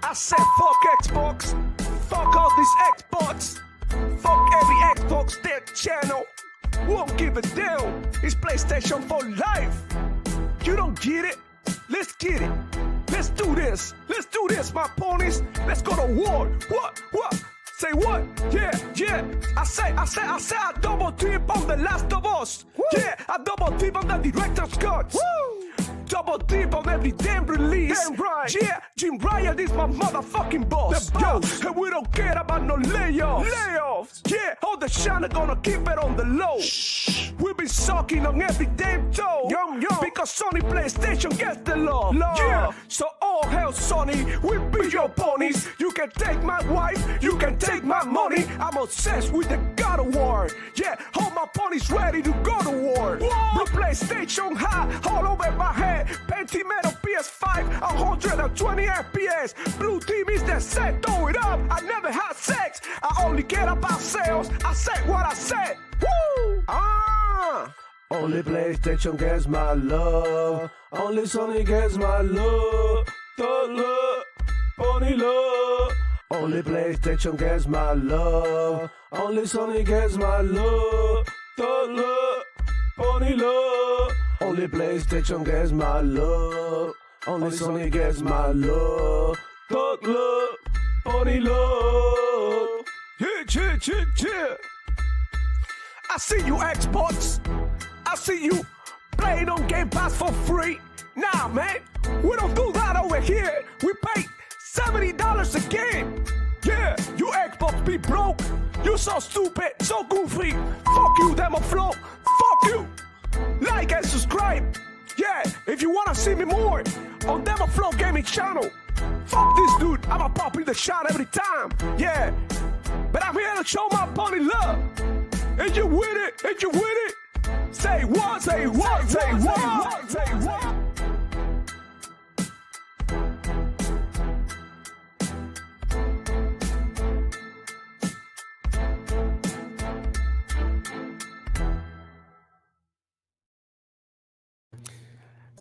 I said fuck Xbox, fuck all these Xbox, fuck every Xbox their channel. Won't give a damn. It's PlayStation for life. You don't get it? Let's get it. Let's do this. Let's do this, my ponies. Let's go to war. What? Say what? Yeah. I say I double dip on The Last of Us. Woo. Yeah, I double dip on the director's cuts. Woo. Double dip on every damn release. Damn right. Yeah, Jim Ryan is my motherfucking boss. The boss. Yo, and we don't care about no layoffs. Yeah, all the shine are gonna keep it on the low. Shh. We be sucking on every damn toe. Yum. Because Sony PlayStation gets the love. Yeah, so all hell Sony, we be your ponies. You can take my wife, you can take my money. I'm obsessed with the God of War. Yeah, all my ponies ready to go to war. Blue PlayStation high, all over my head. Pentimetal PS5, 120 FPS. Blue team is the set, throw it up. I never had sex, I only care about sales. I said what I said. Woo! Only PlayStation gets my love. Only Sony gets my love. The love, pony love. Only PlayStation gets my love. Only Sony gets my love. The love, pony love. Only PlayStation gets my love. Only Sony gets my love. Thug love, pony love. Yeah. I see you Xbox. I see you playing on Game Pass for free. Nah, man, we don't do that over here. We pay $70 a game. Yeah, you Xbox be broke. You so stupid, so goofy. Fuck you, Demo Flow. Fuck you. Like and subscribe. Yeah, if you wanna see me more on Demo Flow Gaming channel. Fuck this dude, I'ma pop in the shot every time. Yeah, but I'm here to show my pony love. And you with it. Say what, say what, say what, say what.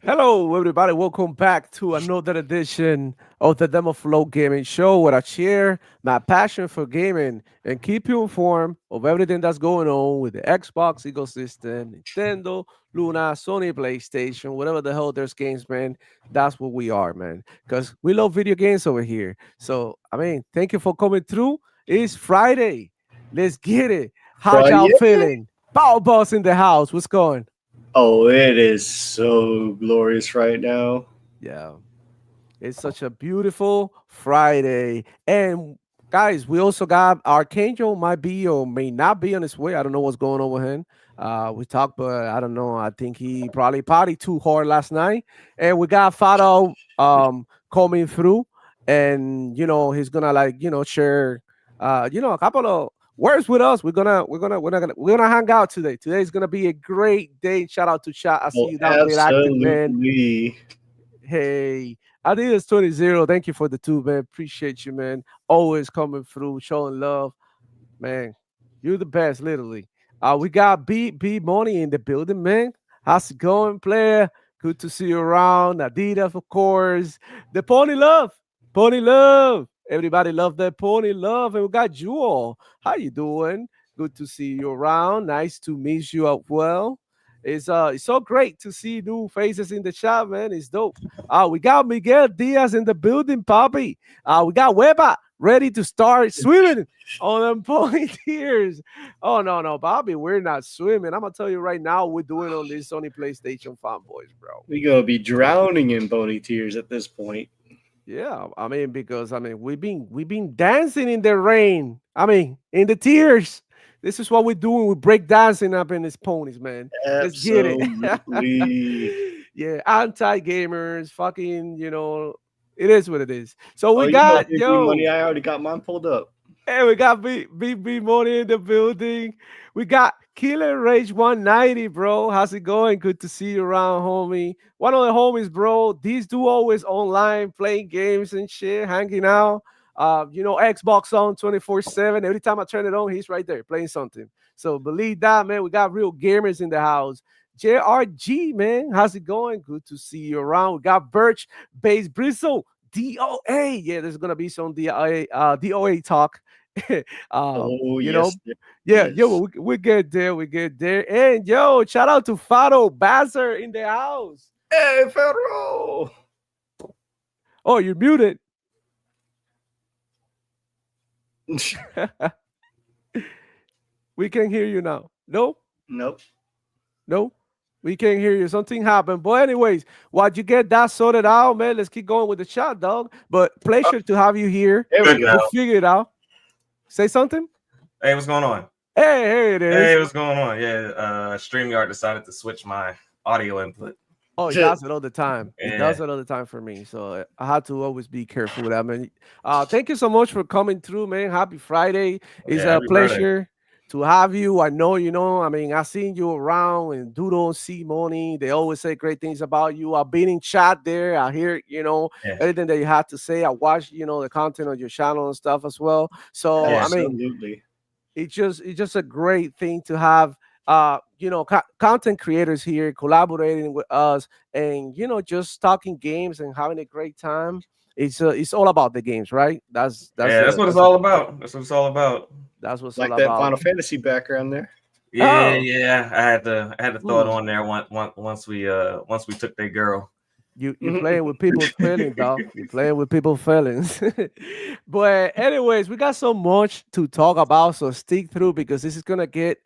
Hello, everybody. Welcome back to another edition of the Demo Flow Gaming Show, where I share my passion for gaming and keep you informed of everything that's going on with the Xbox ecosystem, Nintendo, Luna, Sony, PlayStation, whatever the hell there's games, man. That's what we are, man. Because we love video games over here. So, thank you for coming through. It's Friday. Let's get it. How y'all feeling? Power Boss in the house. What's going? Oh, it is so glorious right now. Yeah. It's such a beautiful Friday. And guys, we also got Archangel might be or may not be on his way. I don't know what's going on with him. We talked, but I don't know. I think he probably partied too hard last night. And we got Fado coming through. And he's gonna share a couple of words with us. We're gonna hang out today. Today's gonna be a great day. Shout out to chat. I see you down there active, man. Hey, Adidas 20. Thank you for the 2, man. Appreciate you, man. Always coming through, showing love, man. You're the best, literally. We got B Money in the building, man. How's it going, player? Good to see you around. Adidas, of course. The Pony Love. Everybody love that Pony Love. And we got Jewel. How you doing? Good to see you around. Nice to meet you up well. It's so great to see new faces in the chat, man. It's dope. We got Miguel Diaz in the building, Poppy. We got Weba ready to start swimming on them pony tears. Oh, no, Bobby, we're not swimming. I'm going to tell you right now, we're doing on this Sony PlayStation fanboys, bro. We're going to be drowning in pony tears at this point. Yeah, because we've been dancing in the rain. In the tears. This is what we're doing. We break dancing up in these ponies, man. Absolutely. Let's get it. Yeah, anti-gamers, fucking, it is what it is. So we got money. I already got mine pulled up. Hey, we got B Money in the building. We got Killer Rage 190, bro. How's it going? Good to see you around, homie. One of the homies, bro. These two always online playing games and shit, hanging out. Xbox on 24/7. Every time I turn it on, he's right there playing something. So believe that, man. We got real gamers in the house. JRG, man. How's it going? Good to see you around. We got Birch Base Bristle DOA. Yeah, there's gonna be some DOA talk. Oh You yes, know, there yeah, yo, is. we get there, we get there. And yo, shout out to Fado Bazzer in the house. Hey, Federal. Oh, you're muted. We can hear you now. No, Nope. no, we can't hear you. Something happened. But anyways, while you get that sorted out, man, let's keep going with the chat, dog. But Oh, pleasure to have you here. There we good go. now. We figured it out. Say something. Hey, what's going on? Hey, here it Hey, is. what's going on? Yeah, StreamYard decided to switch my audio input. Oh, it does it all the time. It Yeah, does it all the time for me. So I had to always be careful with that, man. Thank you so much for coming through, man. Happy Friday. It's yeah, a happy birthday. pleasure to have you. I know, I mean, I've seen you around and Doodle and C Money. They always say great things about you. I've been in chat there. I hear, Yeah, everything that you had to say. I watch, the content on your channel and stuff as well. So, yeah, I mean, Absolutely. it's just a great thing to have content creators here collaborating with us and just talking games and having a great time. It's all about the games, right? That's yeah. That's the what it's that's the all about. That's what it's all about. that's what's all Like that about. Final Fantasy background there. Yeah, Oh, yeah. I had to throw it mm. on there once we took their girl. You're Mhm. playing with people's feelings, dog. You're playing with people's feelings. But anyways, we got so much to talk about, so stick through because this is gonna get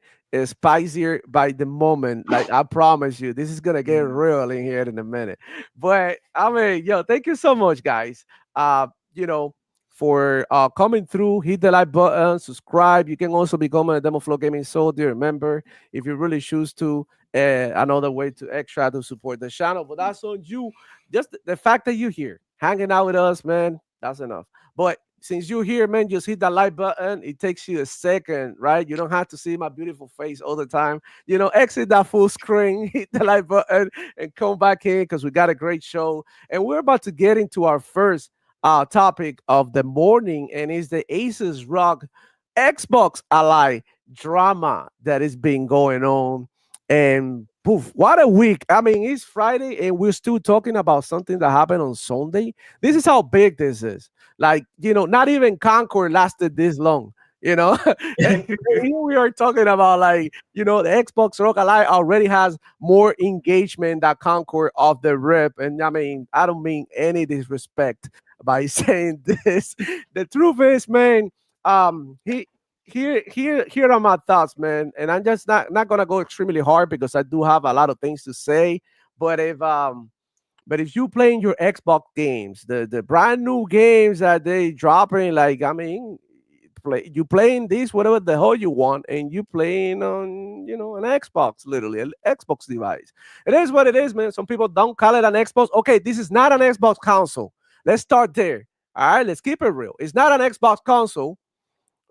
spicier by the moment. Like I promise you, this is gonna get real in here in a minute. But I mean, yo, thank you so much, guys. You know, for coming through. Hit the like button, subscribe. You can also become a Demo Flow Gaming Soldier. Remember, if you really choose to, another way to extra to support the channel. But that's on you. Just the fact that you're here, hanging out with us, man, that's enough. But since you're here, man, just hit that like button. It takes you a second, right? You don't have to see my beautiful face all the time. Exit that full screen, hit the like button, and come back in because we got a great show. And we're about to get into our first topic of the morning, and it's the Asus Rock Xbox Ally drama that is been going on. And poof, what a week. I mean, it's Friday and we're still talking about something that happened on Sunday. This is how big this is. Like, not even Concord lasted this long, you know. And here we are talking about like, the Xbox Rock Ally already has more engagement than Concord off the rip. And I mean, I don't mean any disrespect by saying this. The truth is, man, he here are my thoughts, man. And I'm just not gonna go extremely hard because I do have a lot of things to say. But if you playing your Xbox games, the brand new games that they dropping, like I mean, you playing this whatever the hell you want, and you playing on an Xbox, literally an Xbox device. It is what it is, man. Some people don't call it an Xbox. Okay, this is not an Xbox console. Let's start there. All right, let's keep it real. It's not an Xbox console,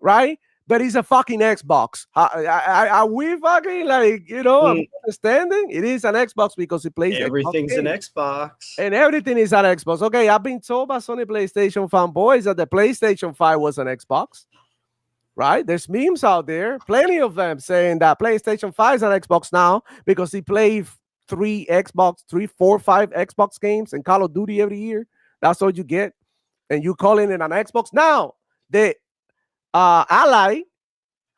right? But it's a fucking Xbox. Are we fucking like, are we Mm, understanding? It is an Xbox because it plays Xbox Everything's an games. Xbox. And everything is an Xbox. Okay, I've been told by Sony PlayStation fanboys that the PlayStation 5 was an Xbox, right? There's memes out there, plenty of them saying that PlayStation 5 is an Xbox now because he played three, four, five Xbox games and Call of Duty every year. That's all you get. And you calling it an Xbox. Now, the Ally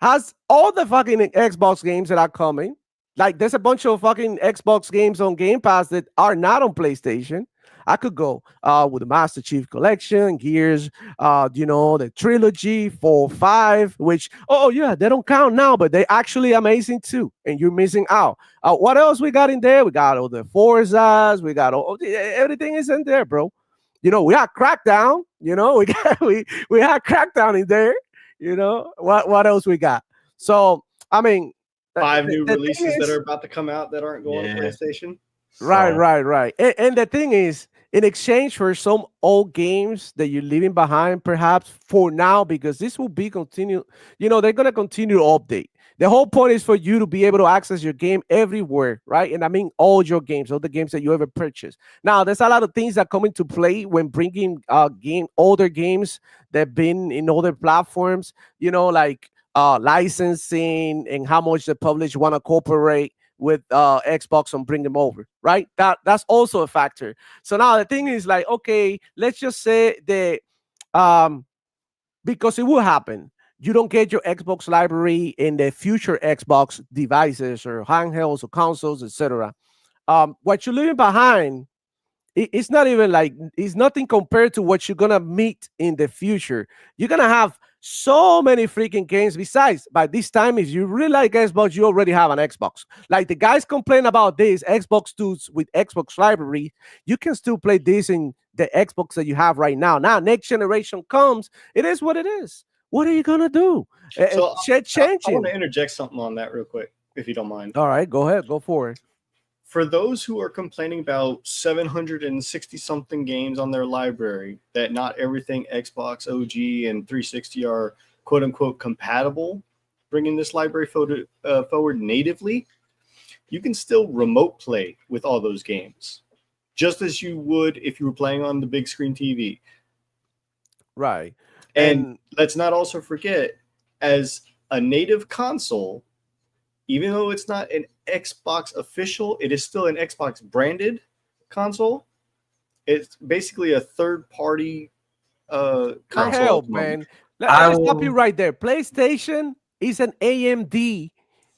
has all the fucking Xbox games that are coming. Like there's a bunch of fucking Xbox games on Game Pass that are not on PlayStation. I could go with the Master Chief Collection, Gears, the trilogy, 4, 5, which yeah, they don't count now, but they actually amazing too. And you're missing out. What else we got in there? We got all the Forzas, we got everything is in there, bro. We had Crackdown, we got we had Crackdown in there. What else we got? So I mean, Five new the thing releases that is, are about to come out that aren't going Yeah. to PlayStation. right, So, right. And the thing is, in exchange for some old games that you're leaving behind, perhaps for now, because this will be continued, they're gonna continue to update. The whole point is for you to be able to access your game everywhere, right? And I mean all your games, all the games that you ever purchased. Now, there's a lot of things that come into play when bringing older games that been in other platforms, like licensing and how much the publisher want to cooperate with Xbox and bring them over, right? That's also a factor. So now the thing is like, okay, let's just say that um, because it will happen. You don't get your Xbox library in the future Xbox devices or handhelds or consoles, etc. What you're leaving behind, it's not even like it's nothing compared to what you're gonna meet in the future. You're gonna have so many freaking games. Besides, by this time, if you really like Xbox, you already have an Xbox. Like the guys complain about this Xbox dudes with Xbox library, you can still play this in the Xbox that you have right now. Now, next generation comes, it is what it is. What are you gonna do? So Shit I want changing. to interject something on that real quick, if you don't mind. All right, go ahead, go for it. For those who are complaining about 760 something games on their library, that not everything Xbox OG and 360 are quote unquote compatible, bringing this library forward natively, you can still remote play with all those games, just as you would if you were playing on the big screen TV. Right. And let's not also forget, as a native console, even though it's not an Xbox official, it is still an Xbox branded console. It's basically a third party console. Hell, man. I Let me stop you will. right there. PlayStation is an AMD,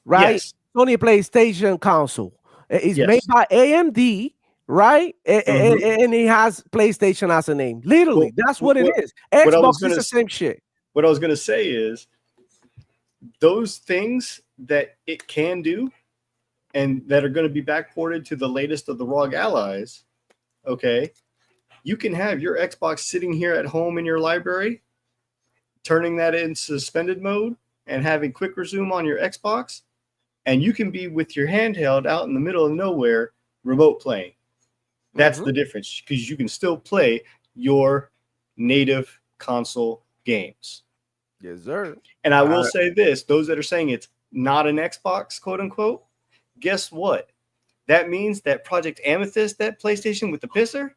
right? Yes. Sony PlayStation console. It's made Yes. by AMD, right? Mhm. And it has PlayStation as a name. Literally, Well, that's what it is. what I was Xbox is gonna the same shit. what I was gonna say is those things that it can do and that are going to be backported to the latest of the ROG allies, okay, you can have your Xbox sitting here at home in your library, turning that in suspended mode and having quick resume on your Xbox, and you can be with your handheld out in the middle of nowhere remote playing. That's the difference, because you can still play your native console games. Yes, sir. And I will say this, those that are saying it's not an Xbox, quote unquote, guess what? That means that Project Amethyst, that PlayStation with the pisser,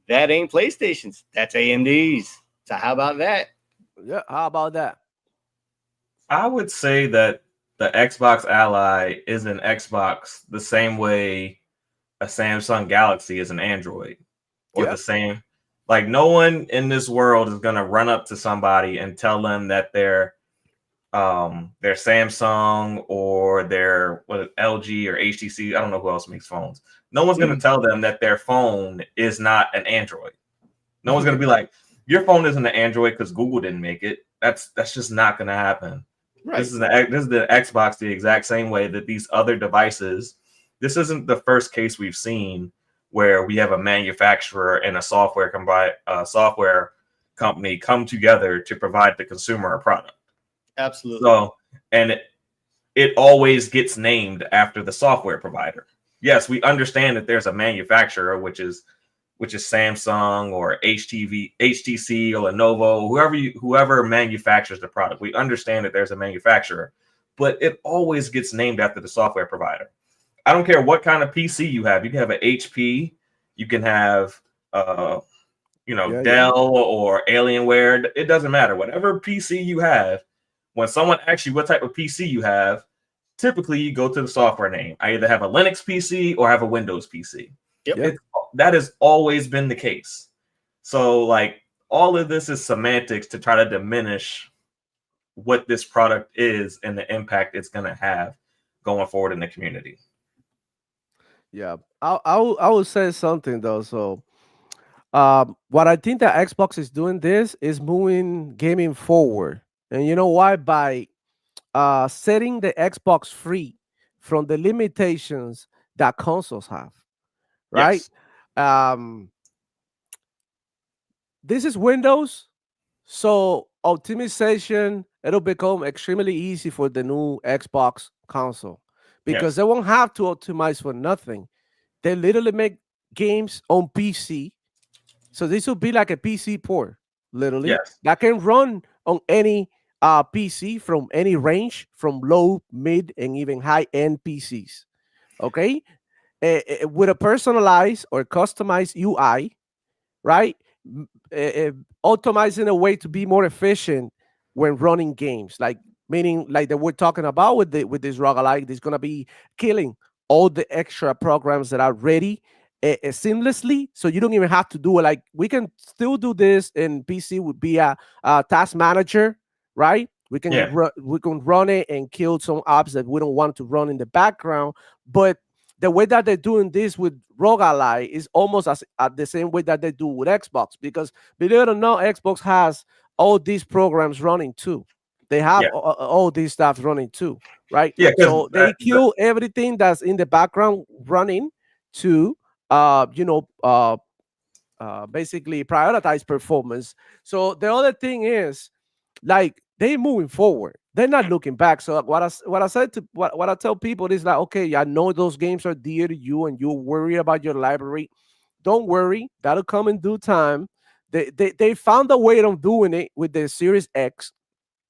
that ain't PlayStation's. That's AMD's. So how about that? Yeah, how about that? I would say that the Xbox Ally is an Xbox the same way a Samsung Galaxy is an Android, or the same. Like, no one in this world is gonna run up to somebody and tell them that their Samsung or their LG or HTC. I don't know who else makes phones. No one's gonna tell them that their phone is not an Android. No one's gonna be like, your phone isn't an Android because Google didn't make it. That's just not gonna happen. Right. This is the Xbox the exact same way that these other devices. This isn't the first case we've seen where we have a manufacturer and a software company come together to provide the consumer a product. Absolutely. So, and it always gets named after the software provider. Yes, we understand that there's a manufacturer, which is Samsung or HTC or Lenovo, whoever manufactures the product. We understand that there's a manufacturer, but it always gets named after the software provider. I don't care what kind of PC you have. You can have an HP, you can have Dell or Alienware. It doesn't matter. Whatever PC you have, when someone asks you what type of PC you have, typically you go to the software name. I either have a Linux PC or have a Windows PC. Yep. That has always been the case. So, like, all of this is semantics to try to diminish what this product is and the impact it's going to have going forward in the community. Yeah, I will say something though. So, what I think that Xbox is doing this is moving gaming forward, and you know why? By setting the Xbox free from the limitations that consoles have, right? Yes. This is Windows, so optimization it'll become extremely easy for the new Xbox console because Yes. they won't have to optimize for nothing. They literally make games on PC. So this will be like a PC port, literally, Yes. that can run on any PC from any range, from low, mid, and even high-end PCs. Okay, with a personalized or customized UI, right? Optimizing a way to be more efficient when running games. Like meaning like that we're talking about with this roguelike, it's gonna be killing all the extra programs that are ready seamlessly, so you don't even have to do it. Like we can still do this in PC would be a task manager, right? Yeah. We can run it and kill some apps that we don't want to run in the background. But the way that they're doing this with roguelike is almost as the same way that they do with Xbox, because believe it or not, Xbox has all these programs running too. They have Yeah. all these stuff running too, right? Yeah. Because So they kill everything that's in the background running to uh you know uh basically prioritize performance. So the other thing is, like, they moving forward. They're not looking back. So what I said to what I tell people is like, okay, I know those games are dear to you and you worry about your library. Don't worry, that'll come in due time. They found a way of doing it with the Series X,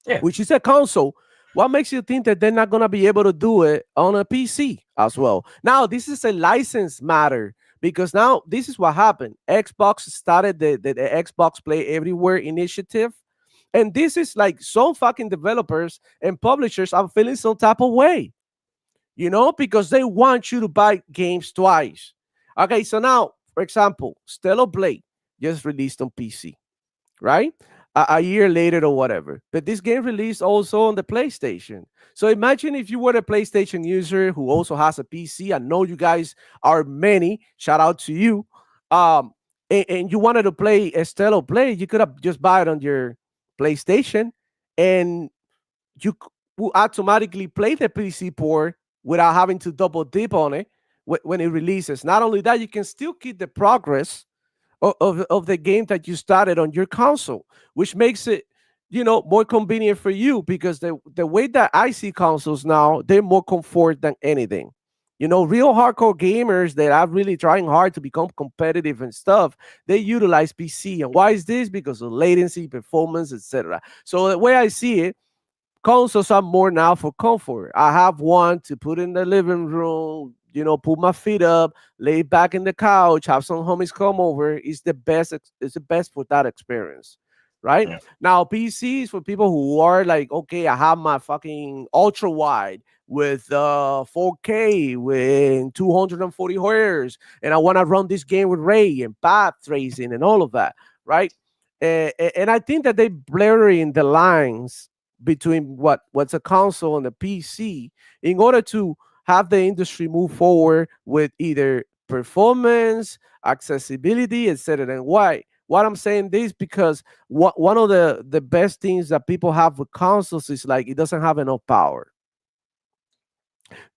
yeah. which is a console. What makes you think that they're not going to be able to do it on a PC as well? Now, this is a license matter, because now this is what happened. Xbox started the Xbox Play Everywhere initiative. And this is like some fucking developers and publishers are feeling some type of way, because they want you to buy games twice. Okay, so now, for example, Stellar Blade just released on PC, right? A year later or whatever. But this game released also on the PlayStation. So imagine if you were a PlayStation user who also has a PC. I know you guys are many. Shout out to you. And you wanted to play a Stellar Blade, you could have just buy it on your PlayStation, and you will automatically play the PC port without having to double dip on it when it releases. Not only that, you can still keep the progress of the game that you started on your console, which makes it more convenient for you, because the way that I see consoles now, they're more comfort than anything. Real hardcore gamers that are really trying hard to become competitive and stuff, they utilize PC. And why is this? Because of latency, performance, etc. So the way I see it, consoles are more now for comfort. I have one to put in the living room, put my feet up, lay back in the couch, have some homies come over. It's the best. It's the best for that experience, right? Yeah. Now, PCs for people who are like, okay, I have my fucking ultra wide with 4K with 240 hertz, and I want to run this game with ray and path tracing and all of that, right? And I think that they blurring the lines between what's a console and a PC in order to have the industry move forward with either performance, accessibility, etc. And why? What I'm saying this because one of the best things that people have with consoles is like it doesn't have enough power.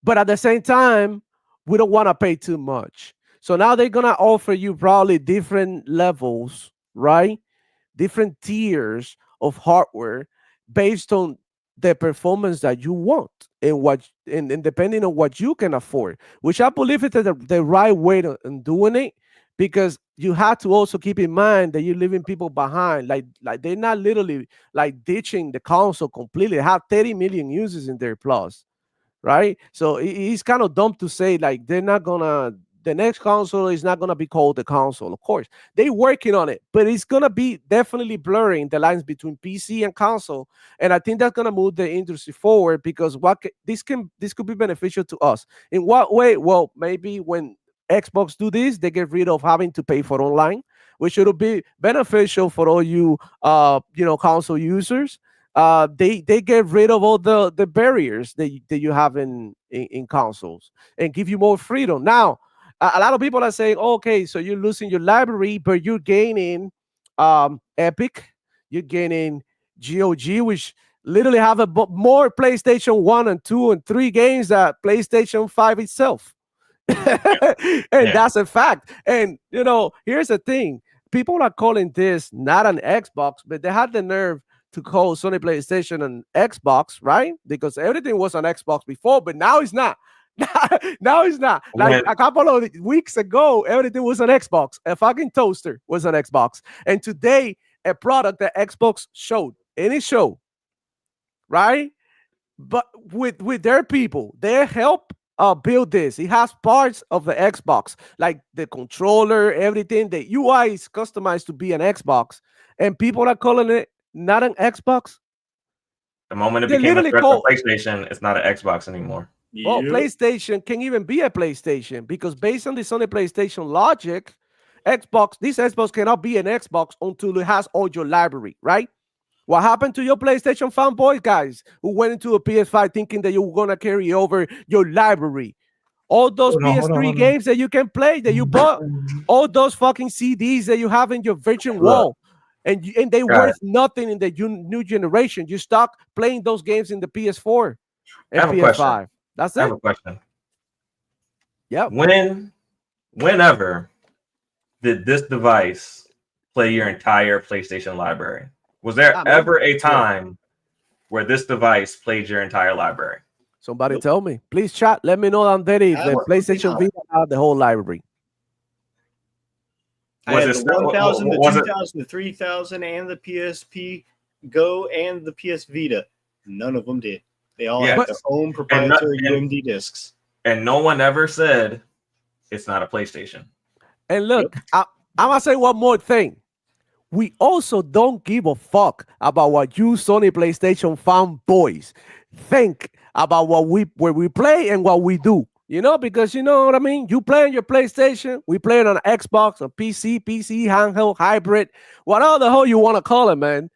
But at the same time, we don't want to pay too much. So now they're gonna offer you probably different levels, right? Different tiers of hardware based on the performance that you want and depending on what you can afford, which I believe is the right way in doing it, because you have to also keep in mind that you're leaving people behind. Like they're not literally like ditching the console completely. They have 30 million users in their plus, right? So it's kind of dumb to say like the next console is not gonna be called the console. Of course, they working on it, but it's gonna be definitely blurring the lines between PC and console, and I think that's gonna move the industry forward because this could be beneficial to us. In what way? Well, maybe when Xbox do this, they get rid of having to pay for online, which will be beneficial for all you console users. They get rid of all the barriers that you have in consoles and give you more freedom. Now, a lot of people are saying, okay, so you're losing your library, but you're gaining Epic, you're gaining GOG, which literally have more PlayStation 1 and 2 and 3 games than PlayStation 5 itself. And Yeah. that's a fact. And here's the thing: people are calling this not an Xbox, but they had the nerve to call Sony PlayStation an Xbox, right? Because everything was on Xbox before, but now it's not. Now it's not. Like When a couple of weeks ago, everything was on Xbox. A fucking toaster was on Xbox, and today a product that Xbox showed any show, right? But with their people, their help build this. It has parts of the Xbox, like the controller, everything. The UI is customized to be an Xbox, and people are calling it not an Xbox. The moment it They became a literally threat to call. PlayStation, it's not an Xbox anymore. Well, Yep. PlayStation can even be a PlayStation because based on the Sony PlayStation logic, this Xbox cannot be an Xbox until it has all your library, right? What happened to your PlayStation fanboys, guys, who went into a PS5 thinking that you were gonna carry over your library? All those PS3 games that you can play that you bought, all those fucking CDs that you have in your virtual wall, and they worth nothing in the new generation. You stop playing those games in the PS4 I and have a question. PS5. That's I have it. a question. Yep. Whenever did this device play your entire PlayStation library? Was there ever a time where this device played your entire library? Somebody tell me. Please chat. Let me know down there if the PlayStation Vita had the whole library. I had the 1000, the 2000, the 3000, and the PSP Go and the PS Vita. None of them did. They all had their own proprietary UMD discs. And no one ever said it's not a PlayStation. And look, I'm going to say one more thing. We also don't give a fuck about what you Sony PlayStation fanboys think about what we play and what we do. You know, because you know what I mean? You play on your PlayStation, we play it on Xbox, on PC, handheld, hybrid, whatever the hell you want to call it, man.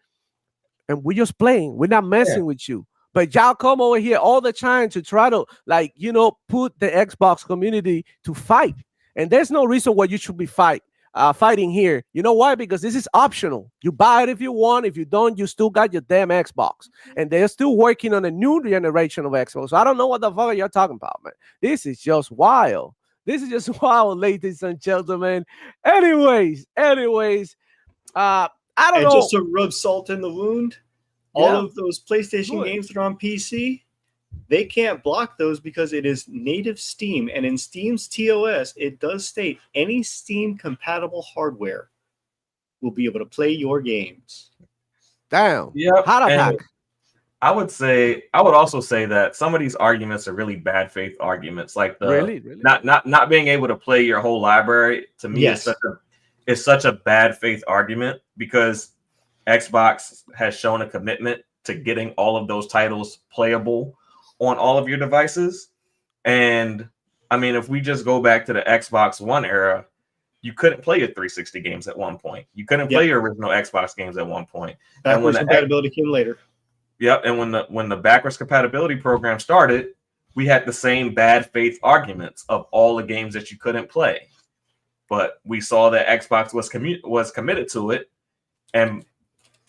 And we're just playing. We're not messing with you. But y'all come over here all the time to try to, like, you know, put the Xbox community to fight. And there's no reason why you should be fighting here. You know why? Because this is optional. You buy it if you want. If you don't, you still got your damn Xbox. And they're still working on a new generation of Xbox. So I don't know what the fuck you're talking about, man. This is just wild. This is just wild, ladies and gentlemen. Anyways, I don't know. Just to rub salt in the wound, all of those PlayStation games that are on PC, they can't block those because it is native Steam. And in Steam's TOS, it does state any Steam compatible hardware will be able to play your games. Damn. Yeah. Hot attack. I would also say that some of these arguments are really bad faith arguments. Like the really? not being able to play your whole library to me is such a bad faith argument because Xbox has shown a commitment to getting all of those titles playable on all of your devices. And I mean, if we just go back to the Xbox One era, you couldn't play your 360 games at one point. You couldn't play your original Xbox games at one point. Backwards compatibility came later. Yep. And when the backwards compatibility program started, we had the same bad faith arguments of all the games that you couldn't play. But we saw that Xbox was committed to it. And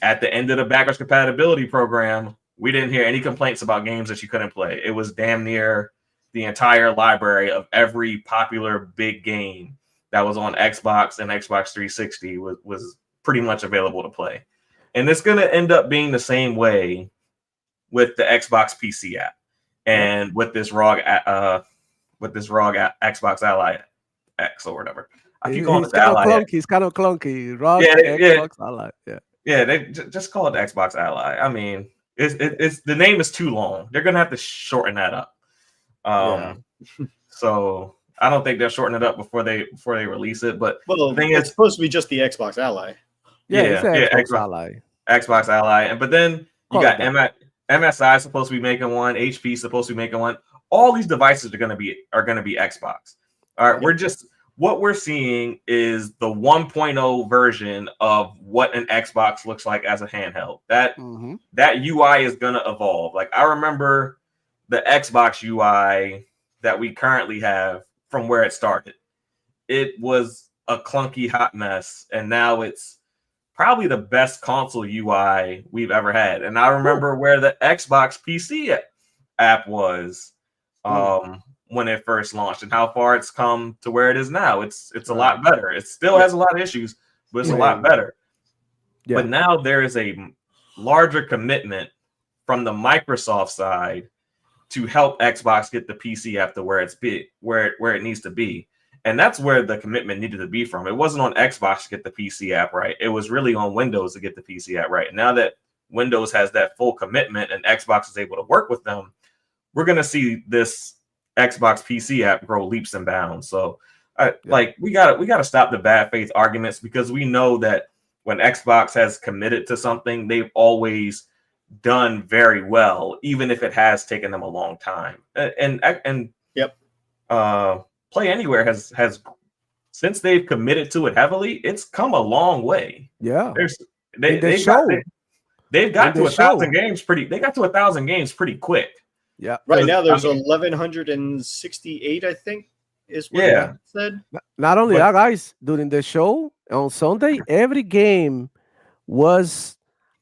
at the end of the backwards compatibility program, we didn't hear any complaints about games that you couldn't play. It was damn near the entire library of every popular big game that was on Xbox and Xbox 360 was pretty much available to play. And it's going to end up being the same way with the Xbox PC app and with this ROG Xbox Ally X or whatever. I keep calling it the Ally. It's kind of clunky. ROG Xbox Ally. Yeah, they just call it the Xbox Ally. I mean, it's the name is too long. They're gonna have to shorten that up. So I don't think they'll shorten it up before they release it. But the thing is, supposed to be just the Xbox Ally. Xbox Ally. Xbox Ally, but then you got MSI supposed to be making one. HP supposed to be making one. All these devices are gonna be Xbox. All right, what we're seeing is the 1.0 version of what an Xbox looks like as a handheld. That UI is going to evolve. Like I remember the Xbox UI that we currently have from where it started. It was a clunky hot mess, and now it's probably the best console UI we've ever had. And I remember where the Xbox PC app was when it first launched and how far it's come to where it is now. It's a lot better. It still has a lot of issues, but it's a lot better. Yeah. But now there is a larger commitment from the Microsoft side to help Xbox get the PC app to where it needs to be. And that's where the commitment needed to be from. It wasn't on Xbox to get the PC app right. It was really on Windows to get the PC app right. And now that Windows has that full commitment and Xbox is able to work with them, we're going to see this Xbox PC app grow leaps and bounds. So we gotta stop the bad faith arguments because we know that when Xbox has committed to something, they've always done very well, even if it has taken them a long time. And Yep. Play Anywhere has since they've committed to it heavily, it's come a long way. Yeah. There's They've they've got to they 1,000 games pretty. They got to 1,000 games pretty quick. Yeah. Right now, there's I mean, 1,168, I think, is what Yeah. it said. Not only But- that, guys, during the show on Sunday, every game was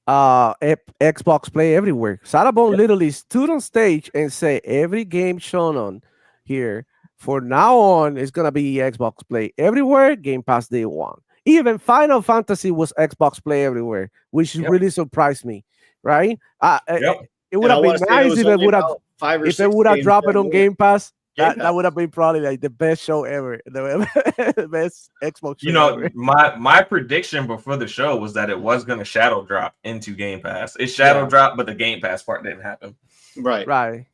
Xbox Play Everywhere. Sarabon literally stood on stage and said, every game shown on here for now on is gonna be Xbox Play Everywhere, Game Pass Day One. Even Final Fantasy was Xbox Play Everywhere, which really surprised me. Right? It would have been nice if it would have dropped it on Game Pass. That would have been probably like the best show ever, the best Xbox show ever. my prediction before the show was that it was going to shadow drop into Game Pass. It shadow dropped, but the Game Pass part didn't happen. Right.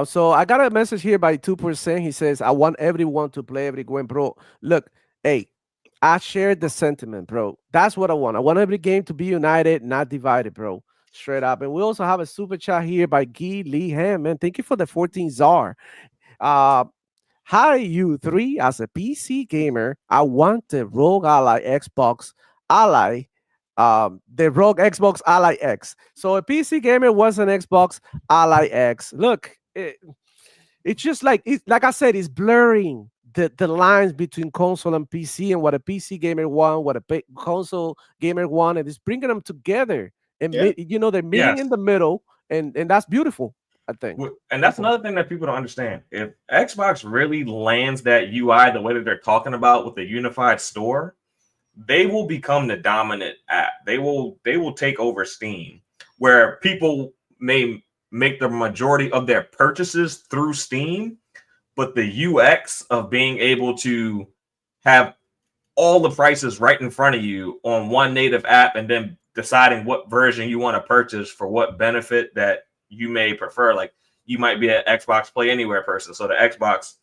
So I got a message here by 2%. He says, I want everyone to play every game, bro. Look, hey, I share the sentiment, bro. That's what I want. I want every game to be united, not divided, bro. Straight up. And we also have a super chat here by Guy Lee Ham, man. Thank you for the 14 czar. Hi, you three. As a PC gamer, I want the Rogue Ally Xbox Ally, the Rogue Xbox Ally X. So a PC gamer wants an Xbox Ally X. Look, it's just like I said, it's blurring the lines between console and PC, and what a PC gamer want, what a console gamer want, and it's bringing them together. And they're meeting in the middle, and that's beautiful. I think. And that's another thing that people don't understand. If Xbox really lands that UI the way that they're talking about with the unified store, they will become the dominant app. They will take over Steam, where people may make the majority of their purchases through Steam, but the UX of being able to have all the prices right in front of you on one native app and then deciding what version you want to purchase for what benefit that you may prefer. Like, you might be an Xbox Play Anywhere person, so the Xbox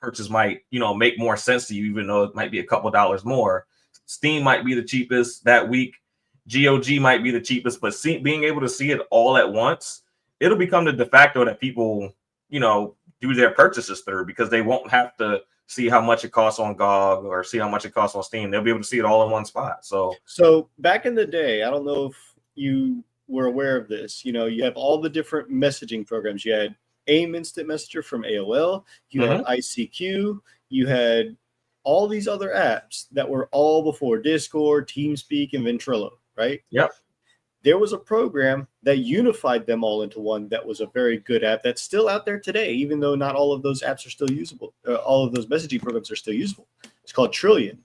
purchase might, make more sense to you, even though it might be a couple dollars more. Steam might be the cheapest that week. GOG might be the cheapest, but being able to see it all at once, it'll become the de facto that people, do their purchases through, because they won't have to see how much it costs on GOG or see how much it costs on Steam. They'll be able to see it all in one spot. So back in the day, I don't know if you were aware of this. You have all the different messaging programs. You had AIM Instant Messenger from AOL. You had ICQ. You had all these other apps that were all before Discord, TeamSpeak, and Ventrilo, right? Yep. There was a program that unified them all into one that was a very good app that's still out there today, even though not all of those apps are still usable. All of those messaging programs are still usable. It's called Trillion.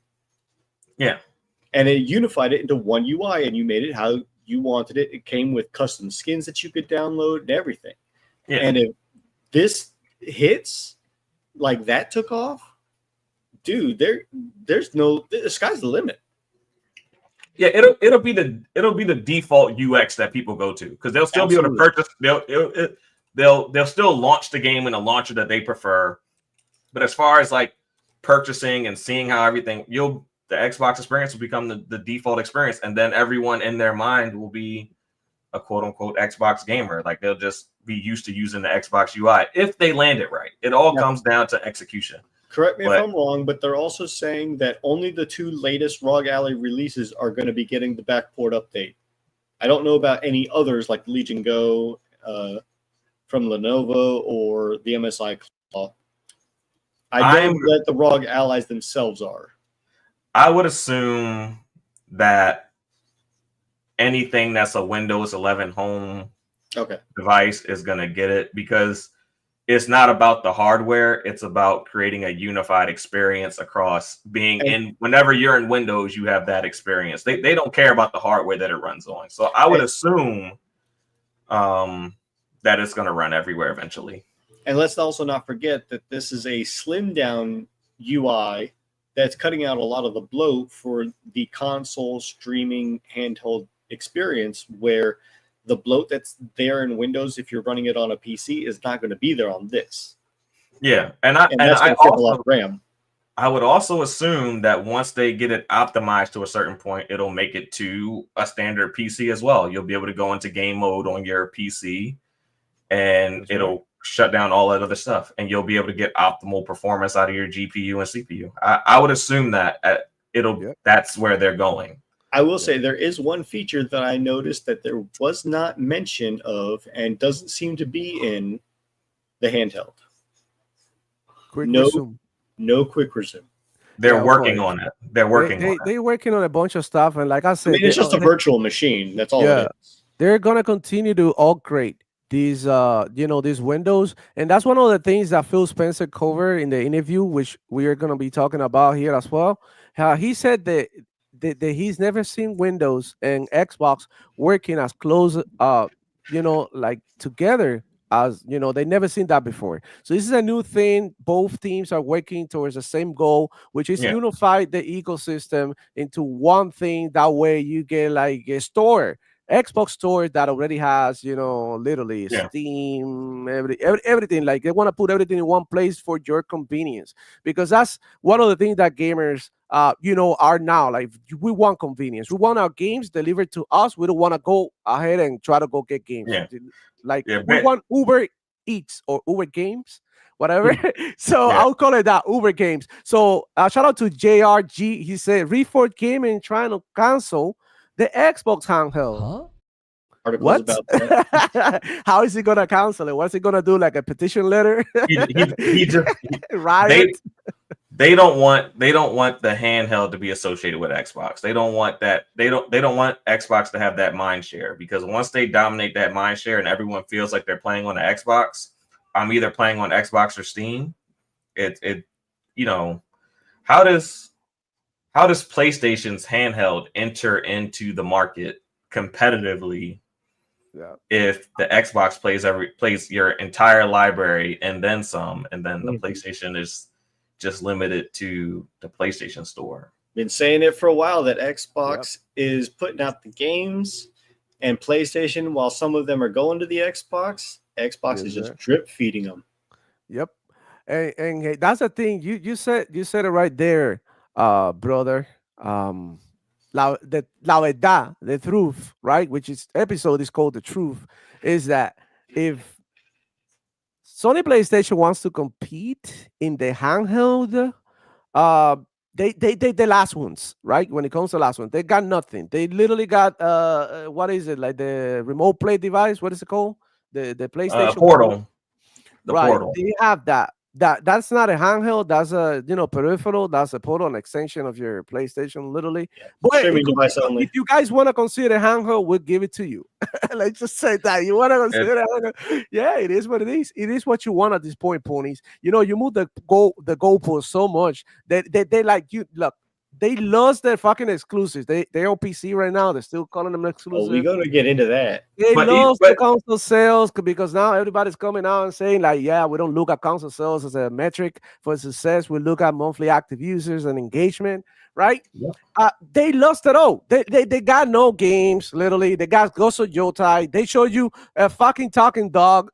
Yeah. And it unified it into one UI, and you made it how you wanted it. It came with custom skins that you could download and everything. Yeah. And if this hits like that took off, dude, the sky's the limit. Yeah, it'll be the default UX that people go to, because they'll still be able to purchase. They'll still launch the game in a launcher that they prefer. But as far as like purchasing and seeing how everything, the Xbox experience will become the default experience, and then everyone in their mind will be a quote unquote Xbox gamer. Like, they'll just be used to using the Xbox UI if they land it right. It all comes down to execution. Correct me if I'm wrong, but they're also saying that only the two latest ROG Ally releases are going to be getting the backport update. I don't know about any others like Legion Go from Lenovo or the MSI Claw. I know that the ROG Allies themselves are. I would assume that anything that's a Windows 11 home device is going to get it, because it's not about the hardware. It's about creating a unified experience across whenever you're in Windows, you have that experience. They don't care about the hardware that it runs on. So I would assume that it's going to run everywhere eventually. And let's also not forget that this is a slimmed down UI that's cutting out a lot of the bloat for the console streaming handheld experience, where the bloat that's there in Windows, if you're running it on a PC, is not going to be there on this. Yeah, and that's going to take a lot of RAM. I would also assume that once they get it optimized to a certain point, it'll make it to a standard PC as well. You'll be able to go into game mode on your PC and That's right. it'll shut down all that other stuff, and you'll be able to get optimal performance out of your GPU and CPU. I would assume that Yep. that's where they're going. I will say there is one feature that I noticed that there was not mention of and doesn't seem to be in the handheld. Quick No. resume. No quick resume. They're Yeah, of working course. on it. They're working on it. They're working on a bunch of stuff, and like I I said, mean, it's just a virtual machine. That's all Yeah. it is. they're gonna continue to upgrade these these windows, and that's one of the things that Phil Spencer covered in the interview, which we are gonna be talking about here as well. He said that he's never seen Windows and Xbox working as close like together as they never seen that before. So this is a new thing. Both teams are working towards the same goal, which is Yeah. unify the ecosystem into one thing. That way you get like a store, Xbox store that already has, literally Yeah. Steam, everything. Like they want to put everything in one place for your convenience, because that's one of the things that gamers, are now. Like we want convenience. We want our games delivered to us. We don't want to go ahead and try to go get games. Yeah. Like Yeah, we but- want Uber Eats or Uber Games, whatever. So Yeah. I'll call it that, Uber Games. So shout out to JRG. He said Reforge Gaming trying to cancel the Xbox handheld. Articles What? about that. How is he gonna cancel it? What's he gonna do? Like a petition letter? he just Riot? they don't want the handheld to be associated with Xbox. They don't want that. They don't want Xbox to have that mind share, because once they dominate that mind share and everyone feels like they're playing on the Xbox, I'm either playing on Xbox or Steam. How does PlayStation's handheld enter into the market competitively Yeah. if the Xbox plays your entire library and then some, and then the Mhm. PlayStation is just limited to the PlayStation Store? Been saying it for a while that Xbox is putting out the games and PlayStation, while some of them are going to the Xbox is Yes, just sir. drip feeding them. Yep. And hey, that's the thing. You said it right there, brother. La verdad, the truth, right? Which is episode is called the truth, is that if Sony PlayStation wants to compete in the handheld, uh, they the last ones, right? When it comes to last one, they got nothing. They literally got what is it, like the remote play device? What is it called? The PlayStation Portal. The right. Portal. They have that. That's not a handheld. That's a peripheral. That's a portal, an extension of your PlayStation, literally. But Streaming device only. if you guys want to consider handheld, we'll give it to you. Let's just say that you want to consider handheld. Yeah, it is what it is. It is what you want at this point, ponies. You move the goalpost so much that they like you. Look, they lost their fucking exclusives. They're on PC right now. They're still calling them exclusive. Oh, we got to get into that. They But lost the console sales because now everybody's coming out and saying like, yeah, we don't look at console sales as a metric for success. We look at monthly active users and engagement, right? Yeah. They lost it all. They got no games, literally. They got Gozo Yotai. They showed you a fucking talking dog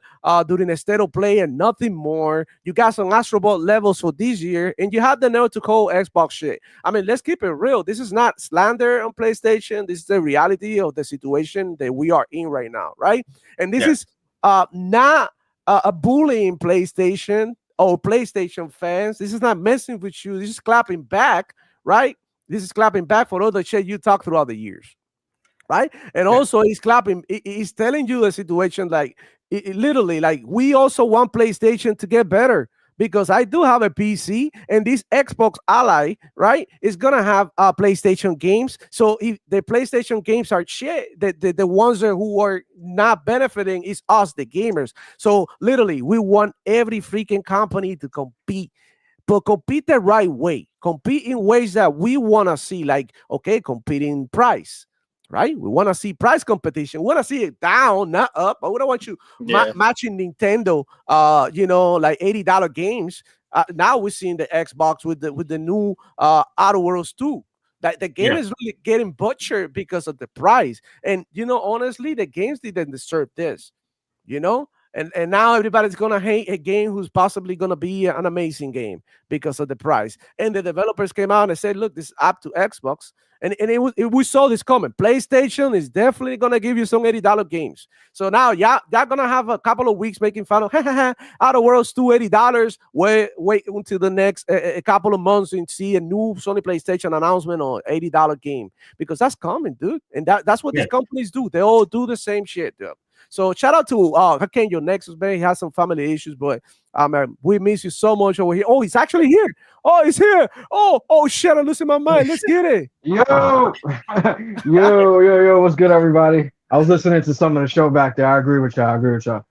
during a state of play and nothing more. You got some Astrobot levels for this year, and you have the nerve to call Xbox shit. I mean, let's keep it real. This is not slander on PlayStation. This is the reality of the situation that we are in right now, right? And this is not a bullying PlayStation or PlayStation fans. This is not messing with you. This is clapping back, right? This is clapping back for all the shit you talked throughout the years, right? And also, he's clapping. He's telling you the situation like literally, like we also want PlayStation to get better. Because I do have a PC and this Xbox Ally, right, is gonna have PlayStation games. So if the PlayStation games are shit, the ones who are not benefiting is us, the gamers. So literally, we want every freaking company to compete, but compete the right way. Compete in ways that we want to see, like, okay, competing price. Right? We want to see price competition. We want to see it down, not up. But we don't want you matching Nintendo, like $80 games. Now we're seeing the Xbox with the new Outer Worlds 2. That the game is really getting butchered because of the price. And honestly, the games didn't deserve this. And now everybody's gonna hate a game who's possibly gonna be an amazing game because of the price. And the developers came out and said, "Look, this is up to Xbox." And we saw this coming. PlayStation is definitely gonna give you some $80 games. So now, yeah, y'all gonna have a couple of weeks making fun of Outer Worlds to $80. Wait until the next a couple of months and see a new Sony PlayStation announcement or $80 game, because that's coming, dude. And that's what these companies do. They all do the same shit, dude. So shout out to Hakeem, your Nexus, man. He has some family issues, but we miss you so much over here. Oh, he's actually here. Oh, he's here. Oh shit, I'm losing my mind. Let's get it. Yo, yo, what's good, everybody? I was listening to some of the show back there. I agree with y'all.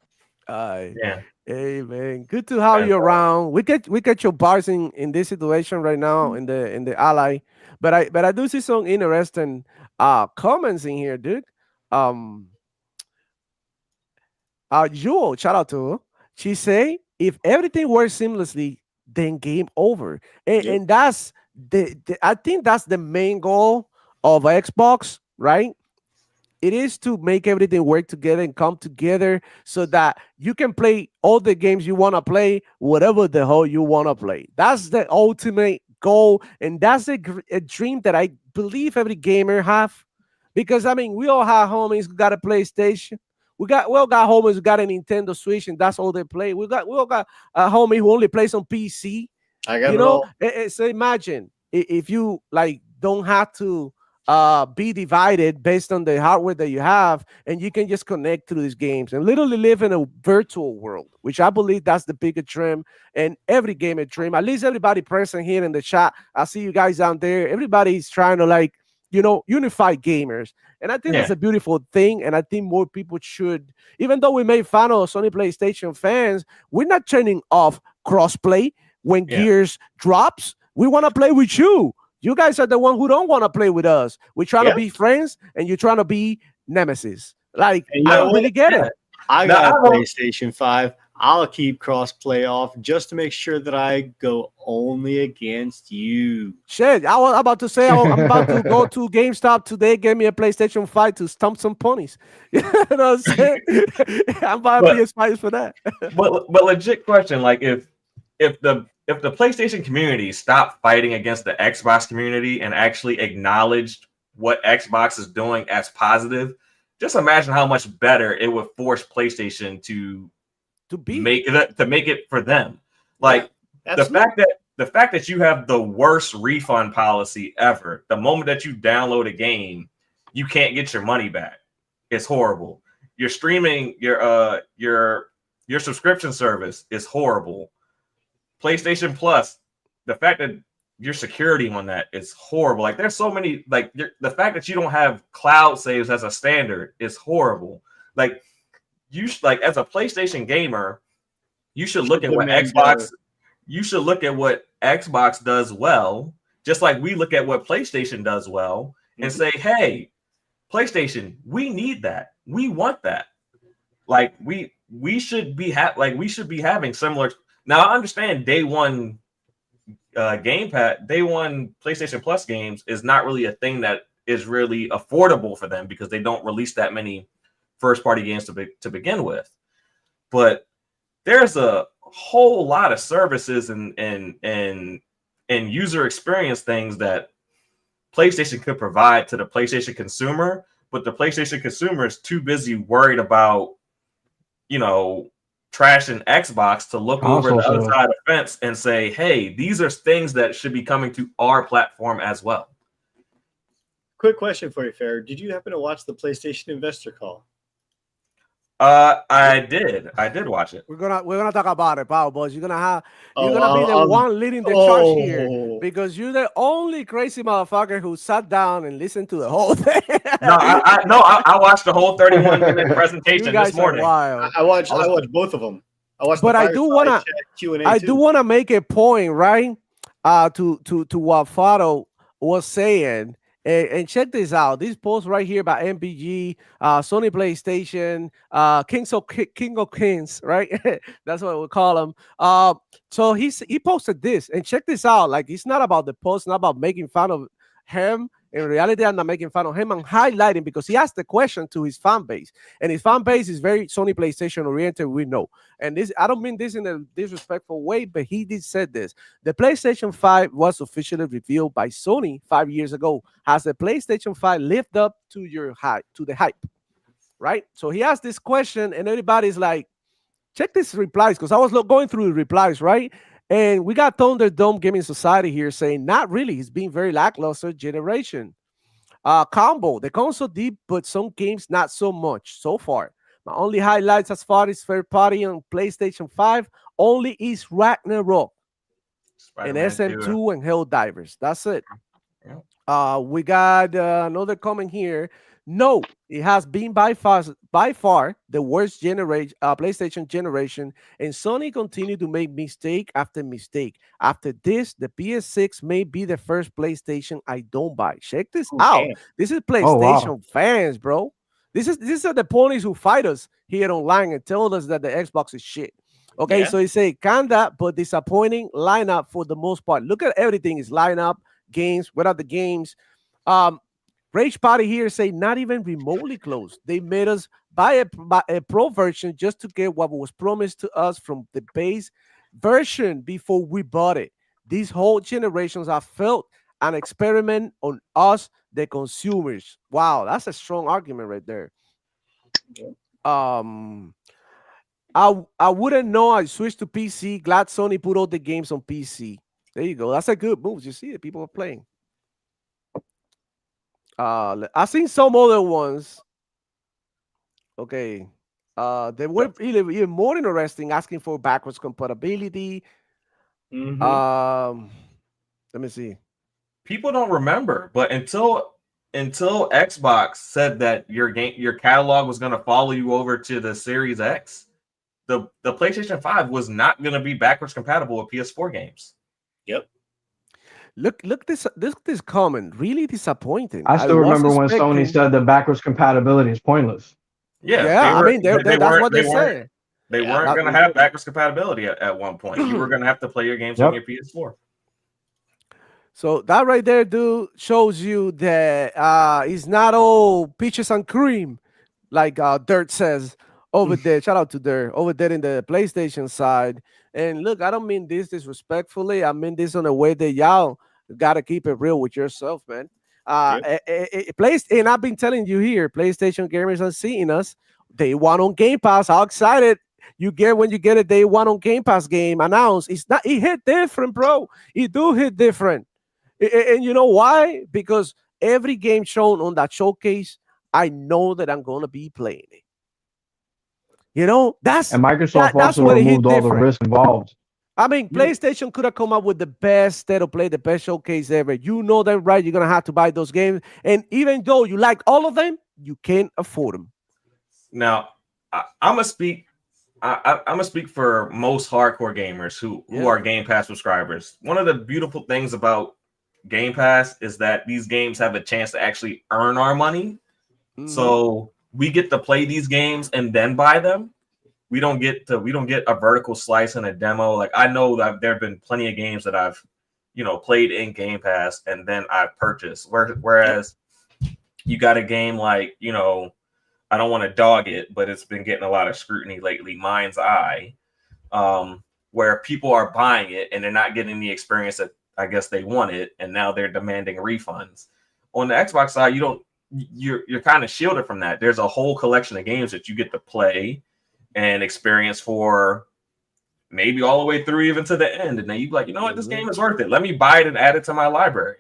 Yeah. Hey man, good to have you around. We get your bars in this situation right now in the Ally, but I do see some interesting comments in here, dude. Jewel, shout out to her. She say, if everything works seamlessly, then game over. And that's I think that's the main goal of Xbox, right? It is to make everything work together and come together so that you can play all the games you want to play, whatever the hell you want to play. That's the ultimate goal, and that's a dream that I believe every gamer have. Because I mean, we all have homies who got a PlayStation. We all got homies who got a Nintendo Switch, and that's all they play. We all got a homie who only plays on PC. I got it all. So imagine if you like don't have to be divided based on the hardware that you have, and you can just connect through these games and literally live in a virtual world, which I believe that's the biggest dream, and every gamer dream. At least everybody present here in the chat, I see you guys out there. Everybody's trying to unify gamers. And I think that's a beautiful thing. And I think more people should, even though we made fun of Sony PlayStation fans, we're not turning off crossplay when Gears drops. We want to play with you. You guys are the one who don't want to play with us. We're trying to be friends, and you're trying to be nemesis. Like, I don't really get it. I got a PlayStation 5. I'll keep crossplay off just to make sure that I go only against you. Shit, I was about to say I'm about to go to GameStop today, get me a PlayStation 5 to stump some ponies. You know what I'm saying? I'm buying PS5 for that. but legit question, like if the PlayStation community stopped fighting against the Xbox community and actually acknowledged what Xbox is doing as positive, just imagine how much better it would force PlayStation to make it for them. Like the fact that you have the worst refund policy ever. The moment that you download a game, you can't get your money back. It's horrible. Your streaming, your subscription service is horrible. PlayStation Plus, the fact that your security on that is horrible. Like there's so many, like the fact that you don't have cloud saves as a standard is horrible. Like as a PlayStation gamer, you should look at what Xbox. You should look at what Xbox does well, just like we look at what PlayStation does well, and say, "Hey, PlayStation, we need that. We want that. Like we should be having similar." Now I understand day one day one PlayStation Plus games is not really a thing that is really affordable for them because they don't release that many first party games to begin with. But there's a whole lot of services and user experience things that PlayStation could provide to the PlayStation consumer, but the PlayStation consumer is too busy worried about, trashing Xbox to look over the other side of the fence and say, hey, these are things that should be coming to our platform as well. Quick question for you, Fair. Did you happen to watch the PlayStation investor call? I did watch it. We're gonna talk about it, Power Boys. You're gonna be the one leading the charge here because you're the only crazy motherfucker who sat down and listened to the whole thing. I watched the whole 31-minute presentation this morning. I watched both of them. But I do wanna make a point, right? To what Fado was saying. And check this out. This post right here by MPG, Sony PlayStation, King of Kings, right? That's what we call him. So he posted this, and check this out. Like, it's not about the post, not about making fun of him In reality, I'm not making fun of him. I'm highlighting because he asked the question to his fan base, and his fan base is very Sony PlayStation oriented. We know, and this I don't mean this in a disrespectful way, but he did said this. The PlayStation 5 was officially revealed by Sony 5 years ago. Has the PlayStation 5 lived up to the hype? Right. So he asked this question, and everybody's like, check these replies because I was going through the replies, right? And we got Thunderdome Gaming Society here saying, not really. It's been very lackluster generation. Combo, the console deep, but some games not so much so far. My only highlights as far as third party on PlayStation 5 only is Ragnarok and Spider-Man 2. SM2 and Helldivers. That's it. Yeah. We got another comment here. No, it has been by far the worst PlayStation generation, and Sony continued to make mistake after mistake. After this, the PS6 may be the first PlayStation I don't buy. Check this out. damn. This is Oh, wow. PlayStation fans, bro. These are the ponies who fight us here online and tell us that the Xbox is shit. Okay, Yeah. so he say kinda, but disappointing lineup for the most part. Look at everything. Is lineup, games. What are the games? Rage Party here say not even remotely close. They made us buy a pro version just to get what was promised to us from the base version before we bought it. These whole generations have felt an experiment on us, the consumers. Wow, that's a strong argument right there. I wouldn't know. I switched to PC. Glad Sony put all the games on PC. There you go. That's a good move. You see it. People are playing. I've seen some other ones. Okay. They were even more interesting, asking for backwards compatibility. Mhm. Let me see. People don't remember, but until Xbox said that your catalog was going to follow you over to the Series X, the PlayStation 5 was not going to be backwards compatible with PS4 games. Yep. Look this comment. Really disappointing. I still was remember when Sony expecting- said the backwards compatibility is pointless. Yeah, I mean, that's what they said. They Yeah. weren't going to have backwards compatibility at one point. You were going to have to play your games on your PS4. So that right there, dude, shows you that it's not all peaches and cream, like Dirt says over there. Shout out to Dirt over there in the PlayStation side. And look, I don't mean this disrespectfully. I mean this in a way that y'all gotta keep it real with yourself, man. And I've been telling you here, PlayStation gamers are seeing us. Day one on Game Pass. How excited you get when you get a day one on Game Pass game announced. It's not. It hit different, bro. It do hit different. And you know why? Because every game shown on that showcase, I know that I'm gonna be playing it. You know, And Microsoft that's also what it hit removed all the different. risk involved. I mean, Yeah. PlayStation could have come up with the best state of play, the best showcase ever. You know that, right? You're gonna have to buy those games, and even though you like all of them, you can't afford them. Now, I'm gonna speak. I'm gonna speak for most hardcore gamers who are Game Pass subscribers. One of the beautiful things about Game Pass is that these games have a chance to actually earn our money. Mhm. So we get to play these games and then buy them. We don't get a vertical slice and a demo. Like, I know that there have been plenty of games that I've played in Game Pass and then I've purchased. Whereas you got a game like, I don't want to dog it, but it's been getting a lot of scrutiny lately, Mind's Eye, where people are buying it and they're not getting the experience that I guess they wanted, and now they're demanding refunds. On the Xbox side, you're kind of shielded from that. There's a whole collection of games that you get to play and experience for maybe all the way through even to the end, and then you'd be like, you know what, this game is worth it. Let me buy it and add it to my library.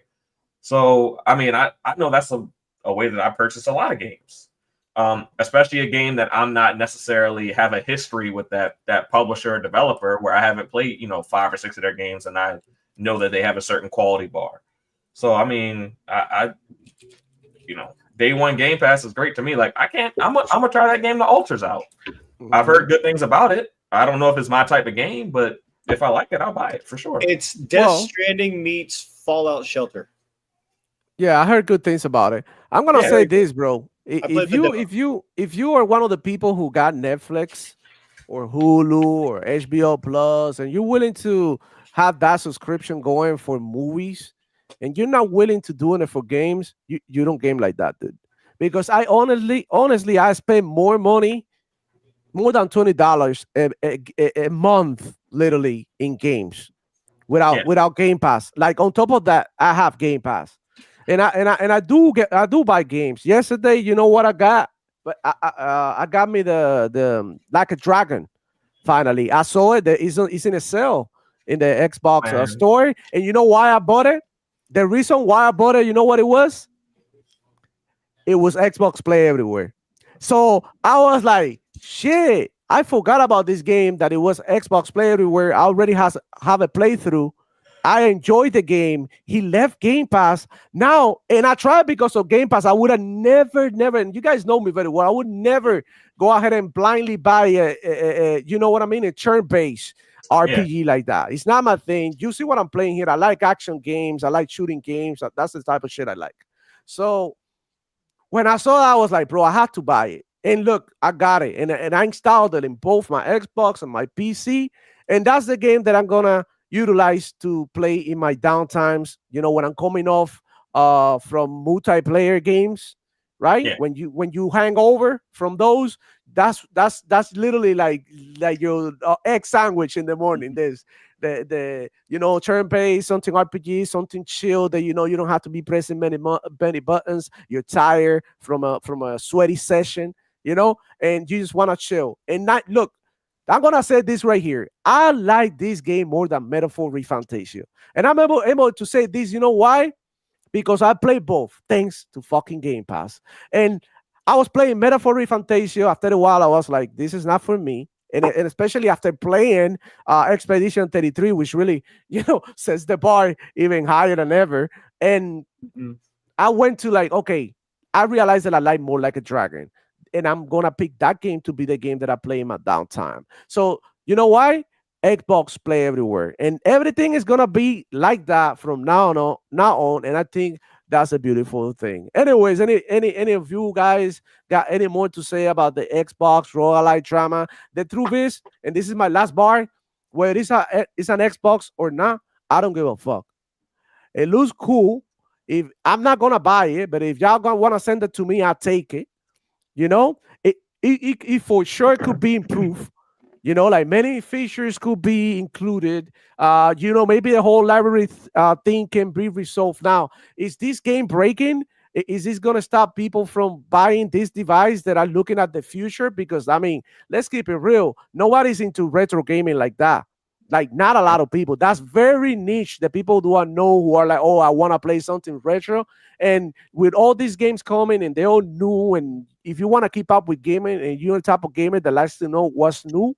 So, I mean, I know that's a way that I purchase a lot of games. Especially a game that I'm not necessarily have a history with that publisher or developer, where I haven't played 5 or 6 of their games and I know that they have a certain quality bar. So I mean, I day one Game Pass is great to me. Like, I'm gonna try that game, The Altars, out. I've heard good things about it. I don't know if it's my type of game, but if I like it, I'll buy it for sure. It's Death Stranding meets Fallout Shelter. Yeah, I heard good things about it. I'm gonna say this, bro. played the demo. If you are one of the people who got Netflix or Hulu or HBO Plus, and you're willing to have that subscription going for movies, and you're not willing to doing it for games, you don't game like that, dude. Because I honestly, I spend more money, more than $20 a month, literally in games Yeah. without Game Pass. Like on top of that, I have Game Pass, and I do buy games. Yesterday, you know what I got? But I got me the Like a Dragon. Finally, I saw it. It's in a sale in the Xbox Man. store, and you know why I bought it? The reason why I bought it, you know what it was? It was Xbox Play Everywhere. So I was like, shit, I forgot about this game that it was Xbox Play Everywhere. I already have a playthrough. I enjoyed the game. He left Game Pass now, and I tried because of Game Pass. I would have never, and you guys know me very well. I would never go ahead and blindly buy you know what I mean, a turn-based RPG like that. It's not my thing. You see what I'm playing here? I like action games. I like shooting games. That's the type of shit I like. So when I saw that, I was like, bro, I have to buy it. And look, I got it. And I installed it in both my Xbox and my PC. And that's the game that I'm going to utilize to play in my downtimes, you know, when I'm coming off from multiplayer games, right? Yeah. When you hang over from those, that's literally like your egg sandwich in the morning. There's the you know, turn based, something RPG, something chill that you know you don't have to be pressing many buttons. You're tired from a sweaty session, you know, and you just want to chill. And not look, I'm gonna say this right here. I like this game more than Metaphor Refantasia, and I'm able to say this. You know why? Because I play both thanks to fucking Game Pass. And I was playing Metaphor Refantasia. After a while, I was like, this is not for me. And especially after playing Expedition 33, which really, you know, sets the bar even higher than ever. And I went to like, okay, I realized that I like more Like a Dragon. And I'm going to pick that game to be the game that I play in my downtime. So, you know why? Xbox Play Everywhere, and everything is gonna be like that from now on. And I think that's a beautiful thing. Anyways, any of you guys got any more to say about the Xbox royalite drama? The truth is, and this is my last bar, whether it's an Xbox or not, I don't give a fuck. It looks cool. If I'm not gonna buy it, but if y'all gonna wanna send it to me, I'll take it. You know, it for sure could be improved. You know, like many features could be included. You know, maybe the whole library thing can be resolved. Now, is this game breaking? Is this going to stop people from buying this device that are looking at the future? Because, I mean, let's keep it real. Nobody's into retro gaming like that. Like, not a lot of people. That's very niche. The people do not know who are like, oh, I want to play something retro. And with all these games coming and they're all new, and if you want to keep up with gaming and you're the type of gamer that likes to know what's new,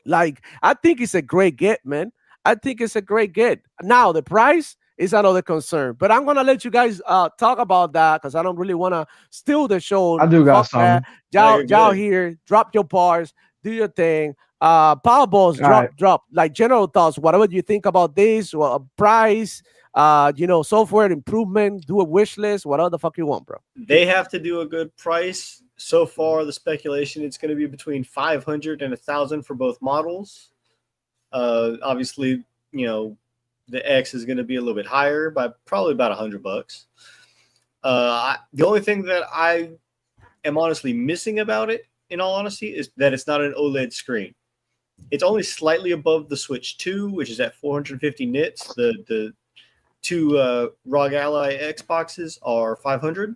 like, I think it's a great get, man. I think it's a great get. Now, the price is another concern, but I'm gonna let you guys talk about that because I don't really want to steal the show. I do got Fuck that. something. No, Y'all you're good. here, drop your bars, do your thing. Power balls, All right. drop. Like general thoughts, whatever you think about this, or a price, you know, software improvement, do a wish list, whatever the fuck you want, bro. They have to do a good price. So far, the speculation it's going to be between 500 and 1,000 for both models. Obviously, you know, the X is going to be a little bit higher by probably about $100. The only thing that I am honestly missing about it, in all honesty, is that it's not an OLED screen. It's only slightly above the Switch 2, which is at 450 nits. The two ROG Ally Xboxes are 500.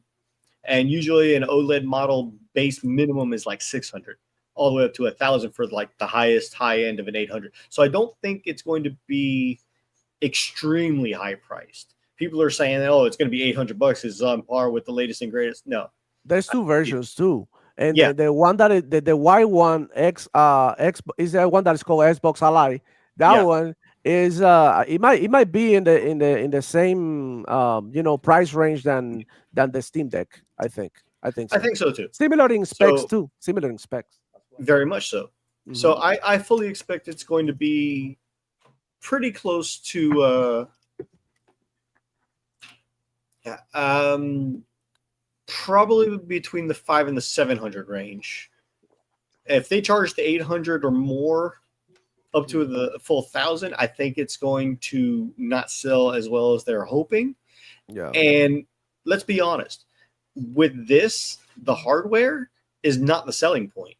And usually an OLED model base minimum is like 600, all the way up to 1,000 for like the highest high end of an 800. So I don't think it's going to be extremely high priced. People are saying, oh, it's going to be $800. Is on par with the latest and greatest. No. There's two versions too. And Yeah. the one that is the white one X is the one that is called Xbox Ally. That Yeah. one is it might be in the same you know, price range than the Steam Deck. I think I so. think so too. Similar in specs So- too. Similar in specs. Very much so. Mhm. So I fully expect it's going to be pretty close to probably between the 5 and the 700 range. If they charge the 800 or more, up to the full 1,000, I think it's going to not sell as well as they're hoping. Yeah. And let's be honest, with this, the hardware is not the selling point.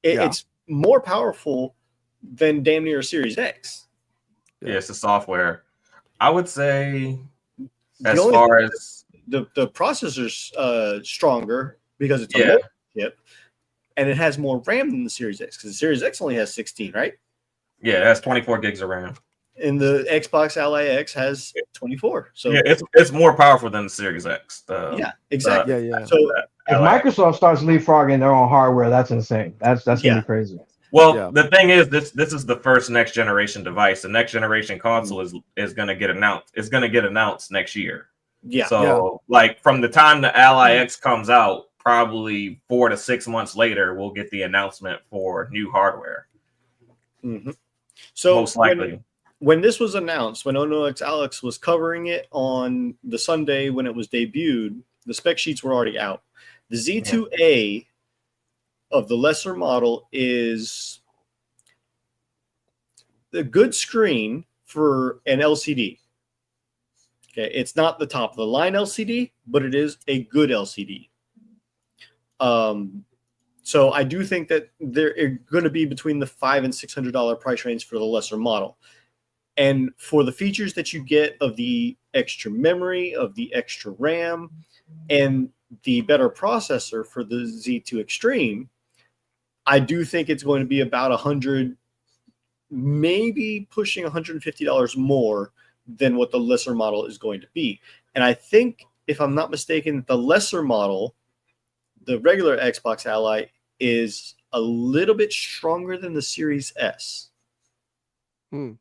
It's more powerful than damn near a Series X. Yeah, it's the software. I would say as The only far thing as the processor's stronger because it's a Yeah. mobile chip, and it has more RAM than the Series X because the Series X only has 16, right? yeah, it has 24 gigs of RAM. And the Xbox Ally X has 24. So Yeah, it's more powerful than the Series X. yeah, exactly. Yeah. So If Ally. Microsoft starts leapfrogging their own hardware, that's insane. That's gonna Yeah. be crazy. Well, Yeah. the thing is, this is the first next generation device. The next generation console is going to get announced. It's going to get announced next year. yeah, So, like from the time the Ally X comes out, probably 4 to 6 months later, we'll get the announcement for new hardware. Mhm. So Most likely. when this was announced, when OnoX Alex was covering it on the Sunday when it was debuted, the spec sheets were already out. The Z2A of the lesser model is a good screen for an LCD. Okay, it's not the top of the line LCD, but it is a good LCD. So I do think that they're going to be between the $500 and $600 price range for the lesser model. And for the features that you get of the extra memory, of the extra RAM, and the better processor for the Z2 Extreme, I do think it's going to be about $100, maybe pushing $150 more than what the lesser model is going to be. And I think, if I'm not mistaken, the lesser model, the regular Xbox Ally, is a little bit stronger than the Series S. All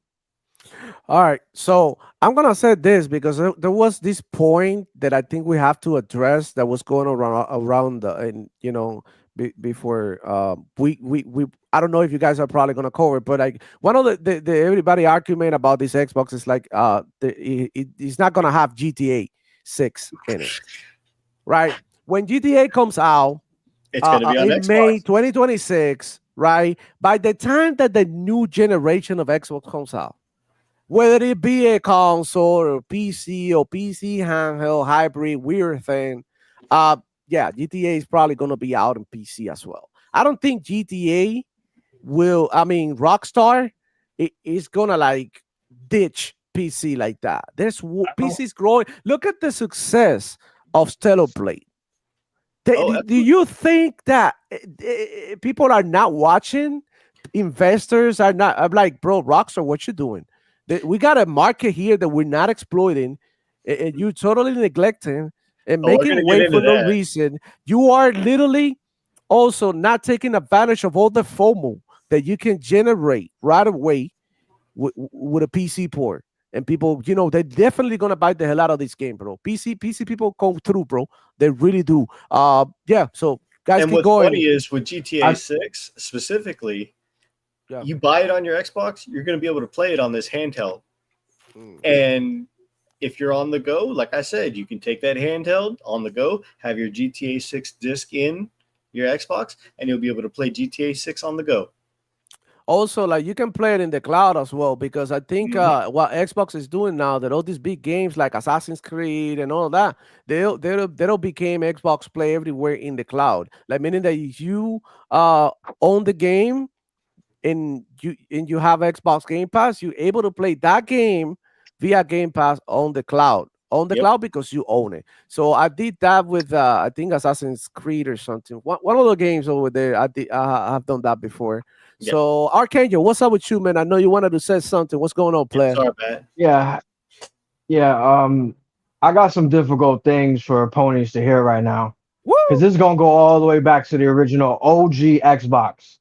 right, so I'm gonna say this because there was this point that I think we have to address that was going around the, and before we I don't know if you guys are probably gonna cover it, but like one of the everybody argument about this Xbox is like it's not gonna have GTA 6 in it, right? When GTA comes out, It's going to be on in Xbox. May 2026, right? By the time that the new generation of Xbox comes out, whether it be a console or PC or PC handheld hybrid weird thing, GTA is probably going to be out in PC as well. I don't think GTA will. I mean, Rockstar is going to like ditch PC like that. PC's growing. Look at the success of Stellar Blade. Do you think that people are not watching? Investors are not. I'm like, bro, Rockstar, what you doing? We got a market here that we're not exploiting, and you're totally neglecting and making way for no reason. You are literally also not taking advantage of all the FOMO that you can generate right away with a PC port. And people, they're definitely gonna buy the hell out of this game, bro. PC people come through, bro. They really do. Yeah. So guys, and keep what's going. funny is with GTA 6 specifically, you buy it on your Xbox, you're going to be able to play it on this handheld. And if you're on the go, like I said, you can take that handheld on the go, have your GTA 6 disc in your Xbox, and you'll be able to play GTA 6 on the go. Also, like you can play it in the cloud as well, because I think what Xbox is doing now, that all these big games like Assassin's Creed and all that, they'll become Xbox Play everywhere in the cloud. Like meaning that if you own the game and you have Xbox Game Pass, you're able to play that game via Game Pass on the cloud. Cloud because you own it. So I did that with I think Assassin's Creed or something. One of the games over there. I've done that before. Yeah. So Archangel, what's up with you, man? I know you wanted to say something. What's going on, player? Sorry, Pat. Yeah. I got some difficult things for ponies to hear right now, because this is gonna go all the way back to the original OG Xbox.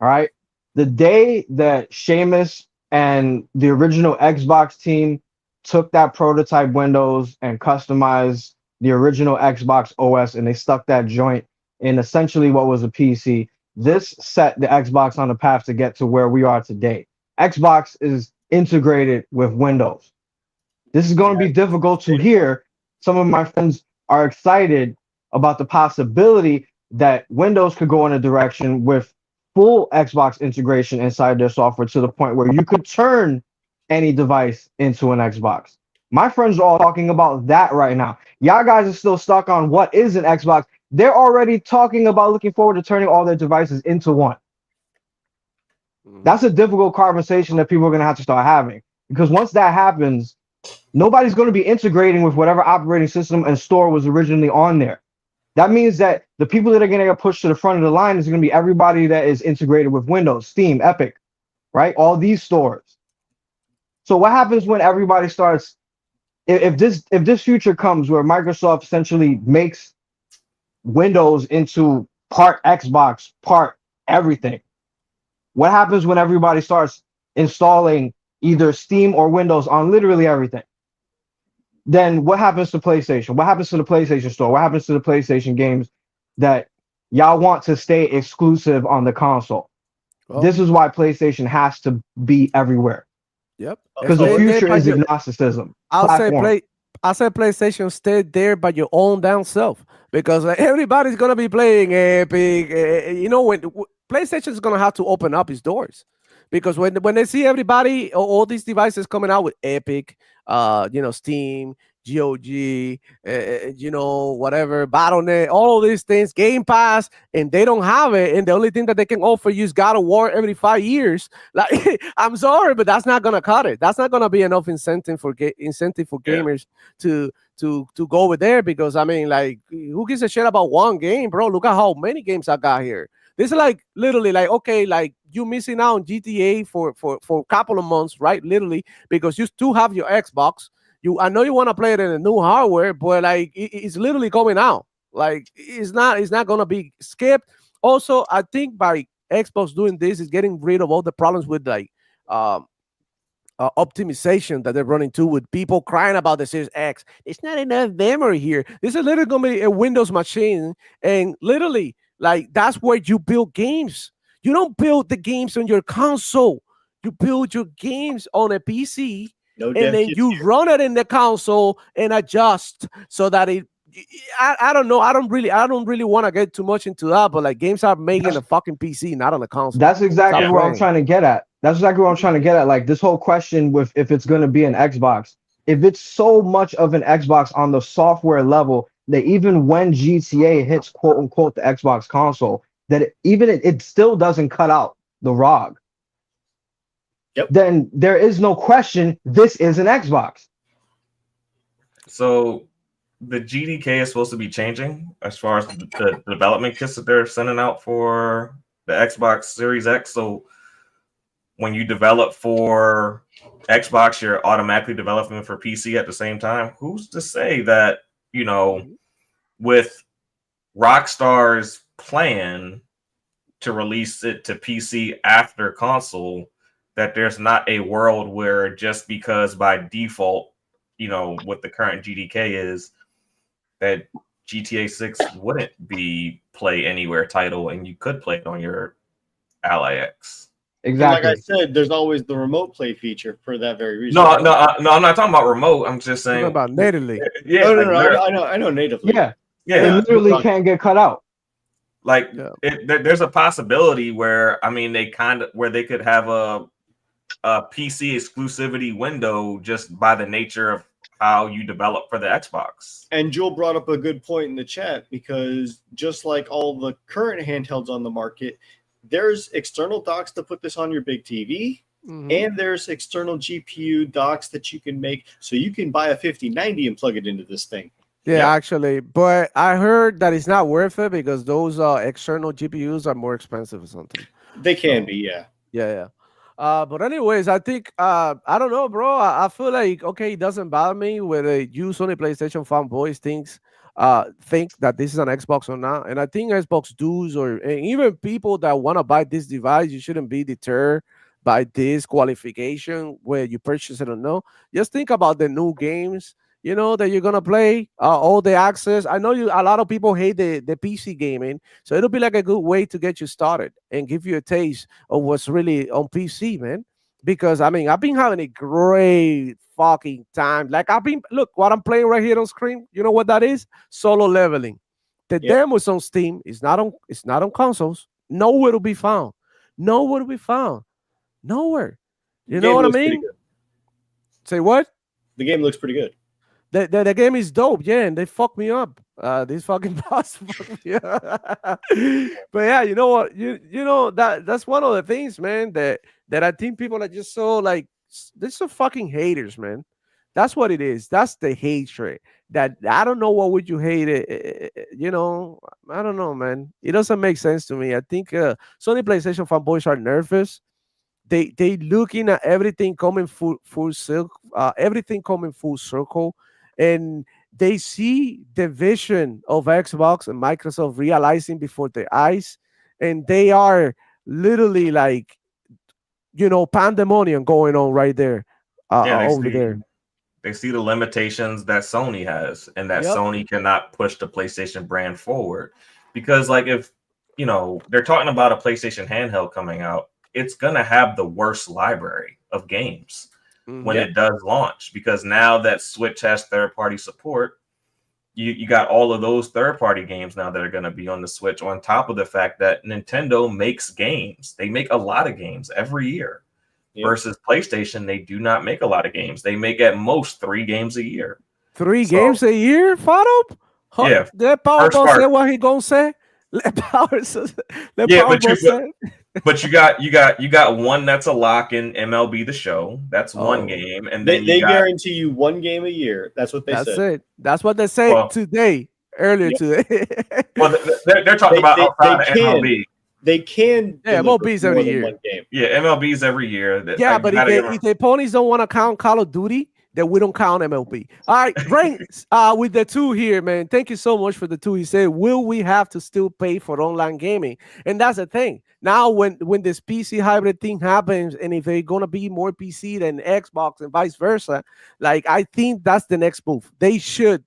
All right, the day that Seamus and the original Xbox team took that prototype Windows and customized the original Xbox OS, and they stuck that joint in essentially what was a PC. This set the Xbox on the path to get to where we are today. Xbox is integrated with Windows. This is going to be difficult to hear. Some of my friends are excited about the possibility that Windows could go in a direction with full Xbox integration inside their software to the point where you could turn any device into an Xbox. My friends are all talking about that right now. Y'all guys are still stuck on what is an Xbox. They're already talking about looking forward to turning all their devices into one. That's a difficult conversation that people are going to have to start having, because once that happens, nobody's going to be integrating with whatever operating system and store was originally on there. That means that the people that are going to get pushed to the front of the line is going to be everybody that is integrated with Windows, Steam, Epic, right? All these stores. So what happens when everybody starts? If this future comes where Microsoft essentially makes Windows into part Xbox, part everything, what happens when everybody starts installing either Steam or Windows on literally everything? Then what happens to PlayStation? What happens to the PlayStation Store? What happens to the PlayStation games that y'all want to stay exclusive on the console? Well, This is why PlayStation has to be everywhere, yep. because the Stay there future by is your- agnosticism. I'll say Platform. I said PlayStation, stay there by your own damn self, because everybody's gonna be playing Epic. When PlayStation is gonna have to open up its doors, because when they see everybody, all these devices coming out with Epic, Steam, GOG, whatever, Battle.net, all of these things, Game Pass, and they don't have it, and the only thing that they can offer you is God of War every 5 years. Like, I'm sorry, but that's not gonna cut it. That's not gonna be enough incentive for gamers to go over there, because I mean, like, who gives a shit about one game, bro? Look at how many games I got here. This is like literally like, okay, like you missing out on GTA for a couple of months, right? Literally, because you still have your Xbox. I know you want to play it in a new hardware, but like it's literally coming out. Like it's not gonna be skipped. Also, I think by Xbox doing this is getting rid of all the problems with like optimization that they're running into, with people crying about the Series X. It's not enough memory here. This is literally going to be a Windows machine, and literally, like, that's where you build games. You don't build the games on your console. You build your games on a PC, No and dev then kits you here. run it in the console and adjust so that it. I don't know. I don't really want to get too much into that, but like games are making a fucking PC, not on the console. That's exactly Stop where I'm playing. trying to get at. That's exactly what I'm trying to get at. Like this whole question with if it's going to be an Xbox, if it's so much of an Xbox on the software level that even when GTA hits quote unquote the Xbox console, that it still doesn't cut out the ROG. Yep. Then there is no question this is an Xbox. So the GDK is supposed to be changing as far as the development kits that they're sending out for the Xbox Series X. So when you develop for Xbox, you're automatically developing for PC at the same time. Who's to say that, with Rockstar's plan to release it to PC after console, that there's not a world where just because by default, what the current GDK is, that GTA 6 wouldn't be play anywhere title and you could play it on your Ally X. Exactly. And like I said, there's always the remote play feature for that very reason. No, I'm not talking about remote. I'm just saying Talking about natively. Yeah, no, I know natively. Yeah. yeah. It literally can't get cut out. Like Yeah. there's a possibility where they could have a PC exclusivity window just by the nature of how you develop for the Xbox. And Joel brought up a good point in the chat, because just like all the current handhelds on the market, there's external docks to put this on your big TV, and there's external GPU docks that you can make, so you can buy a 5090 and plug it into this thing. Yeah, actually, but I heard that it's not worth it because those external GPUs are more expensive or something. They can be, yeah. Yeah. But anyways, I think I don't know, bro. I feel like okay, it doesn't bother me whether you Sony PlayStation fanboys think that this is an Xbox or not. And I think Xbox dudes and even people that want to buy this device, you shouldn't be deterred by this qualification where you purchase it or no. Just think about the new games that you're gonna play, all the access. I know a lot of people hate the PC gaming, so it'll be like a good way to get you started and give you a taste of what's really on PC, man. Because I mean, I've been having a great fucking time. Like look what I'm playing right here on screen. You know what that is? Solo leveling. The demo is on Steam. It's not on consoles. Nowhere to be found. Nowhere to be found. Nowhere. You The know game what I looks pretty mean? good. Say what? The game looks pretty good. The game is dope, yeah, and they fucked me up. These fucking bots fucked me up. But yeah, you know what? You know that's one of the things, man, that I think people are just so like they're so fucking haters, man. That's what it is. That's the hatred. That I don't know what would you hate it. You know, I don't know, man. It doesn't make sense to me. I think Sony PlayStation fanboys are nervous. They looking at everything coming full circle, everything coming full circle, and they see the vision of Xbox and Microsoft realizing before their eyes, and they are literally like, you know, pandemonium going on right there, Yeah, over there. they see the limitations that Sony has, and that Yep. Sony cannot push the PlayStation brand forward. Because, like, if they're talking about a PlayStation handheld coming out, it's gonna have the worst library of games when Mhm. it does launch. Because now that Switch has third-party support, you got all of those third-party games now that are going to be on the Switch, on top of the fact that Nintendo makes games. They make a lot of games every year. Yep. Versus PlayStation, they do not make a lot of games. They make at most 3 games a year. 3 So, games a year, Fado? yeah, Let first Powerball part. say what he gonna say. Let Yeah, Powerball say. but you got one that's a lock in MLB The Show. That's one Oh, game, and They, then they you got guarantee you one game a year. That's what they that's said. it. That's what they said well, today, earlier Yep. today. well they're talking about outside of MLB. They can Yeah, deliver MLB's more every than year. one game. Yeah, MLB's every year. Yeah, You but gotta give them- if the ponies don't want to count Call of Duty, then we don't count MLB. All right, Rain, with the 2 here, man. Thank you so much for the 2. He said, "Will we have to still pay for online gaming?" And that's the thing. Now, when this PC hybrid thing happens, and if they're gonna be more PC than Xbox and vice versa, like I think that's the next move. They should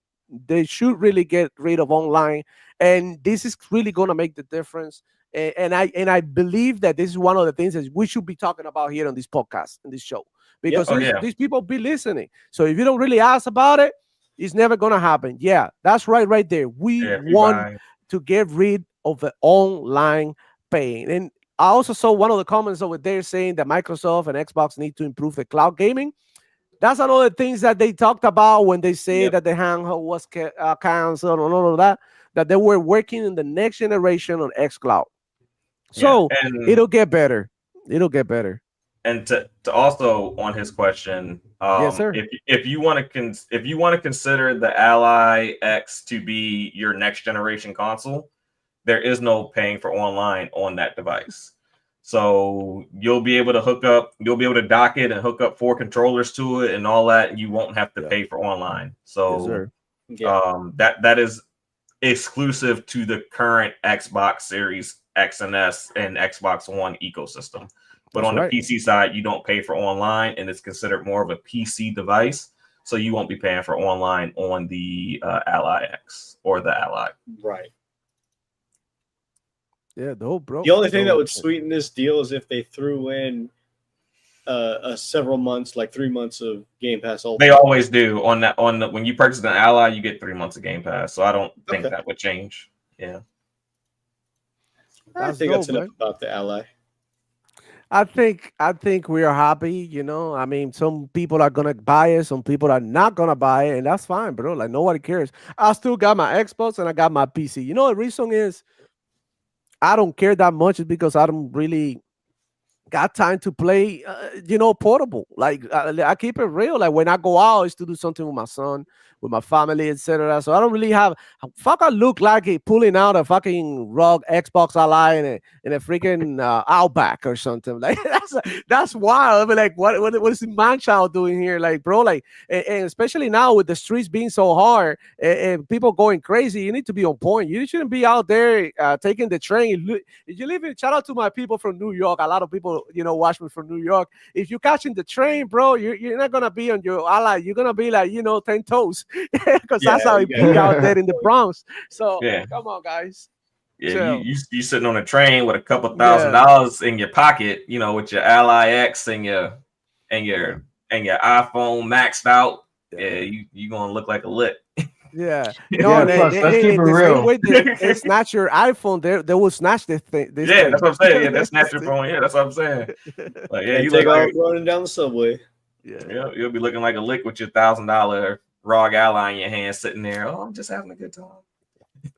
really get rid of online, and this is really gonna make the difference. And I believe that this is one of the things that we should be talking about here on this podcast, in this show, because Oh, yeah. these people be listening. So if you don't really ask about it, it's never gonna happen. Yeah, that's right there. We Yeah, if you want buy- to get rid of the online paying. And I also saw one of the comments over there saying that Microsoft and Xbox need to improve the cloud gaming. That's another things that they talked about when they say Yep. that the handheld was canceled and all of that they were working in the next generation on xCloud. So yeah, and it'll get better. It'll get better. and to also on his question, Yes, sir. if you want to consider the Ally X to be your next generation console, there is no paying for online on that device. So you'll be able to dock it and hook up 4 controllers to it and all that, and you won't have to Yeah. pay for online. Yes, So sir. Yeah. that is exclusive to the current Xbox Series X and S and Xbox One ecosystem. But That's on right. the PC side, you don't pay for online, and it's considered more of a PC device. So you won't be paying for online on the Ally X or the Ally. Right. Yeah, dope, bro. The only thing that Dope. would sweeten this deal is if they threw in several months, like 3 months of Game Pass Ultimate. They always do on that. When you purchase an Ally, you get 3 months of Game Pass. So I don't think Okay. that would change. Yeah. I That's think dope, that's enough man. about the Ally. I think we are happy, you know. I mean, some people are gonna buy it, some people are not gonna buy it, and that's fine, bro. Like nobody cares. I still got my Xbox and I got my PC. You know, the reason is I don't care that much is because I don't really got time to play, portable. Like I keep it real. Like when I go out, it's to do something with my son, with my family, etc. So I don't really have. Fuck, I look like it pulling out a fucking rug Xbox Ally in a freaking Outback or something. Like that's wild. I mean, like what is the man child doing here? Like, bro, like, and especially now with the streets being so hard and people going crazy, you need to be on point. You shouldn't be out there taking the train. If you live in, shout out to my people from New York. A lot of people, watch me from New York. If you're catching the train, bro, you're not gonna be on your Ally. You're gonna be like, 10 toes, because that's how it be out there in the Bronx. So Yeah. come on, guys. Yeah, Chill. you sitting on a train with a couple $1,000 in your pocket, with your Ally X and your iPhone maxed out. Yeah, you gonna look like a lick. Yeah. No, Yeah, plus, let's keep it the same real. way they snatch your iPhone, they will snatch this thing. This Yeah, thing. that's what I'm saying. Yeah, that's snatch your phone. Yeah, that's what I'm saying. Like, yeah, And you take look off like running down the subway. Yeah. you'll be looking like a lick with your $1,000 ROG Ally in your hand, sitting there. Oh, I'm just having a good time.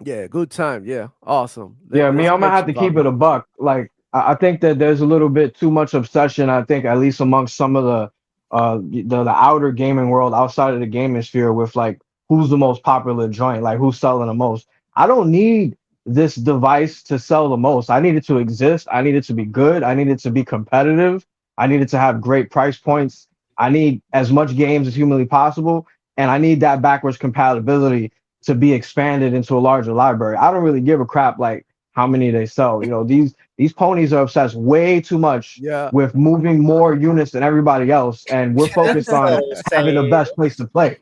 Yeah, good time. Yeah, awesome. Yeah, me, I'm gonna have to keep it a buck. Like, I think that there's a little bit too much obsession. I think at least amongst some of the outer gaming world, outside of the gaming sphere, with like who's the most popular joint, like who's selling the most. I don't need this device to sell the most. I need it to exist. I need it to be good. I need it to be competitive. I need it to have great price points. I need as much games as humanly possible, and I need that backwards compatibility to be expanded into a larger library. I don't really give a crap like how many they sell. You know, these ponies are obsessed way too much with moving more units than everybody else, and we're focused on having the best place to play.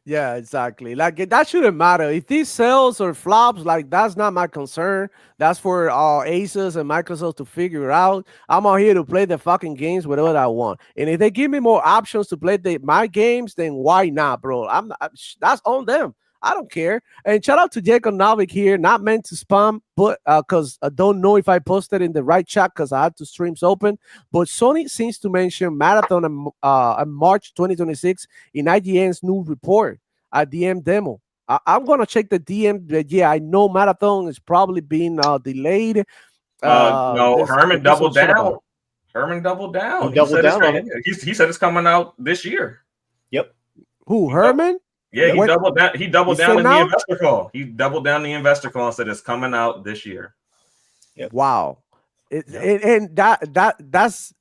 Yeah, exactly. Like that shouldn't matter if these sells or flops. Like that's not my concern. That's for Asus and Microsoft to figure out. I'm out here to play the fucking games whatever I want. And if they give me more options to play my games, then why not, bro? That's on them. I don't care. And shout out to Jacob Novik here. Not meant to spam, but because I don't know if I posted in the right chat because I had two streams open. But Sony seems to mention Marathon in March 2026 in IGN's new report, a DM demo. I'm gonna check the DM. But yeah, I know Marathon is probably being delayed. No, Herman doubled down. Herman doubled down. He doubled down on it. He said it's coming out this year. Yep. Who, Herman? Yeah, he doubled down. He doubled down in the now? investor call. He doubled down the investor call and said it's coming out this year. Yep. Wow. And that's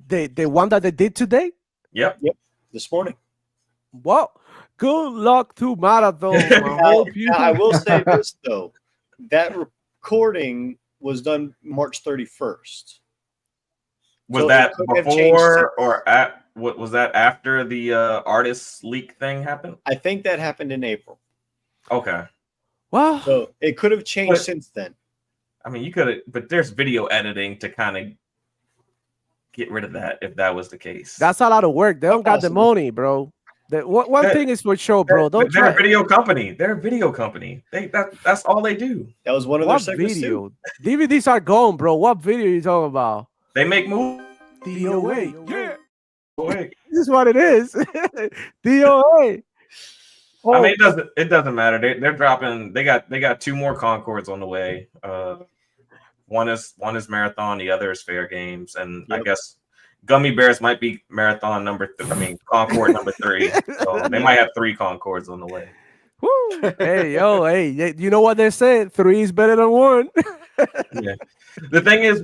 the one that they did today? Yep. This morning. Well, good luck to Marathon. I will say this though. That recording was done March 31st. Was So that it could have changed before or at what was that after the artist leak thing happened? I think that happened in April. Okay. Well, So it could have changed since then. I mean, you could have, but there's video editing to kind of get rid of that if that was the case. that's a lot of work. They don't got the money, bro. One thing is for sure, bro. They're a video company. They're a video company. That's all they do. That was one of their segments video? too. DVDs are gone, bro. What video are you talking about? They make movies. DOA. Yeah. Wait. This is what it is. DOA. Oh. I mean, it doesn't matter. They're dropping. They got two more Concords on the way. One is Marathon. The other is Fair Games, and I guess Gummy Bears might be Marathon Concord number 3. So they might have 3 Concords on the way. Woo. Hey, you know what they said? 3 is better than 1. Yeah. The thing is,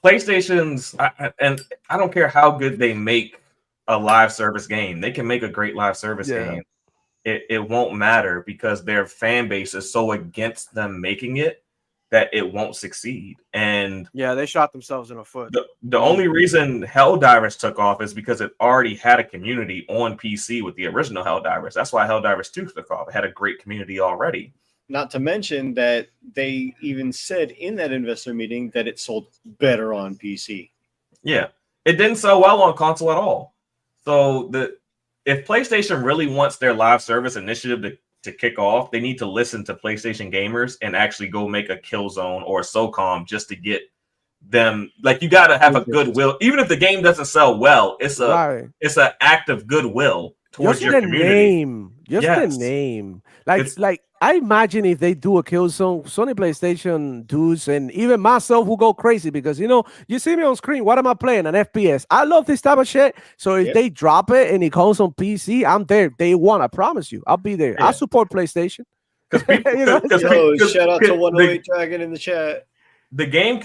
PlayStation's, and I don't care how good they make a live service game. They can make a great live service game. It won't matter because their fan base is so against them making it that it won't succeed. And yeah, they shot themselves in the foot. The only reason Helldivers took off is because it already had a community on PC with the original Helldivers. That's why Helldivers 2 took off. It had a great community already. Not to mention that they even said in that investor meeting that it sold better on PC. Yeah, it didn't sell well on console at all. So if PlayStation really wants their live service initiative to kick off, they need to listen to PlayStation gamers and actually go make a Killzone or a SOCOM just to get them. Like, you got to have a goodwill. Even if the game doesn't sell well, it's an act of goodwill towards your community. The name. Like I imagine if they do a Killzone, Sony PlayStation dudes, and even myself will go crazy because you see me on screen. What am I playing? An FPS. I love this type of shit. So if they drop it and it comes on PC, I'm there day one. I promise you, I'll be there. I support PlayStation. Shout out to 108 Dragon in the chat. The game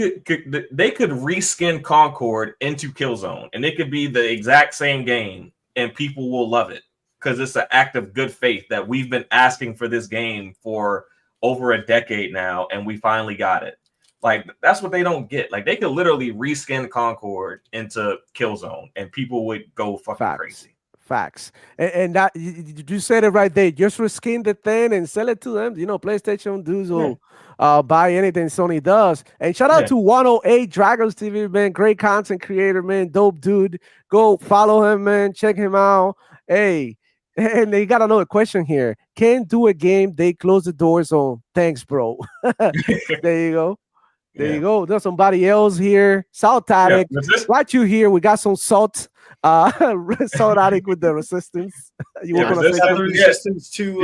they could reskin Concord into Killzone, and it could be the exact same game, and people will love it. Because it's an act of good faith that we've been asking for this game for over a decade now, and we finally got it. Like, that's what they don't get. Like, they could literally reskin Concord into Killzone, and people would go fucking crazy. Facts. And that you said it right there. Just reskin the thing and sell it to them. PlayStation dudes will buy anything Sony does. And shout out to 108 Dragons TV, man. Great content creator, man. Dope dude. Go follow him, man. Check him out. Hey. And they got another question here. Can't do a game. They close the doors on. Thanks, bro. There you go. There you go. There's somebody else here. Salt Attic. Right you here. We got some salt. Salt Attic with the resistance. You were gonna say something? Resistance to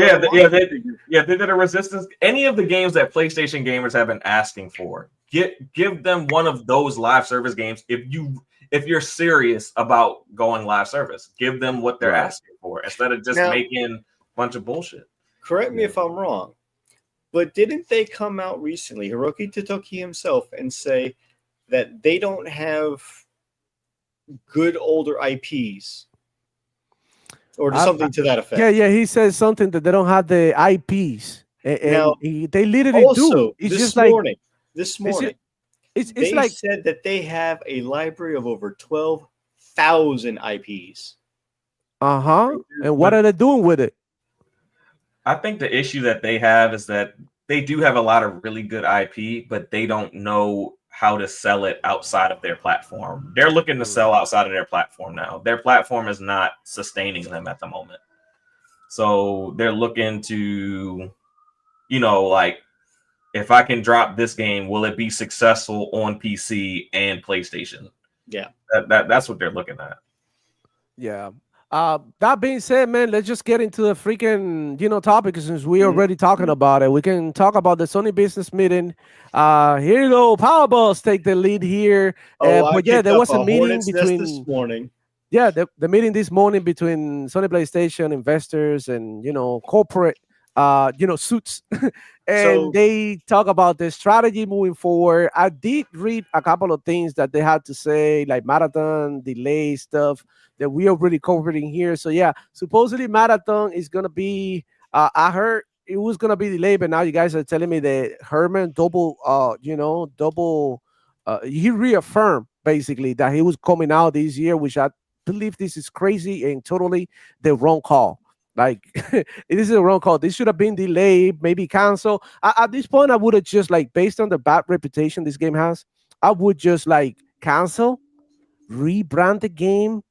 they did a resistance. Any of the games that PlayStation gamers have been asking for, give them one of those live service games. If you're serious about going live service, give them what they're asking for instead of just making a bunch of bullshit. Correct me if I'm wrong, but didn't they come out recently, Hiroki Totoki himself, and say that they don't have good older IPs? Or something to that effect. Yeah. He says something that they don't have the IPs. And now, they literally do. It's this just morning, it's they like said that they have a library of over 12,000 IPs. And what are they doing with it? I think the issue that they have is that they do have a lot of really good IP, but they don't know how to sell it outside of their platform. They're looking to sell outside of their platform now. Their platform is not sustaining them at the moment. So they're looking to, like, if I can drop this game, will it be successful on PC and PlayStation? Yeah. That's what they're looking at. Yeah. That being said, man, let's just get into the freaking, topic since we're already talking about it. We can talk about the Sony business meeting. Here you go. Powerballs take the lead here. But yeah, there was a meeting between this morning. Yeah, the meeting this morning between Sony PlayStation investors and corporate suits. And they talk about the strategy moving forward. I did read a couple of things that they had to say, like marathon delay stuff that we are really covering here. So yeah, supposedly marathon is gonna be. I heard it was gonna be delayed, but now you guys are telling me that Herman double. He reaffirmed basically that he was coming out this year, which I believe this is crazy and totally the wrong call. Like it is a wrong call. This should have been delayed, maybe canceled. At this point, I would have just based on the bad reputation this game has, I would just cancel, rebrand the game,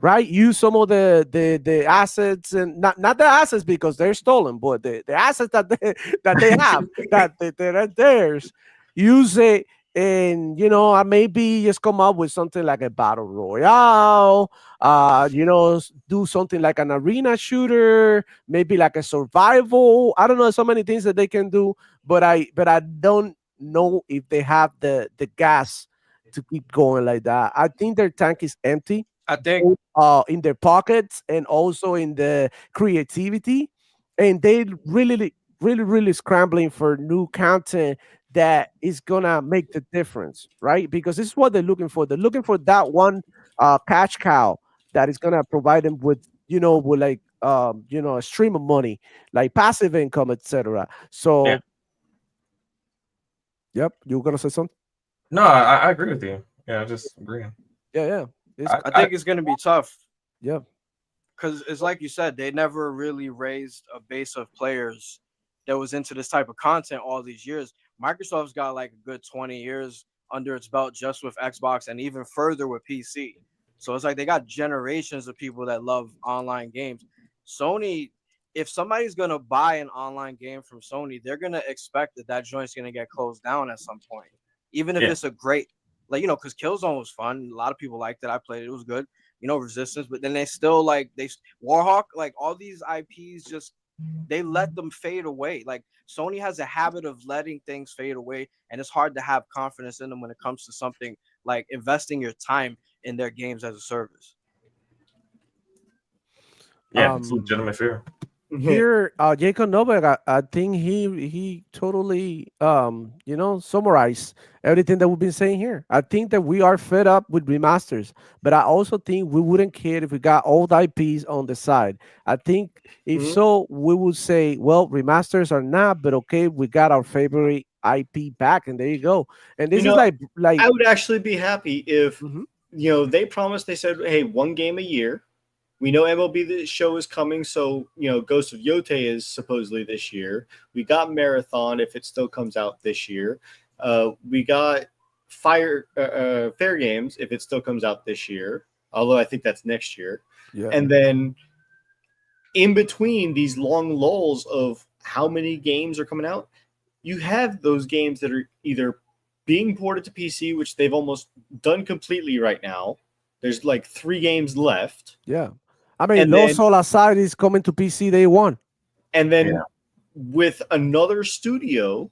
right? Use some of the assets and not the assets because they're stolen, but the assets that they have that are theirs. Use it. And I maybe just come up with something like a battle royale, do something like an arena shooter, maybe like a survival. I don't know, so many things that they can do, but I don't know if they have the gas to keep going like that. I think their tank is empty. I think in their pockets and also in the creativity, and they really scrambling for new content that is gonna make the difference, right? Because this is what they're looking for. They're looking for that one cash cow that is gonna provide them with a stream of money, like passive income, etc. So yep, you were gonna say something? No, I agree with you. Yeah, I just agreeing. Yeah. I think it's gonna be tough. Yeah. Because it's like you said, they never really raised a base of players that was into this type of content all these years. Microsoft's got a good 20 years under its belt just with Xbox and even further with PC. So it's they got generations of people that love online games. Sony, if somebody's going to buy an online game from Sony, they're going to expect that joint's going to get closed down at some point. Even if it's a great, because Killzone was fun. A lot of people liked it. I played it. It was good. Resistance. But then they still Warhawk, all these IPs just, they let them fade away. Sony has a habit of letting things fade away, and it's hard to have confidence in them when it comes to something like investing your time in their games as a service. Yeah, it's legitimate fear. Here, Jacob Novak, I think he totally summarized everything that we've been saying here. I think that we are fed up with remasters, but I also think we wouldn't care if we got old IPs on the side. I think if so, we would say, well, remasters are not, but okay, we got our favorite IP back, and there you go. And this is like I would actually be happy if they promised. They said, hey, one game a year. We know MLB The Show is coming, so Ghost of Yotei is supposedly this year. We got Marathon if it still comes out this year. We got Fair Games if it still comes out this year, although I think that's next year. Yeah. And then in between these long lulls of how many games are coming out, you have those games that are either being ported to PC, which they've almost done completely right now. There's like 3 games left. Yeah. I mean, And Los then- Solaside is coming to PC day one. And then Yeah. with another studio,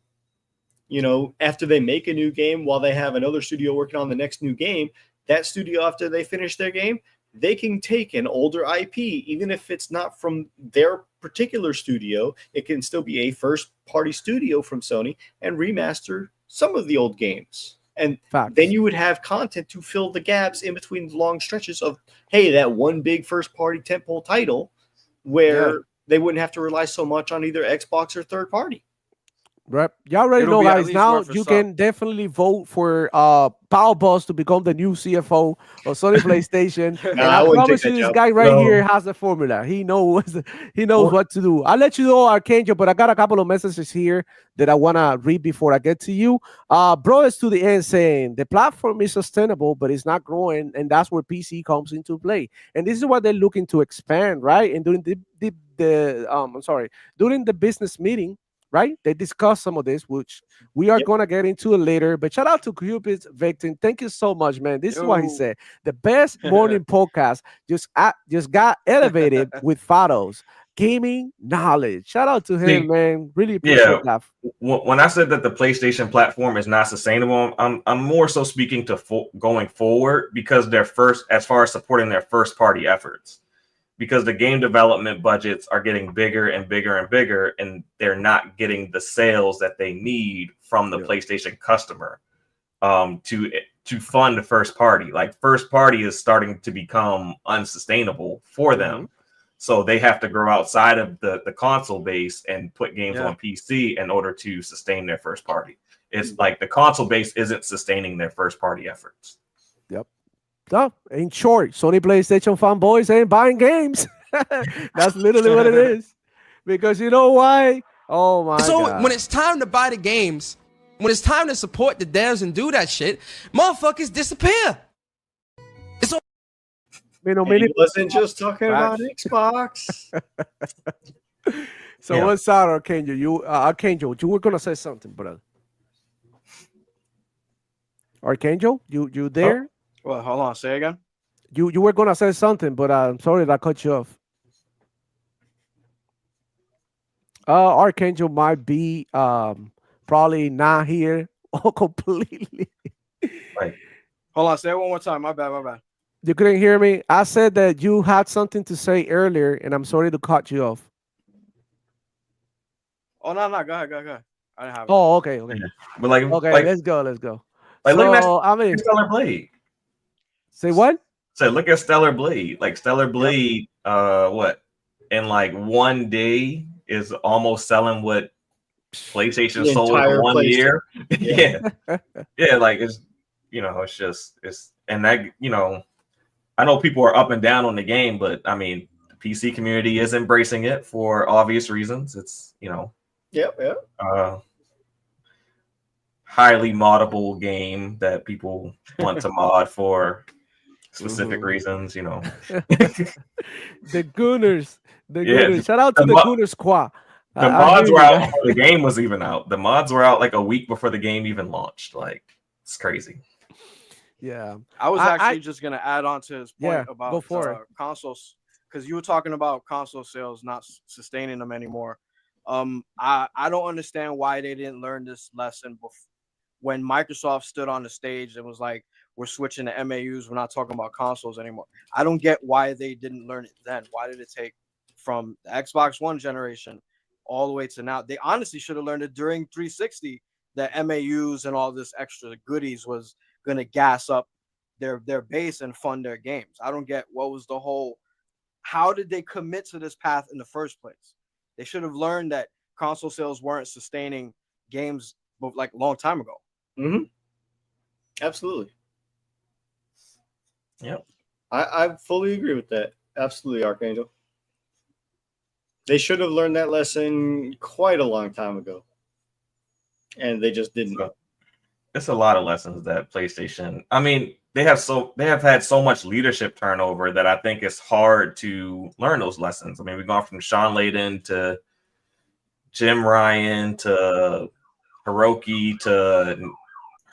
you know, after they make a new game, while they have another studio working on the next new game, that studio, after they finish their game, they can take an older IP, even if it's not from their particular studio, it can still be a first-party studio from Sony, and remaster some of the old games. And Facts. then you would have content to fill the gaps in between the long stretches of, hey, that one big first-party tentpole title where they wouldn't have to rely so much on either Xbox or third-party. Right. You already It'll know, be at guys. least Now worth a you sub. can definitely vote for Paul Boss to become the new CFO of Sony PlayStation. And Nah, I I wouldn't promise take you, that this job. guy right No. here has the formula. He knows Well- what to do. I'll let you know, Archangel, but I got a couple of messages here that I want to read before I get to you. Brothers to the end saying the platform is sustainable, but it's not growing, and that's where PC comes into play. And this is what they're looking to expand, right? And during during the business meeting, right? They discussed some of this, which we are Yep. going to get into it later. But shout out to Cupid's Victim. Thank you so much, man. This is what he Yo. said. The best morning podcast just got elevated with photos, gaming knowledge. Shout out to him, See, man. Really appreciate that. When I said that the PlayStation platform is not sustainable, I'm more so speaking to going forward, because they're as far as supporting their first party efforts, because the game development budgets are getting bigger and bigger and bigger, and they're not getting the sales that they need from the PlayStation customer to fund the first party. Like, first party is starting to become unsustainable for them. So they have to grow outside of the console base and put games on PC in order to sustain their first party. It's like the console base isn't sustaining their first party efforts. So, in short, Sony PlayStation fanboys ain't buying games. That's literally what it is. Because you know why? Oh my God. When it's time to buy the games, when it's time to support the devs and do that shit, motherfuckers disappear. He wasn't just talking about Xbox. So what's up, Archangel? Archangel, you were gonna say something, brother. Archangel, you there? Well, hold on. Say again. You were gonna say something, but I'm sorry that I cut you off. Archangel might be probably not here completely. Right. Hold on. Say it one more time. My bad. You couldn't hear me. I said that you had something to say earlier, and I'm sorry to cut you off. Oh no. Go ahead. I didn't have it. Oh, okay. But like, Okay, like, let's go. like look at So, I mean, Stellar Blade. say what? So look at Stellar Blade. Like, Stellar Blade, what, in like one day is almost selling what PlayStation The sold in entire 1 year. PlayStation. Yeah, like, it's, it's and that, I know people are up and down on the game, but I mean, the PC community is embracing it for obvious reasons. It's, Yep. highly moddable game that people want to mod for specific reasons, The Gooners. Yeah, Gooners. Shout out to the the mo- Gooner Squad. The I mods hear were you out guys. before the game was even out. The mods were out like a week before the game even launched. Like, it's crazy. Yeah. I was I- actually just gonna add on to his point Yeah, about go for it. consoles, because you were talking about console sales not sustaining them anymore. I don't understand why they didn't learn this lesson when Microsoft stood on the stage and was like, "We're switching to MAUs. We're not talking about consoles anymore." I don't get why they didn't learn it then. Why did it take from the Xbox One generation all the way to now? They honestly should have learned it during 360 that MAUs and all this extra goodies was going to gas up their base and fund their games. I don't get what was the whole, how did they commit to this path in the first place? They should have learned that console sales weren't sustaining games like a long time ago. Mm-hmm. Absolutely. Yep. I fully agree with that. Absolutely, Archangel. They should have learned that lesson quite a long time ago. And they just didn't. So, it's a lot of lessons that PlayStation. I mean, they have had so much leadership turnover that I think it's hard to learn those lessons. I mean, we've gone from Sean Layden to Jim Ryan to Hiroki to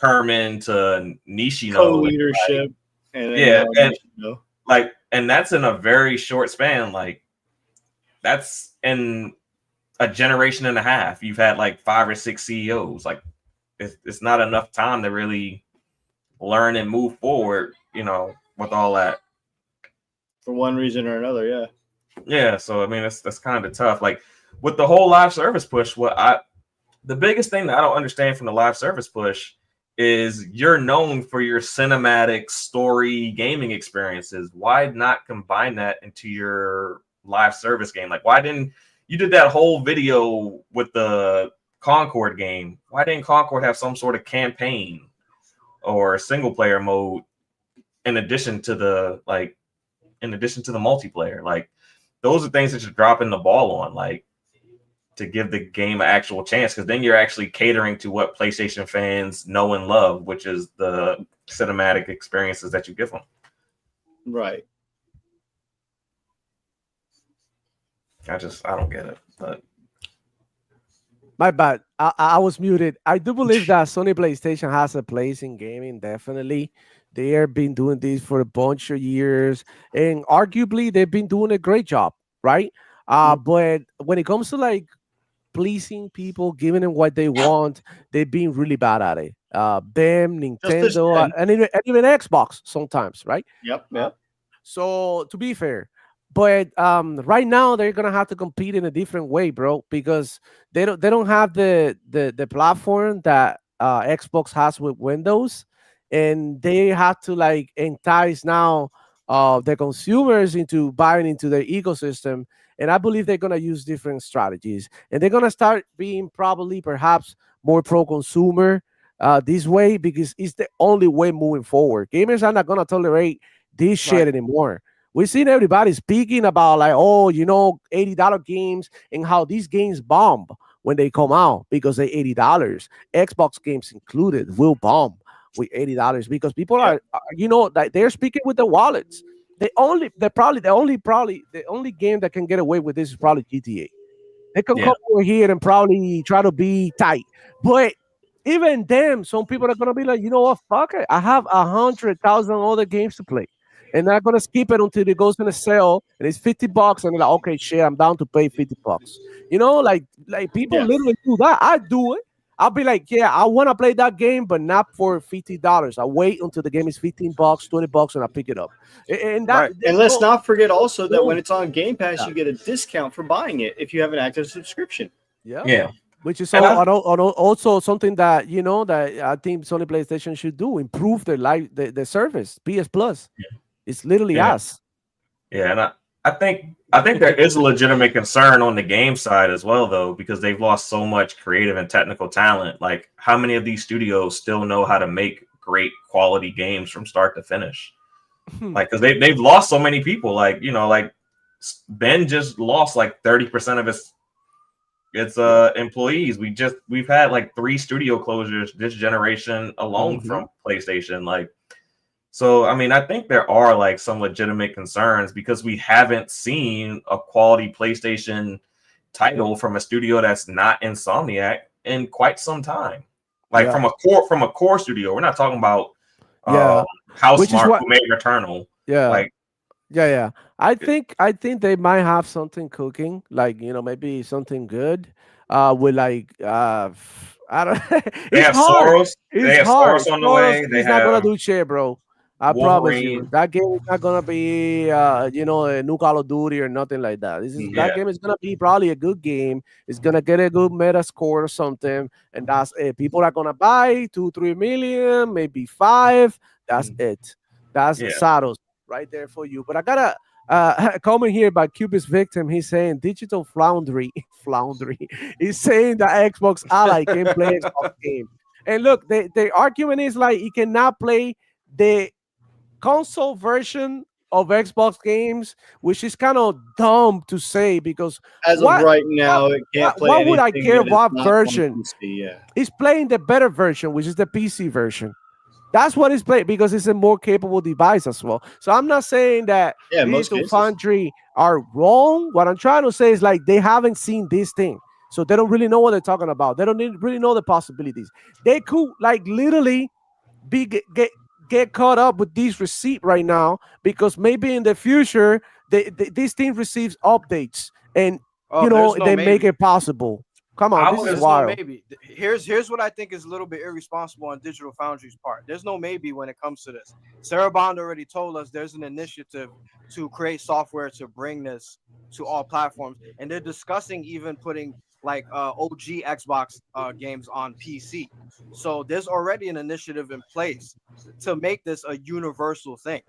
Herman to Nishino. Co-leadership. And then Yeah, and Nishino. like, and that's in a very short span. Like, that's in a generation and a half. You've had like 5 or 6 CEOs. Like, it's not enough time to really learn and move forward, with all that. For one reason or another, yeah. Yeah, so I mean, that's kind of tough. Like with the whole live service push, the biggest thing that I don't understand from the live service push is you're known for your cinematic story gaming experiences. Why not combine that into your live service game? Like, why didn't you did that whole video with the Concord game? Why didn't Concord have some sort of campaign or single player mode in addition to the multiplayer? Like, those are things that you're dropping the ball on, like, to give the game an actual chance, because then you're actually catering to what PlayStation fans know and love, which is the cinematic experiences that you give them. Right. I don't get it. But My bad. I was muted. I do believe that Sony PlayStation has a place in gaming, definitely. They have been doing this for a bunch of years, and arguably they've been doing a great job, right? But when it comes to like pleasing people, giving them what they want, they've been really bad at it. Them, Nintendo, and even Xbox sometimes, right? Yep. So to be fair, but right now they're gonna have to compete in a different way, bro, because they don't have the platform that Xbox has with Windows, and they have to like entice now the consumers into buying into their ecosystem. And I believe they're gonna use different strategies, and they're gonna start being probably perhaps more pro-consumer this way, because it's the only way moving forward. Gamers are not gonna tolerate this shit anymore. We've seen everybody speaking about like, oh, $80 games and how these games bomb when they come out because they're $80. Xbox games included will bomb with $80 because people are like they're speaking with the wallets. The only game that can get away with this is probably GTA. They can come over here and probably try to be tight, but even them, some people are gonna be like, you know what, fuck it. I have 100,000 other games to play, and they're gonna skip it until it goes in a sale and it's $50, and they're like, okay, shit, I'm down to pay $50. Like people literally do that. I do it. I'll be like, yeah, I want to play that game, but not for $50. I wait until the game is $15, $20, and I pick it up. And let's not forget also that when it's on Game Pass, you get a discount for buying it if you have an active subscription. Yeah. Which is also something that that I think Sony PlayStation should do: improve their service. PS Plus, it's literally us. Yeah, and I think there is a legitimate concern on the game side as well, though, because they've lost so much creative and technical talent. Like, how many of these studios still know how to make great quality games from start to finish? Like, because they've lost so many people. Like, like Ben just lost like 30% of its employees. We've had like 3 studio closures this generation alone from PlayStation. Like, so I mean, I think there are like some legitimate concerns because we haven't seen a quality PlayStation title from a studio that's not Insomniac in quite some time. Like from a core studio. We're not talking about Housemarque who made Returnal. Yeah. I think they might have something cooking, like maybe something good. With like I don't. They have Soros. They have Soros on the way. He's not gonna do shit, bro. I promise you, that game is not gonna be a new Call of Duty or nothing like that. That game is gonna be probably a good game. It's gonna get a good meta score or something, and that's it. People are gonna buy 2-3 million, maybe 5. That's it. That's Saros right there for you. But I got a comment here by Cubist Victim. He's saying Digital Floundry. He's saying that Xbox Ally can play Xbox game. And look, the argument is like you cannot play the console version of Xbox games, which is kind of dumb to say because as of right now, it can't play. Why would I care what version? PC, It's playing the better version, which is the PC version. That's what it's played because it's a more capable device as well. So I'm not saying that Yeah, in most Digital cases. Foundry are wrong. What I'm trying to say is like they haven't seen this thing. So they don't really know what they're talking about. They don't really know the possibilities. They could like literally be get caught up with these receipt right now because maybe in the future this thing receives updates and Oh, there's no they make maybe. it possible. Come on, I this would is There's no wild. maybe. Here's what I think is a little bit irresponsible on Digital Foundry's part. There's no maybe when it comes to this. Sarah Bond already told us there's an initiative to create software to bring this to all platforms, and they're discussing even putting like OG Xbox games on PC. So there's already an initiative in place to make this a universal thing.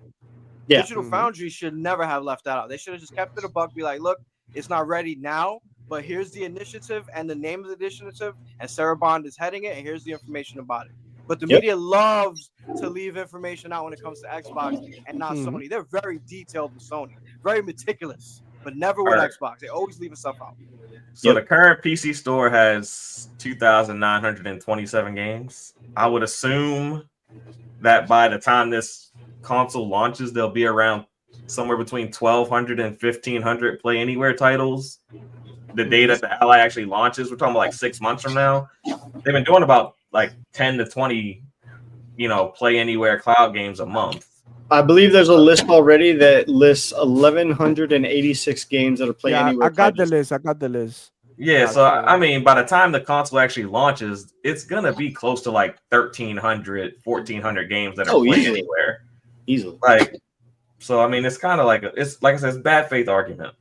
Yeah. Digital Foundry should never have left that out. They should have just kept it a buck, be like, look, it's not ready now, but here's the initiative and the name of the initiative, and Sarah Bond is heading it, and here's the information about it. But the Yep. media loves to leave information out when it comes to Xbox and not Mhm. Sony. They're very detailed with Sony, very meticulous, but never with Right. Xbox. They always leave stuff out. So Yep. the current PC store has 2,927 games. I would assume that by the time this console launches, there'll be around somewhere between 1,200 and 1,500 Play Anywhere titles. The day that the Ally actually launches, we're talking about like 6 months from now. They've been doing about like 10 to 20, Play Anywhere cloud games a month. I believe there's a list already that lists 1,186 games that are Play Yeah, Anywhere. I got the titles. list. I got the list. Yeah, Gotcha. so I mean, by the time the console actually launches, it's gonna be close to like 1,300, 1,400 games that are Play easily. Anywhere. Easily. Like, so I mean, it's kind of like it's like I said, it's bad faith argument.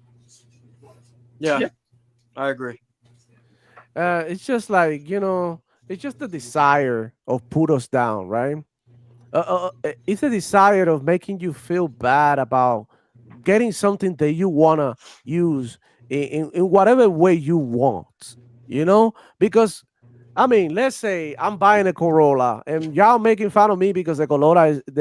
Yeah. I agree. It's just like it's just the desire of put us down, right? It's a desire of making you feel bad about getting something that you wanna use in whatever way you want, because I mean, let's say I'm buying a Corolla and y'all making fun of me because the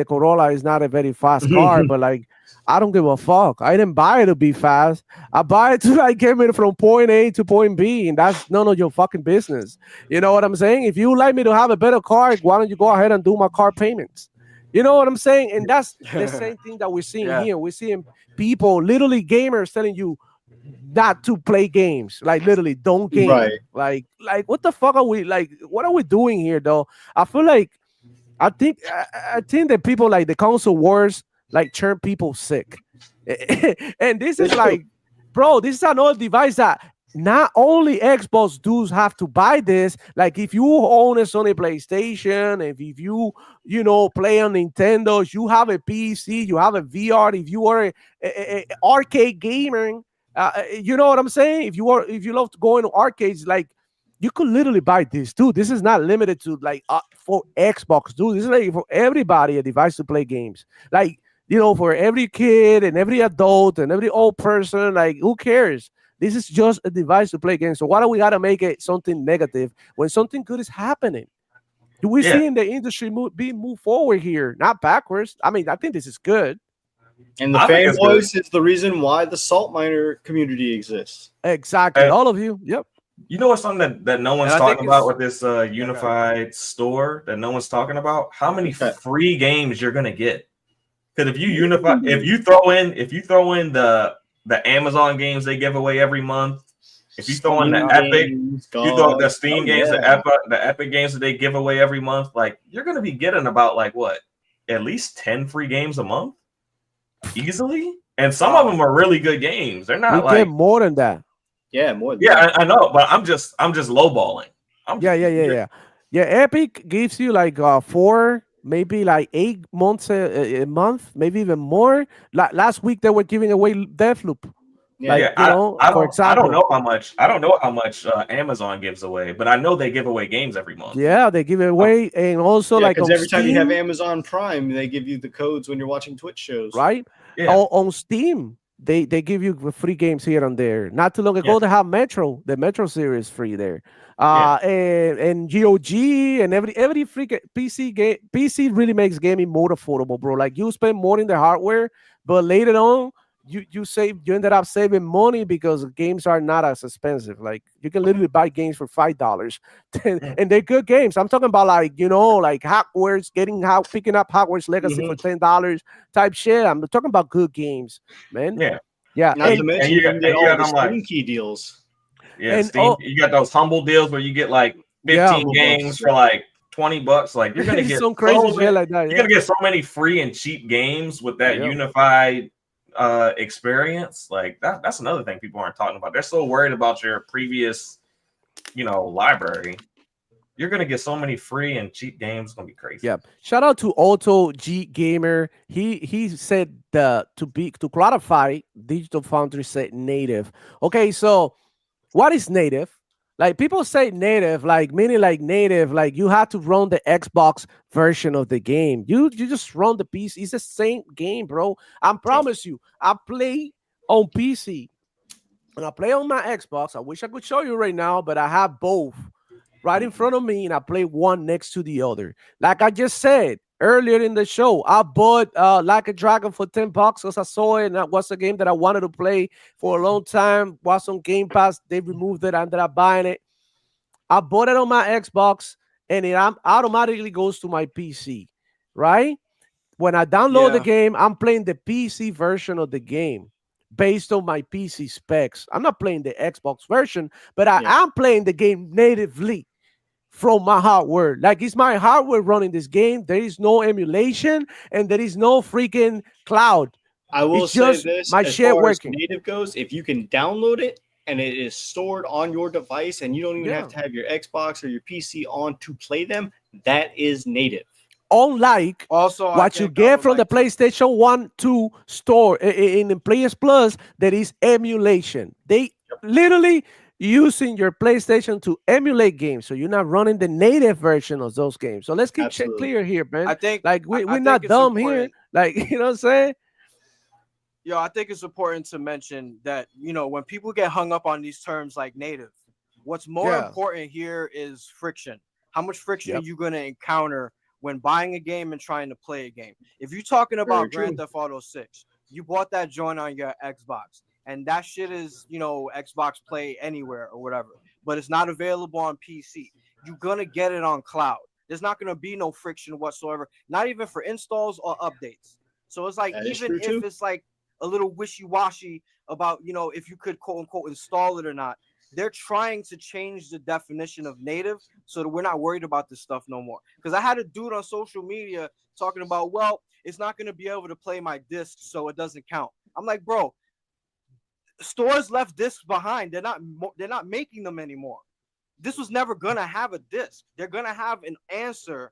Corolla is not a very fast car, but like I don't give a fuck. I didn't buy it to be fast. I buy it to like get me from point A to point B, and that's none of your fucking business. You know what I'm saying? If you like me to have a better car, why don't you go ahead and do my car payments? You know what I'm saying? And that's the same thing that we're seeing here. We're seeing people, literally gamers, telling you not to play games, like literally don't game. Right. Like what the fuck are we like? What are we doing here, though? I feel like I think that people like the console wars like turn people sick, and this is like, bro, this is another device that not only Xbox dudes have to buy this. Like if you own a Sony PlayStation, if you play on Nintendo, you have a PC, you have a VR. If you are a arcade gamer, you know what I'm saying. If you love to go into arcades, like you could literally buy this, dude. This is not limited to like for Xbox, dude. This is like for everybody a device to play games. Like for every kid and every adult and every old person. Like who cares? This is just a device to play games. So why do we gotta make it something negative when something good is happening? We're seeing the industry being moved forward here, not backwards. I mean, I think this is good. And the fanboys is the reason why the salt miner community exists. Exactly. All of you. Yep. You know what's something that no one's talking about with this unified store that no one's talking about? How many free games you're gonna get? Because if you throw in the Amazon games they give away every month, if you throw in the Epic, you throw the Steam games, the Epic games that they give away every month, like you're gonna be getting about like what, at least 10 free games a month, easily. And some of them are really good games. They're not get more than that. Yeah, more. I know, but I'm just lowballing. Yeah. Epic gives you like 4, maybe like 8 months a month, maybe even more. Last week they were giving away Deathloop. For example, I don't know how much Amazon gives away, but I know they give away games every month. Yeah, they give it away, and also like because every Steam, time you have Amazon Prime, they give you the codes when you're watching Twitch shows, right? Yeah. On Steam, they give you free games here and there. Not too long ago, they have the Metro series free there. And GOG and every free PC game. PC really makes gaming more affordable, bro. Like you spend more in the hardware, but later on, you ended up saving money because games are not as expensive. Like you can literally buy games for $5, Mm. and they're good games. I'm talking about like like Hogwarts, picking up Hogwarts Legacy for $10 type shit. I'm talking about good games, man. Yeah. Yeah, Not to and mention you you got- can get and you all got the them, like- Steam key deals. Yeah, And, Steam. You got those humble deals where you get like 15 Humble games bundles. for like $20. Like you're gonna get some crazy so shit many, like that. you're Yeah. gonna get so many free and cheap games with that Yep. unified experience. Like that's another thing people aren't talking about. They're so worried about your previous, library. You're gonna get so many free and cheap games. It's gonna be crazy. Yeah. Shout out to Auto G Gamer. He said to clarify, Digital Foundry said native. Okay, so what is native? Like people say native, like meaning like native, like you have to run the Xbox version of the game. You just run the PC. It's the same game, bro. I promise you. I play on PC and I play on my Xbox. I wish I could show you right now, but I have both right in front of me and I play one next to the other. Like I just said earlier in the show, I bought Like a Dragon for $10 because I saw it and that was a game that I wanted to play for a long time. Was on Game Pass. They removed it. I ended up buying it. I bought it on my Xbox and it automatically goes to my PC, right? When I download the game, I'm playing the PC version of the game based on my PC specs. I'm not playing the Xbox version, but I am playing the game natively from my hardware. Like it's my hardware running this game. There is no emulation and there is no freaking cloud. I will It's say just this: my as shit far working. as native goes, if you can download it and it is stored on your device, and you don't even have to have your Xbox or your PC on to play them, that is native. Unlike Also, I what you think I get would from like the PlayStation 1 2 store in the PS Plus, there is emulation. They literally using your PlayStation to emulate games. So you're not running the native version of those games. So let's keep shit Absolutely. clear here, man. I think Like I we're think not it's dumb here. important. Like, you know what I'm saying? Yo, I think it's important to mention that, when people get hung up on these terms like native, what's more important here is friction. How much friction are you going to encounter when buying a game and trying to play a game? If you're talking about Grand Theft Auto 6, you bought that joint on your Xbox, and that shit is, Xbox Play Anywhere or whatever, but it's not available on PC. You're going to get it on cloud. There's not going to be no friction whatsoever, not even for installs or updates. So it's like, even if it's like a little wishy-washy about, if you could quote unquote install it or not, they're trying to change the definition of native so that we're not worried about this stuff no more. Because I had a dude on social media talking about, well, it's not going to be able to play my disc, so it doesn't count. I'm like, bro, stores left discs behind. They're not making them anymore. This was never going to have a disc. They're going to have an answer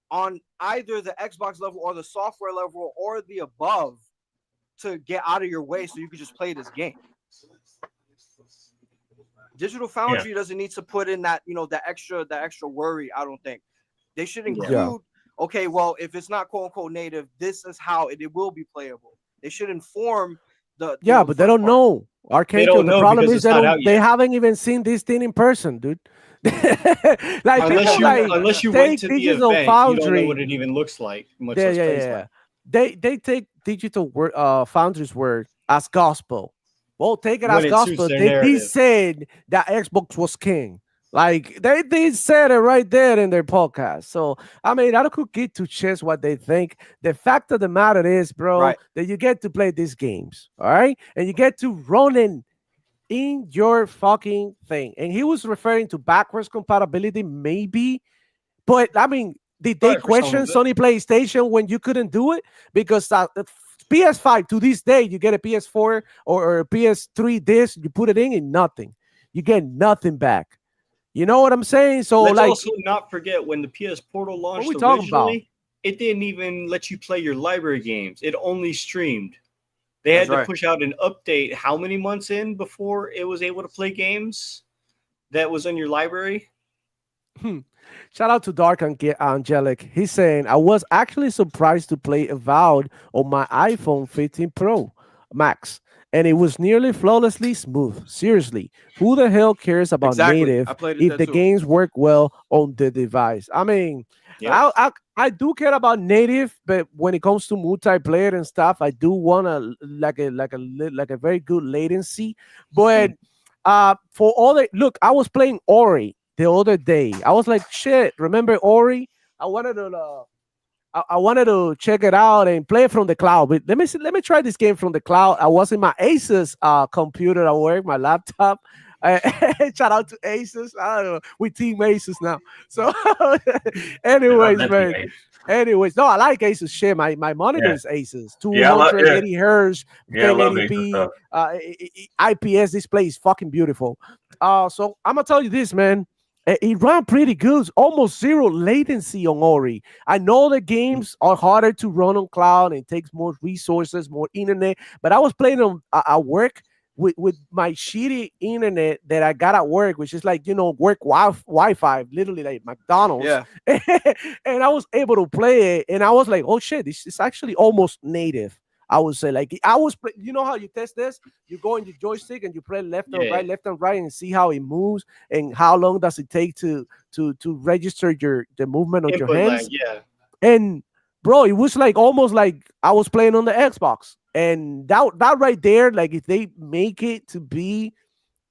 on either the Xbox level or the software level or the above to get out of your way so you can just play this game. Digital Foundry doesn't need to put in that, the extra worry. I don't think they should include. Okay, well, if it's not quote unquote native, this is how it will be playable. They should inform the. But they don't know. Arcangel, the problem is they haven't even seen this thing in person, dude. Like unless you went to the event, Foundry, you don't know what it even looks like. Much like. They take Digital Foundry's word as gospel. Well, take it as gospel. They said that Xbox was king. Like they said it right there in their podcast. So I mean, I could get to chess what they think. The fact of the matter is, bro, that you get to play these games, all right, and you get to run in your fucking thing. And he was referring to backwards compatibility, maybe, but I mean, did they question Sony PlayStation when you couldn't do it? Because PS5 to this day, you get a PS4 or a PS3 disc, you put it in and nothing. You get nothing back. You know what I'm saying? So let's also not forget when the PS Portal launched originally, it didn't even let you play your library games. It only streamed. They had to push out an update how many months in before it was able to play games that was in your library? Shout out to Dark Angelic. He's saying, I was actually surprised to play Avowed on my iPhone 15 Pro Max, and it was nearly flawlessly smooth. Seriously, who the hell cares about native if the games work well on the device? I mean, Yeah. I do care about native, but when it comes to multiplayer and stuff, I do want a very good latency. But for all the look, I was playing Ori the other day. I was like, shit, remember Ori? I wanted to I wanted to check it out and play it from the cloud. But let me try this game from the cloud. I was in my Asus computer at work, my laptop. Shout out to Asus. I don't know. We team Asus now. So, anyways, man. Anyways, no, I like Asus shit. My monitor is Asus, 280 hertz, 1080p, IPS display is fucking beautiful. So I'm gonna tell you this, man. It ran pretty good, almost zero latency on Ori. I know the games are harder to run on cloud and it takes more resources, more internet, but I was playing on at work with my shitty internet that I got at work, which is like, work Wi-Fi, literally like McDonald's. Yeah. And I was able to play it, and I was like, oh shit, this is actually almost native. I would say, like, you know how you test this? You go in your joystick and you play left and right, and see how it moves and how long does it take to register the movement of your hands. Lag, yeah. And bro, it was like almost like I was playing on the Xbox. And that right there, like, if they make it to be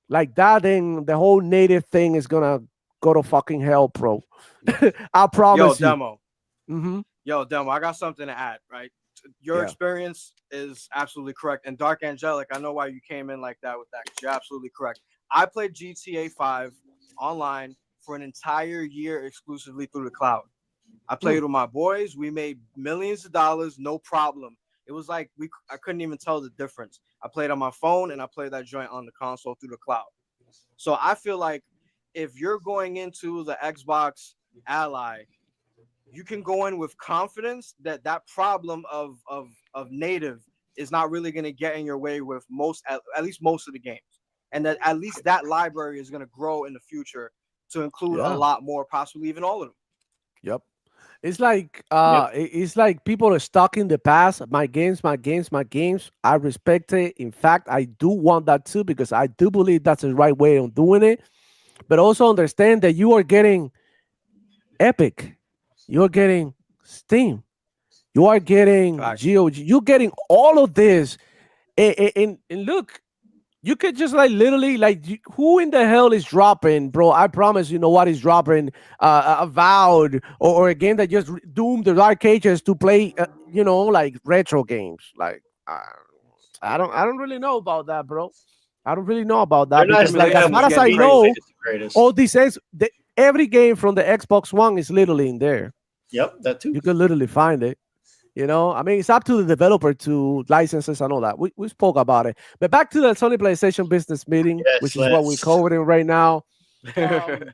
like that, then the whole native thing is gonna go to fucking hell, bro. I promise you. Demo. Yo, Demo, I got something to add, right? Your experience is absolutely correct. And Dark Angelic, I know why you came in like that with that, because you're absolutely correct. I played GTA 5 online for an entire year exclusively through the cloud. I played with my boys. We made millions of dollars, no problem. It was like I couldn't even tell the difference. I played on my phone and I played that joint on the console through the cloud. So I feel like if you're going into the Xbox Ally, you can go in with confidence that problem of native is not really going to get in your way with at least most of the games, and that at least that library is going to grow in the future to include a lot more, possibly even all of them. Yep. It's like it's like people are stuck in the past. My games. I respect it. In fact, I do want that too, because I do believe that's the right way of doing it. But also understand that you are getting Epic. You're getting Steam. You are getting GOG. You're getting all of this. And look, you could just like literally like, who in the hell is dropping, bro? I promise you know what is dropping. Avowed or a game that just doomed the Dark Ages to play, like retro games. Like I don't really know about that, bro. I don't really know about that. Because, like, as far as I know, all these every game from the Xbox One is literally in there. Yep, that too. You can literally find it. I mean, it's up to the developer to licenses and all that. We spoke about it. But back to the Sony PlayStation business meeting, which is what we're covering right now. Okay,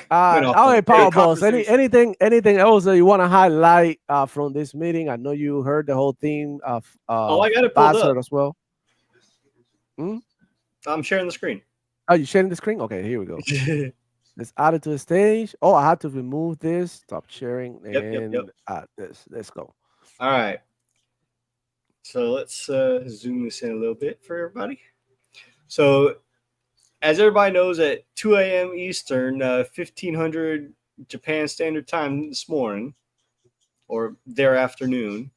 Power Boss. Anything else that you want to highlight from this meeting? I know you heard the whole thing of I got it pulled up as well. I'm sharing the screen. Oh, you sharing the screen? Okay, here we go. Let's add it to the stage. Oh, I had to remove this. Stop sharing and add this. Let's go. All right. So let's zoom this in a little bit for everybody. So as everybody knows, at 2 a.m. Eastern, 1500 Japan Standard Time this morning, or their afternoon,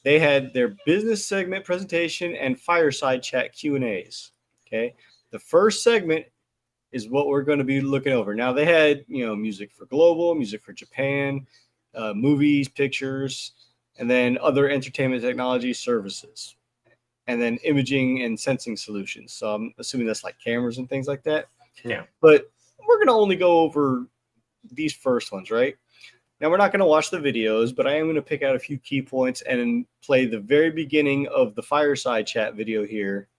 they had their business segment presentation and fireside chat Q&As. Okay. The first segment is what we're going to be looking over. Now, they had, music for global, music for Japan, movies, pictures, and then other entertainment technology services, and then imaging and sensing solutions. So I'm assuming that's like cameras and things like that. Yeah. But we're going to only go over these first ones, right? Now, we're not going to watch the videos, but I am going to pick out a few key points and play the very beginning of the fireside chat video here,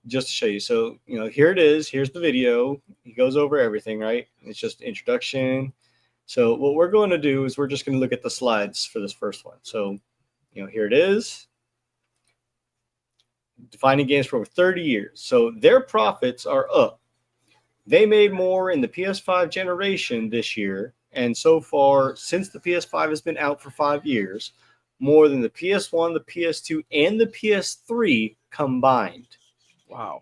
just to show you. So, here it is. Here's the video. He goes over everything, right? It's just introduction. So what we're going to do is we're just going to look at the slides for this first one. So, here it is. Defining games for over 30 years. So their profits are up. They made more in the PS5 generation this year. And so far, since the PS5 has been out for 5 years, more than the PS1, the PS2, and the PS3 combined. Wow.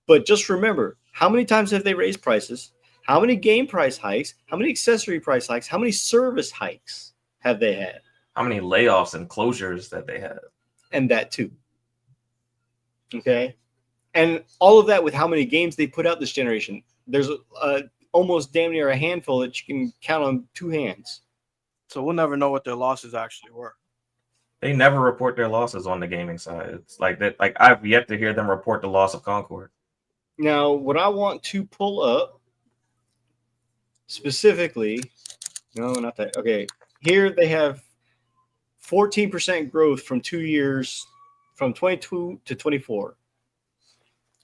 But just remember, how many times have they raised prices? How many game price hikes? How many accessory price hikes? How many service hikes have they had? How many layoffs and closures that they had? And that too. Okay. And all of that with how many games they put out this generation. There's almost damn near a handful that you can count on two hands. So we'll never know what their losses actually were. They never report their losses on the gaming side. It's like that. Like I've yet to hear them report the loss of Concord. Now, what I want to pull up specifically, no, not that. Okay, here they have 14% growth from 2 years, from 22 to 24.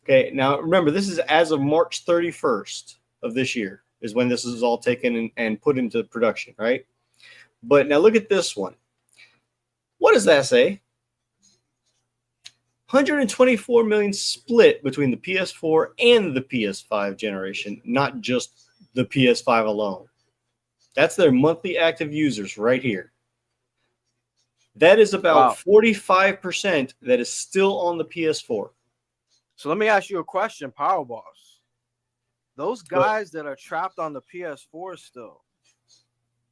Okay, now remember, this is as of March 31st of this year is when this is all taken and put into production, right? But now look at this one. What does that say? 124 million split between the PS4 and the PS5 generation, not just the PS5 alone. That's their monthly active users right here. That is about 45% that is still on the PS4. So let me ask you a question, Power Boss. Those guys that are trapped on the PS4 still,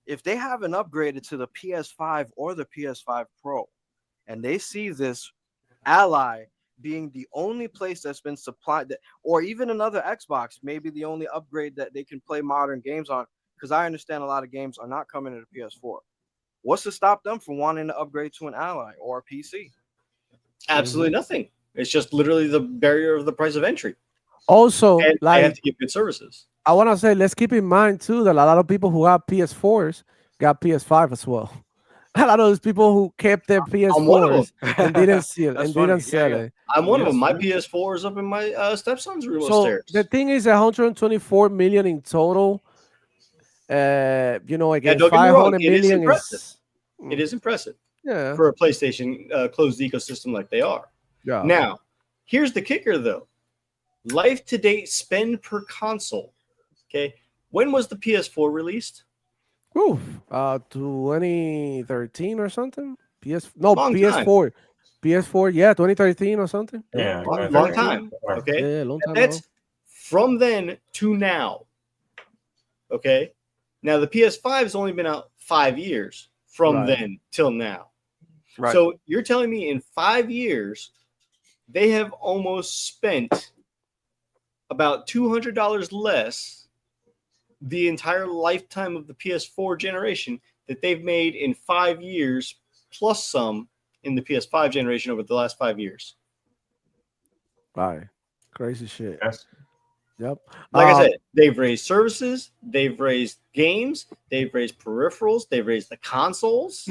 if they haven't upgraded to the PS5 or the PS5 Pro, and they see this Ally being the only place that's been supplied, or even another Xbox, maybe the only upgrade that they can play modern games on, because I understand a lot of games are not coming to the PS4. What's to stop them from wanting to upgrade to an Ally or a PC? Absolutely nothing. It's just literally the barrier of the price of entry. Also, And like, they have to give good services. I want to say, let's keep in mind too that a lot of people who have PS4s got PS5 as well. A lot of those people who kept their PS4s and didn't sell it. I'm one of them. My PS4 is up in my stepson's room upstairs. The thing is, 124 million in total. Again, 500 million is. It is impressive. Yeah. For a PlayStation closed ecosystem like they are. Yeah. Now, here's the kicker though. Life to date spend per console. Okay. When was the PS4 released? 2013 or something. PS4. PS4, yeah, 2013 or something. Yeah, long time. Okay. Yeah, long time. That's from then to now. Okay. Now the PS5 has only been out 5 years from then till now. Right. So you're telling me in 5 years they have almost spent about $200 less the entire lifetime of the PS4 generation that they've made in 5 years, plus some in the PS5 generation over the last 5 years. Right. Crazy shit. Yes. Yep. Like I said, they've raised services, they've raised games, they've raised peripherals, they've raised the consoles.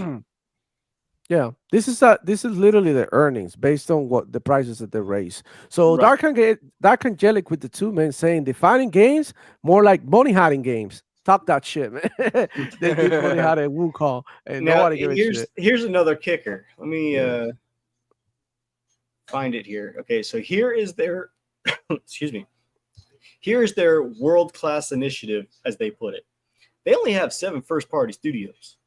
Yeah, this is literally the earnings based on what the prices that they raise. So Dark Angelic with the two men saying defining games more like money hiding games. Talk that shit, man. They did money hiding Wu call, and now, nobody gives a shit. Here's another kicker. Let me find it here. Okay, so here is their excuse me. Here is their world-class initiative, as they put it. They only have 7 first-party studios.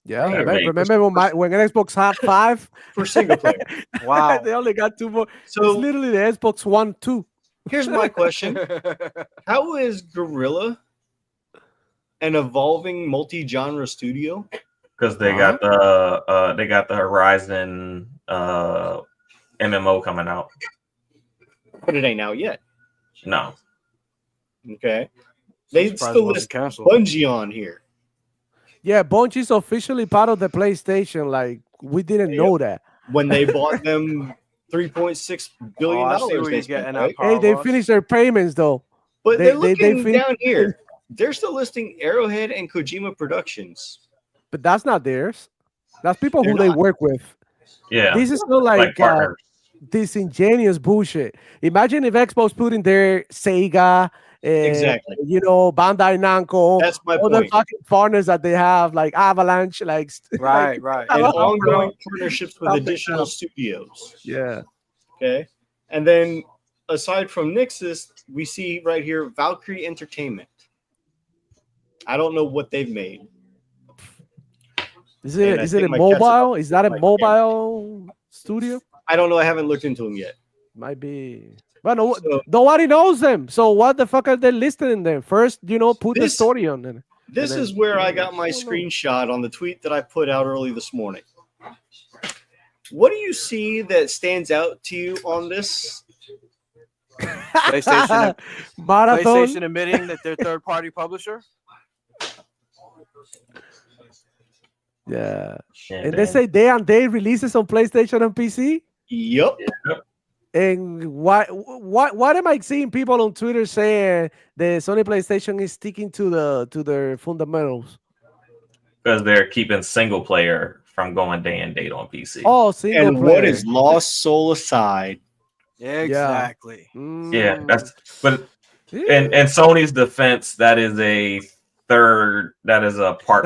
Yeah, remember when Xbox had 5 for single player? Wow, they only got 2 more. So it's literally the Xbox One 2. Here's my question: how is Guerrilla an evolving multi-genre studio? Because they got the Horizon MMO coming out, but it ain't out yet. No. Okay, they still list Bungie on here. Yeah, Bungie's officially part of the PlayStation. Like, we didn't know that. When they bought them $3.6 billion. Right? Hey, they finished their payments, though. But they're looking down here. They're still listing Arrowhead and Kojima Productions. But that's not theirs. That's people who they work with. Yeah. This is not like disingenuous bullshit. Imagine if Xbox put in their Sega, exactly. Bandai Namco, that's my all point. the fucking partners that they have, like Avalanche, like right. And ongoing partnerships with additional studios. Yeah. Okay. And then aside from Nixus, we see right here Valkyrie Entertainment. I don't know what they've made. Is it a mobile? Is that a mobile studio? I don't know. I haven't looked into them yet. Might be. But no, So- nobody knows them. So what the fuck are they listing them? First, put the This- story on it. This And is then- where I got my Oh, no. screenshot on the tweet that I put out early this morning. What do you see that stands out to you on this? PlayStation, Marathon. PlayStation admitting that they're third-party publisher. Yeah. Yeah, And they damn. say day and day releases on PlayStation and PC. Yep. And what am I seeing people on Twitter saying the Sony PlayStation is sticking to their fundamentals? Because they're keeping single player from going day and date on PC. Oh, single And player. what is Lost Soul aside? Exactly. Yeah, that's but Yeah. in Sony's defense, that is a partner.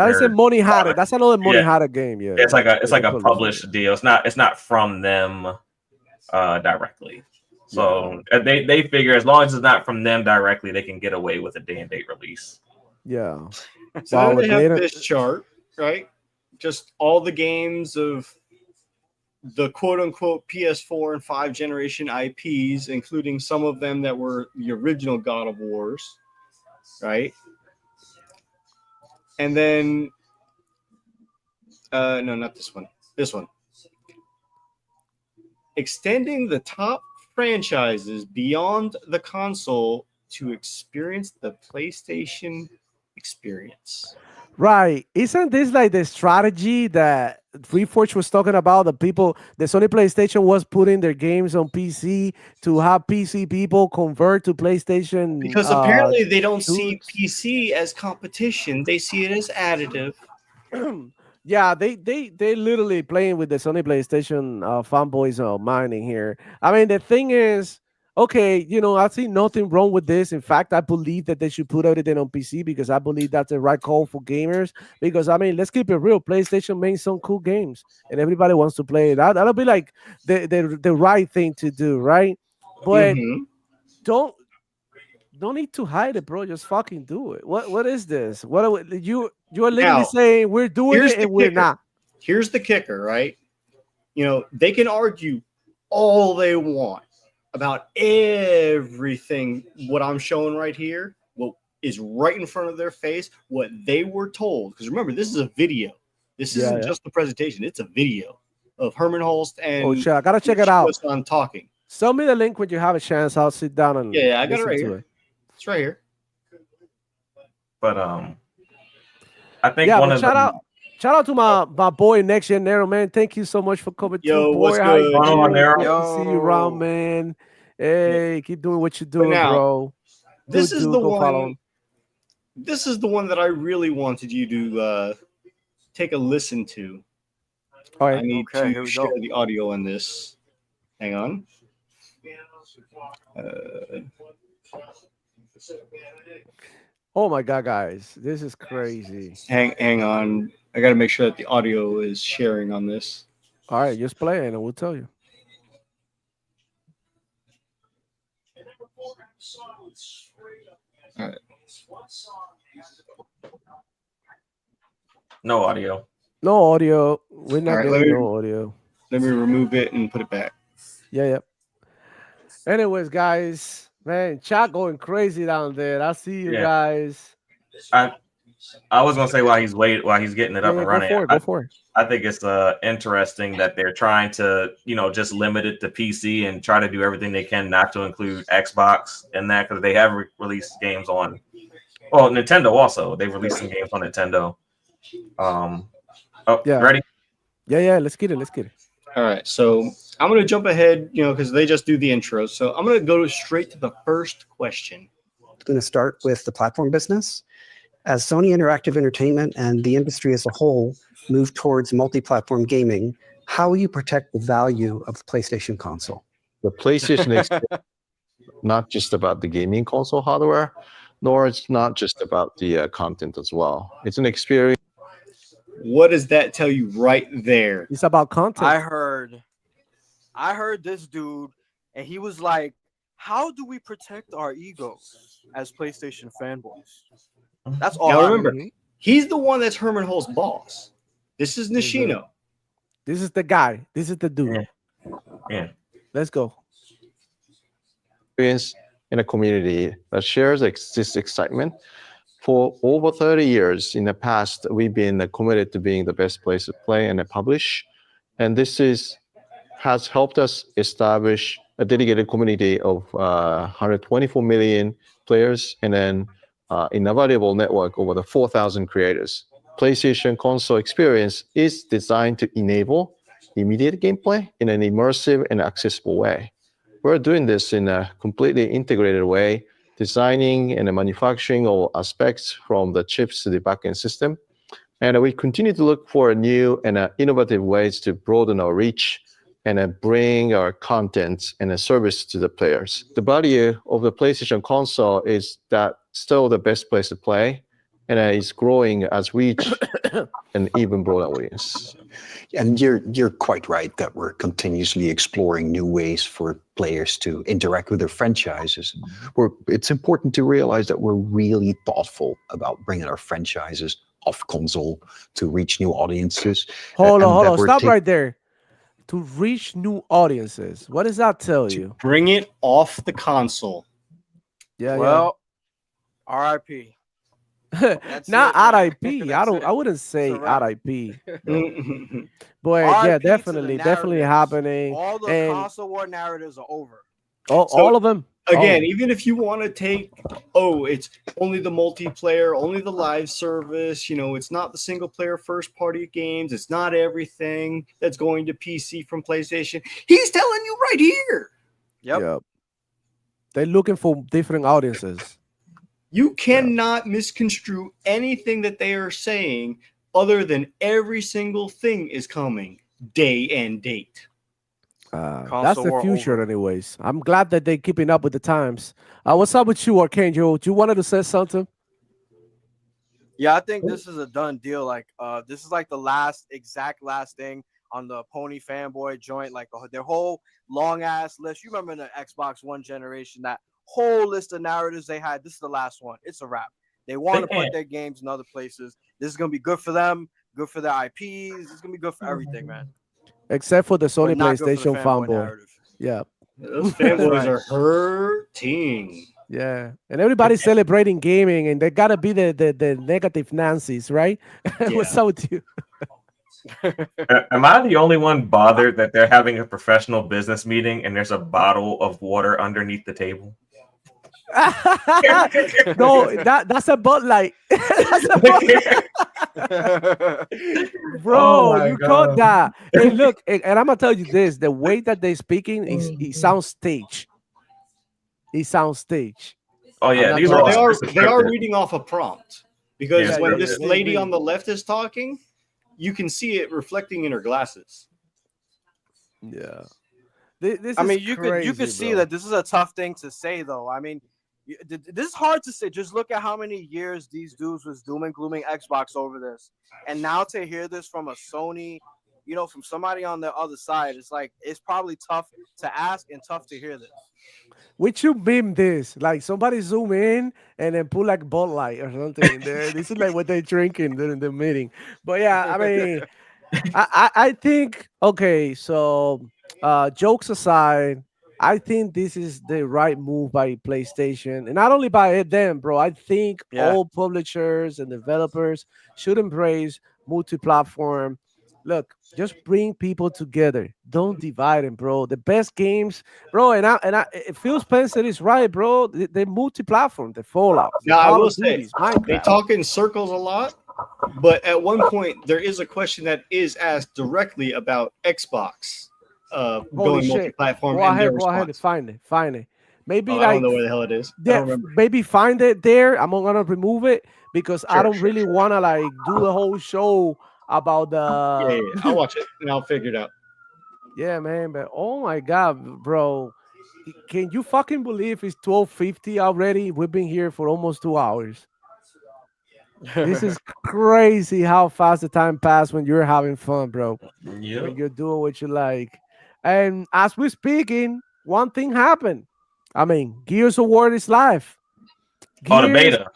That is a money harder. That's another money Yeah. harder game. Yeah, It's like a publisher. published deal. It's not from them directly. So they figure as long as it's not from them directly, they can get away with a day and date release. Yeah. So Wow, then they have later- this chart, right? Just all the games of the quote unquote PS4 and 5 generation IPs, including some of them that were the original God of Wars, right? And then, no, not this one. This one. Extending the top franchises beyond the console to experience the PlayStation experience. Right. Isn't this like the strategy that Reforge was talking about? The Sony PlayStation was putting their games on PC to have PC people convert to PlayStation. Because apparently they don't see dudes. PC as competition; they see it as additive. Yeah, they literally playing with the Sony PlayStation fanboys mining here. I mean, the thing is, okay, I see nothing wrong with this. In fact, I believe that they should put everything on PC because I believe that's the right call for gamers. Because I mean, let's keep it real. PlayStation makes some cool games, and everybody wants to play it. That'll be like the right thing to do, right? But Mhm. don't need to hide it, bro. Just fucking do it. What is this? What are you are literally Now, saying we're doing here's it the and we're kicker. not. Here's the kicker, right? They can argue all they want about everything. What I'm showing right here, what is right in front of their face, what they were told. Because remember, this is a video. This isn't just the presentation. It's a video of Herman Holst and Oh shit, I gotta check it out. on talking. Send me the link when you have a chance. I'll sit down and Yeah, I got it listen right to here. it. It's right here. But I think Yeah, one but of shout out to my boy Next Gen Nero, man. Thank you so much for coming Yo, through, what's boy. How you good? What's going on, doing? Nero? Good to see you around, Yo. man. Hey, keep doing what you're doing, now, bro. This Good is dude, the go follow one. him. This is the one that I really wanted you to take a listen to. All I right. need Okay, here to we share go. the audio on this. Hang on. Oh my god, guys, this is crazy. Hang on. I got to make sure that the audio is sharing on this. All right, just play it and we'll tell you. All right. no audio. No audio. We're not All right, getting let me- no audio. Let me remove it and put it back. Yeah. Anyways, guys, man, chat going crazy down there. I see you Yeah. guys. I was gonna say while he's getting it up and Go running. for it. Go for it. I think it's interesting that they're trying to, just limit it to PC and try to do everything they can not to include Xbox in that because they have released games on, well, Nintendo also. They've released some games on Nintendo. Yeah. Ready? Yeah. Let's get it. All right. So I'm going to jump ahead, because they just do the intro. So I'm going to go straight to the first question. Going to start with the platform business. As Sony Interactive Entertainment and the industry as a whole move towards multi-platform gaming, how will you protect the value of the PlayStation console? The PlayStation is not just about the gaming console hardware, nor it's not just about the content as well. It's an experience. What does that tell you right there? It's about content. I heard this dude, and he was like, "How do we protect our egos as PlayStation fanboys?" That's all. Now I remember, heard. he's the one that's Herman Holt's boss. This is Nishino. This is the guy. This is the dude. Yeah. Let's go. experience in a community that shares this excitement. For over 30 years in the past, we've been committed to being the best place to play and publish. And has helped us establish a dedicated community of 124 million players and then invaluable network over the 4,000 creators. PlayStation console experience is designed to enable immediate gameplay in an immersive and accessible way. We're doing this in a completely integrated way, designing and manufacturing all aspects from the chips to the backend system. And we continue to look for new and innovative ways to broaden our reach and bring our content and a service to the players. The value of the PlayStation console is that still the best place to play, and it's growing as we reach an even broader audience. And you're quite right that we're continuously exploring new ways for players to interact with their franchises. It's important to realize that we're really thoughtful about bringing our franchises off console to reach new audiences. Hold on. Stop right there. To reach new audiences. What does that tell you? Bring it off the console. Yeah. Well, RIP. Not RIP. I wouldn't say RIP. But yeah, definitely happening. All the console war narratives are over. All of them. Again, even if you want to take, it's only the multiplayer, only the live service, it's not the single player first party games, it's not everything that's going to PC from PlayStation. He's telling you right here. Yep. They're looking for different audiences. You cannot misconstrue anything that they are saying other than every single thing is coming day and date. That's the future anyways. I'm glad that they're keeping up with the times. What's up with you, Archangel? You wanted to say something? Yeah, I think this is a done deal. Like, this is like the exact last thing on the Pony fanboy joint. Like their whole long ass list. You remember the Xbox One generation, that whole list of narratives they had. This is the last one. It's a wrap. They want to put their games in other places. This is gonna be good for them, good for their IPs. It's gonna be good for everything, man. Except for the Sony PlayStation fanboy. Yeah. Those fanboys are hurting. Yeah. And everybody's celebrating gaming, and they gotta be the negative Nancy's, right? What's up with you? Am I the only one bothered that they're having a professional business meeting and there's a bottle of water underneath the table? No, that's a Bud Light. That's a Bud Light. Bro, you caught that. Hey, look, and I'm gonna tell you this: the way that they're speaking, it sounds staged. It sounds staged. Oh yeah, they are reading off a prompt because when this lady on the left is talking, you can see it reflecting in her glasses. Yeah. I mean, you could see that this is a tough thing to say, though. I mean, this is hard to say. Just look at how many years these dudes was doom and glooming Xbox over this, and now to hear this from a Sony, from somebody on the other side, it's probably tough to ask and tough to hear this. Would you beam this? Like somebody zoom in and then put like Bud Light or something in there. This is like what they're drinking during the meeting. But yeah, I mean, I think so. Jokes aside, I think this is the right move by PlayStation, and not only by them, bro. I think all publishers and developers should embrace multi-platform. Look, just bring people together. Don't divide them, bro. The best games, bro. And Phil Spencer is right, bro. The multi-platform, the Fallout. Now I will say they talk in circles a lot, but at one point there is a question that is asked directly about Xbox. Going multi-platform. Go ahead, find it. Maybe I don't know where the hell it is. Yeah, maybe find it there. I'm gonna remove it because I don't really want to like do the whole show about the. Yeah. I'll watch it and I'll figure it out. Yeah, man. But oh my god, bro, can you fucking believe it's 12:50 already? We've been here for almost 2 hours. This is crazy how fast the time passed when you're having fun, bro. Yeah. When you're doing what you like. And as we're speaking, one thing happened. I mean, Gears of War is live. The beta.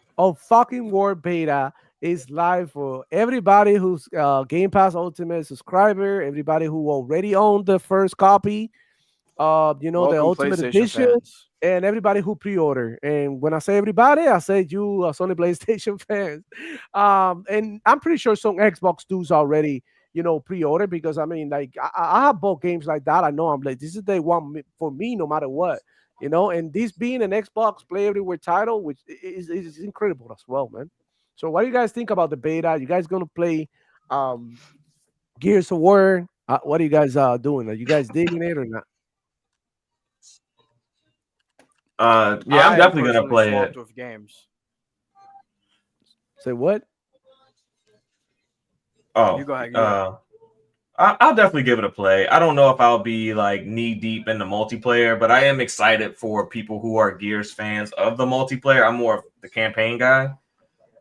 Fucking War beta is live for everybody who's Game Pass Ultimate subscriber, everybody who already owned the first copy. the Welcome, Ultimate PlayStation Edition, fans. and everybody who pre-order. And when I say everybody, I say you, Sony PlayStation fans. And I'm pretty sure some Xbox dudes already, pre-order because I mean, like I have bought games like that. I know I'm like, this is the one for me, no matter what. And this being an Xbox Play Everywhere title, which is incredible as well, man. So, what do you guys think about the beta? You guys gonna play um, Gears of War? What are you guys doing? Are you guys digging it or not? Yeah, I'm I am definitely gonna personally play it. swamped with games. Say what? Oh, You go ahead. You go ahead. I'll definitely give it a play. I don't know if I'll be like knee deep in the multiplayer, but I am excited for people who are Gears fans of the multiplayer. I'm more of the campaign guy.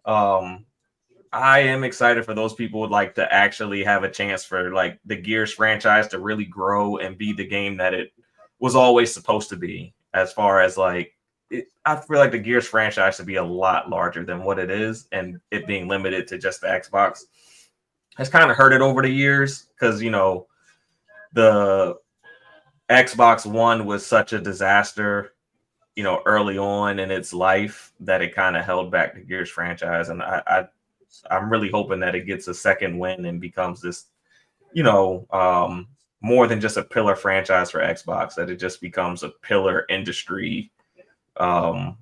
I am excited for those people who would like to actually have a chance for like the Gears franchise to really grow and be the game that it was always supposed to be. As far as like, I feel like the Gears franchise should be a lot larger than what it is, and it being limited to just the Xbox has kind of hurt it over the years because the Xbox One was such a disaster, early on in its life that it kind of held back the Gears franchise, and I'm really hoping that it gets a second win and becomes this, more than just a pillar franchise for Xbox, that it just becomes a pillar industry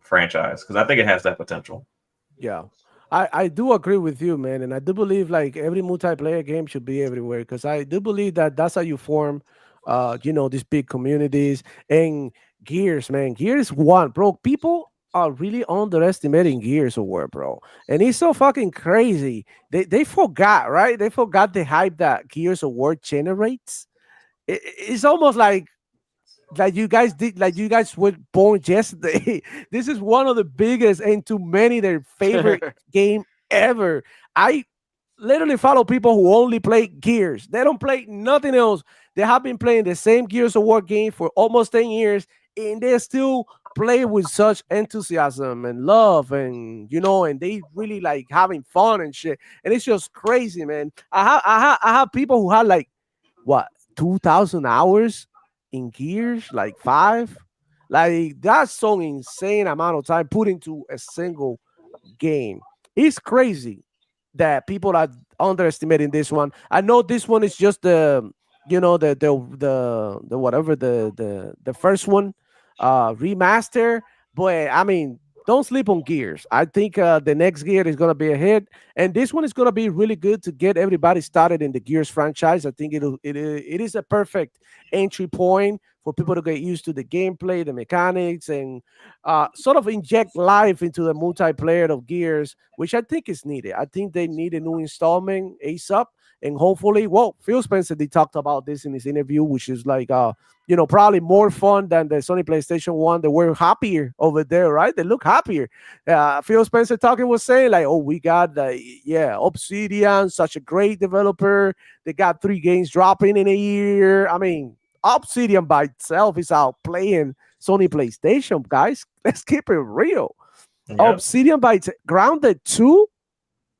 franchise because I think it has that potential. Yeah. I do agree with you, man, and I do believe like every multiplayer game should be everywhere because I do believe that that's how you form, these big communities and Gears, man. Gears one, bro. People are really underestimating Gears of War, bro, and it's so fucking crazy. They forgot, right? They forgot the hype that Gears of War generates. It's almost like you guys did, like you guys were born yesterday. This is one of the biggest and to many their favorite game ever. I literally follow people who only play Gears. They don't play nothing else. They have been playing the same Gears of War game for almost 10 years and they still play with such enthusiasm and love and they really like having fun and shit. And it's just crazy, man. I have people who had like what 2,000 hours in Gears, like 5. Like that's so insane amount of time put into a single game. It's crazy that people are underestimating this one. I know this one is just the whatever the first one remaster, but I mean don't sleep on Gears. I think the next Gear is gonna be a hit, and this one is gonna be really good to get everybody started in the Gears franchise. I think it is a perfect entry point for people to get used to the gameplay, the mechanics, and sort of inject life into the multiplayer of Gears, which I think is needed. I think they need a new installment ASAP, and hopefully, well, Phil Spencer they talked about this in his interview, which is like probably more fun than the Sony PlayStation 1. They were happier over there, right? They look happier. Phil Spencer talking was saying like, oh, we got Obsidian, such a great developer. They got 3 games dropping in a year. I mean, Obsidian by itself is out playing Sony PlayStation, guys. Let's keep it real. Yep. Obsidian by Grounded 2.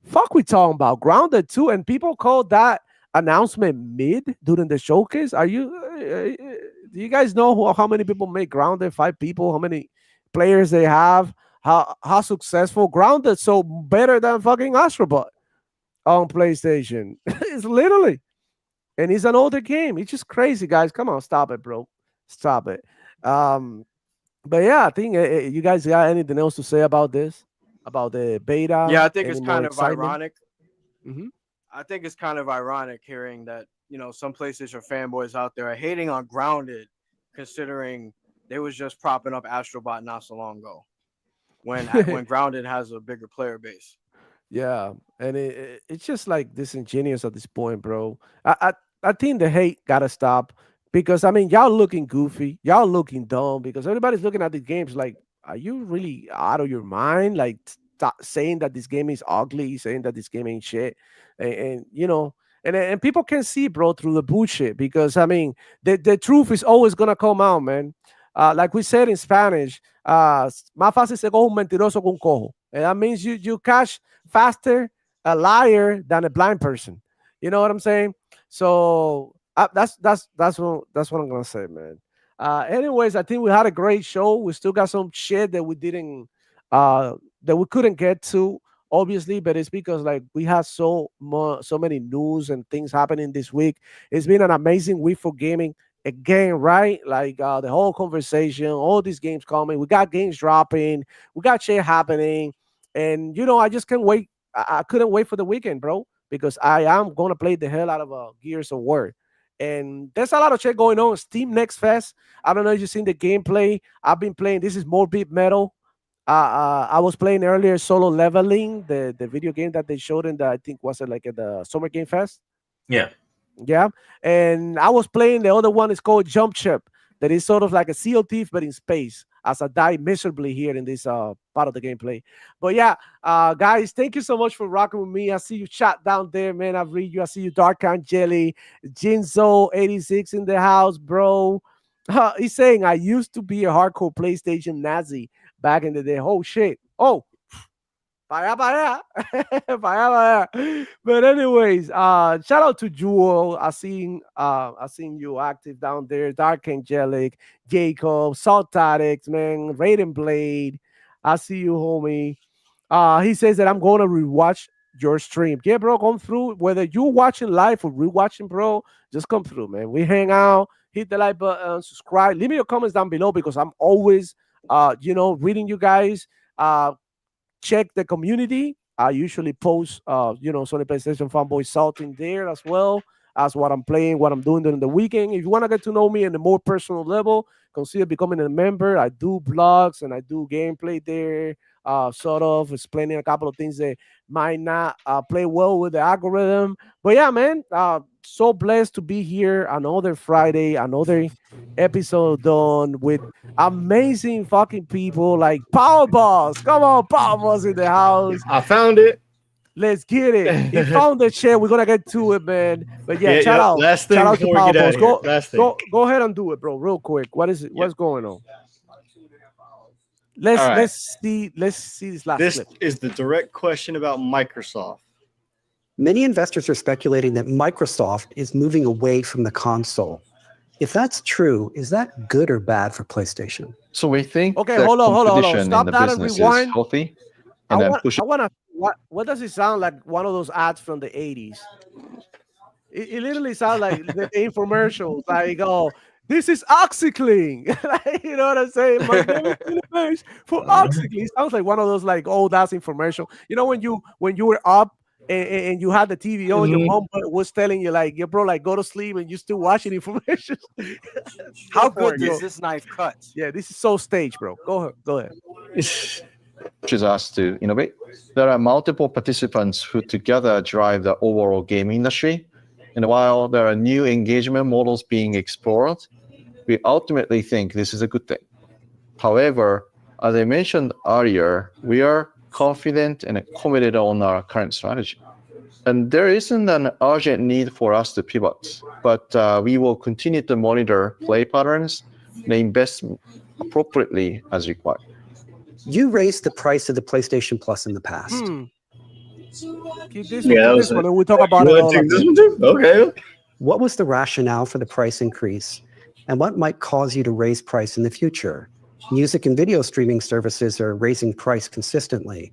Fuck, we talking about Grounded 2, and people call that announcement mid during the showcase. Are you? Do you guys know how many people make Grounded? 5 people. How many players they have? How successful Grounded? So better than fucking Astrobot on PlayStation. It's literally, and it's an older game. It's just crazy, guys. Come on, stop it, bro. Stop it. But yeah, I think you guys got anything else to say about this? About the beta? Yeah, I think it's Any more kind of excitement? ironic. Mhm. I think it's kind of ironic hearing that some PlayStation fanboys out there are hating on Grounded, considering they was just propping up Astrobot not so long ago, when Grounded has a bigger player base. Yeah, and it's just like disingenuous at this point, bro. I think the hate gotta stop because I mean y'all looking goofy, y'all looking dumb because everybody's looking at the games like, are you really out of your mind? Like saying that this game is ugly, saying that this game ain't shit, and people can see, bro, through the bullshit because I mean the truth is always gonna come out, man. Like we said in Spanish, más fácil se coge un mentiroso que un cojo. And that means you catch faster a liar than a blind person. You know what I'm saying? So that's what I'm gonna say, man. Anyways, I think we had a great show. We still got some shit that we didn't, that we couldn't get to, obviously, but it's because like we had so many news and things happening this week. It's been an amazing week for gaming again, right? Like the whole conversation, all these games coming. We got games dropping. We got shit happening, and I just can't wait. I couldn't wait for the weekend, bro, because I am gonna play the hell out of Gears of War. And there's a lot of shit going on. Steam Next Fest. I don't know if you've seen the gameplay. I've been playing. This is more beat metal. I was playing earlier Solo Leveling, the video game that they showed in the, I think was it like at the Summer Game Fest. Yeah. Yeah, and I was playing the other one is called Jump Ship. That is sort of like a Sea of Thieves but in space. As I die miserably here in this part of the gameplay. But yeah, guys, thank you so much for rocking with me. I see you chat down there, man. I read you. I see you, Dark Jelly, Jinzo86 in the house, bro. He's saying I used to be a hardcore PlayStation Nazi back in the day. Oh shit. Oh. Para allá. But anyways, shout out to Jewel. I seen you active down there. Dark Angelic, Jacob, Salt Addicts, man, Raiden Blade. I see you, homie. He says that I'm gonna rewatch your stream. Yeah, bro, come through. Whether you're watching live or rewatching, bro, just come through, man. We hang out, hit the like button, subscribe, leave me your comments down below because I'm always reading you guys. Check the community. I usually post, Sony PlayStation Fanboy Salt in there as well as what I'm playing, what I'm doing during the weekend. If you want to get to know me in a more personal level, consider becoming a member. I do blogs and I do gameplay there, sort of explaining a couple of things that might not play well with the algorithm. But yeah, man, so blessed to be here. Another Friday, another episode done with amazing fucking people like Power Boss. Come on, Power Boss in the house. I found it. Let's get it. He found the shit. We're gonna get to it, man. But yeah, shout out. Last thing shout out to before we Power get out Boss. of here. Last thing. Go ahead and do it, bro, real quick. What is it? What's going on? All right. Let's see this last This clip. is the direct question about Microsoft. Many investors are speculating that Microsoft is moving away from the console. If that's true, is that good or bad for PlayStation? So we think Okay, that hold on. competition Stop in the that and business rewind. is healthy, and then push. What does it sound like? One of those ads from the 80s. It literally sounds like the infomercials. Like, oh, this is OxyClean. You know what I'm saying? My name is Philippe for OxyClean. It sounds like one of those like old ass infomercial. You know when you were up and you had the TV on, your mom was telling you like, "Yo, bro, like go to sleep," and you still watching information. How good does this knife cut? Yeah, this is so staged, bro. Go ahead. Pushes us to innovate. There are multiple participants who together drive the overall gaming industry. And while there are new engagement models being explored, we ultimately think this is a good thing. However, as I mentioned earlier, we are confident and committed on our current strategy. And there isn't an urgent need for us to pivot, but we will continue to monitor play patterns and invest appropriately as required. You raised the price of the PlayStation Plus in the past. Keep this one, and we'll talk about it all. Okay. What was the rationale for the price increase, and what might cause you to raise price in the future? Music and video streaming services are raising price consistently.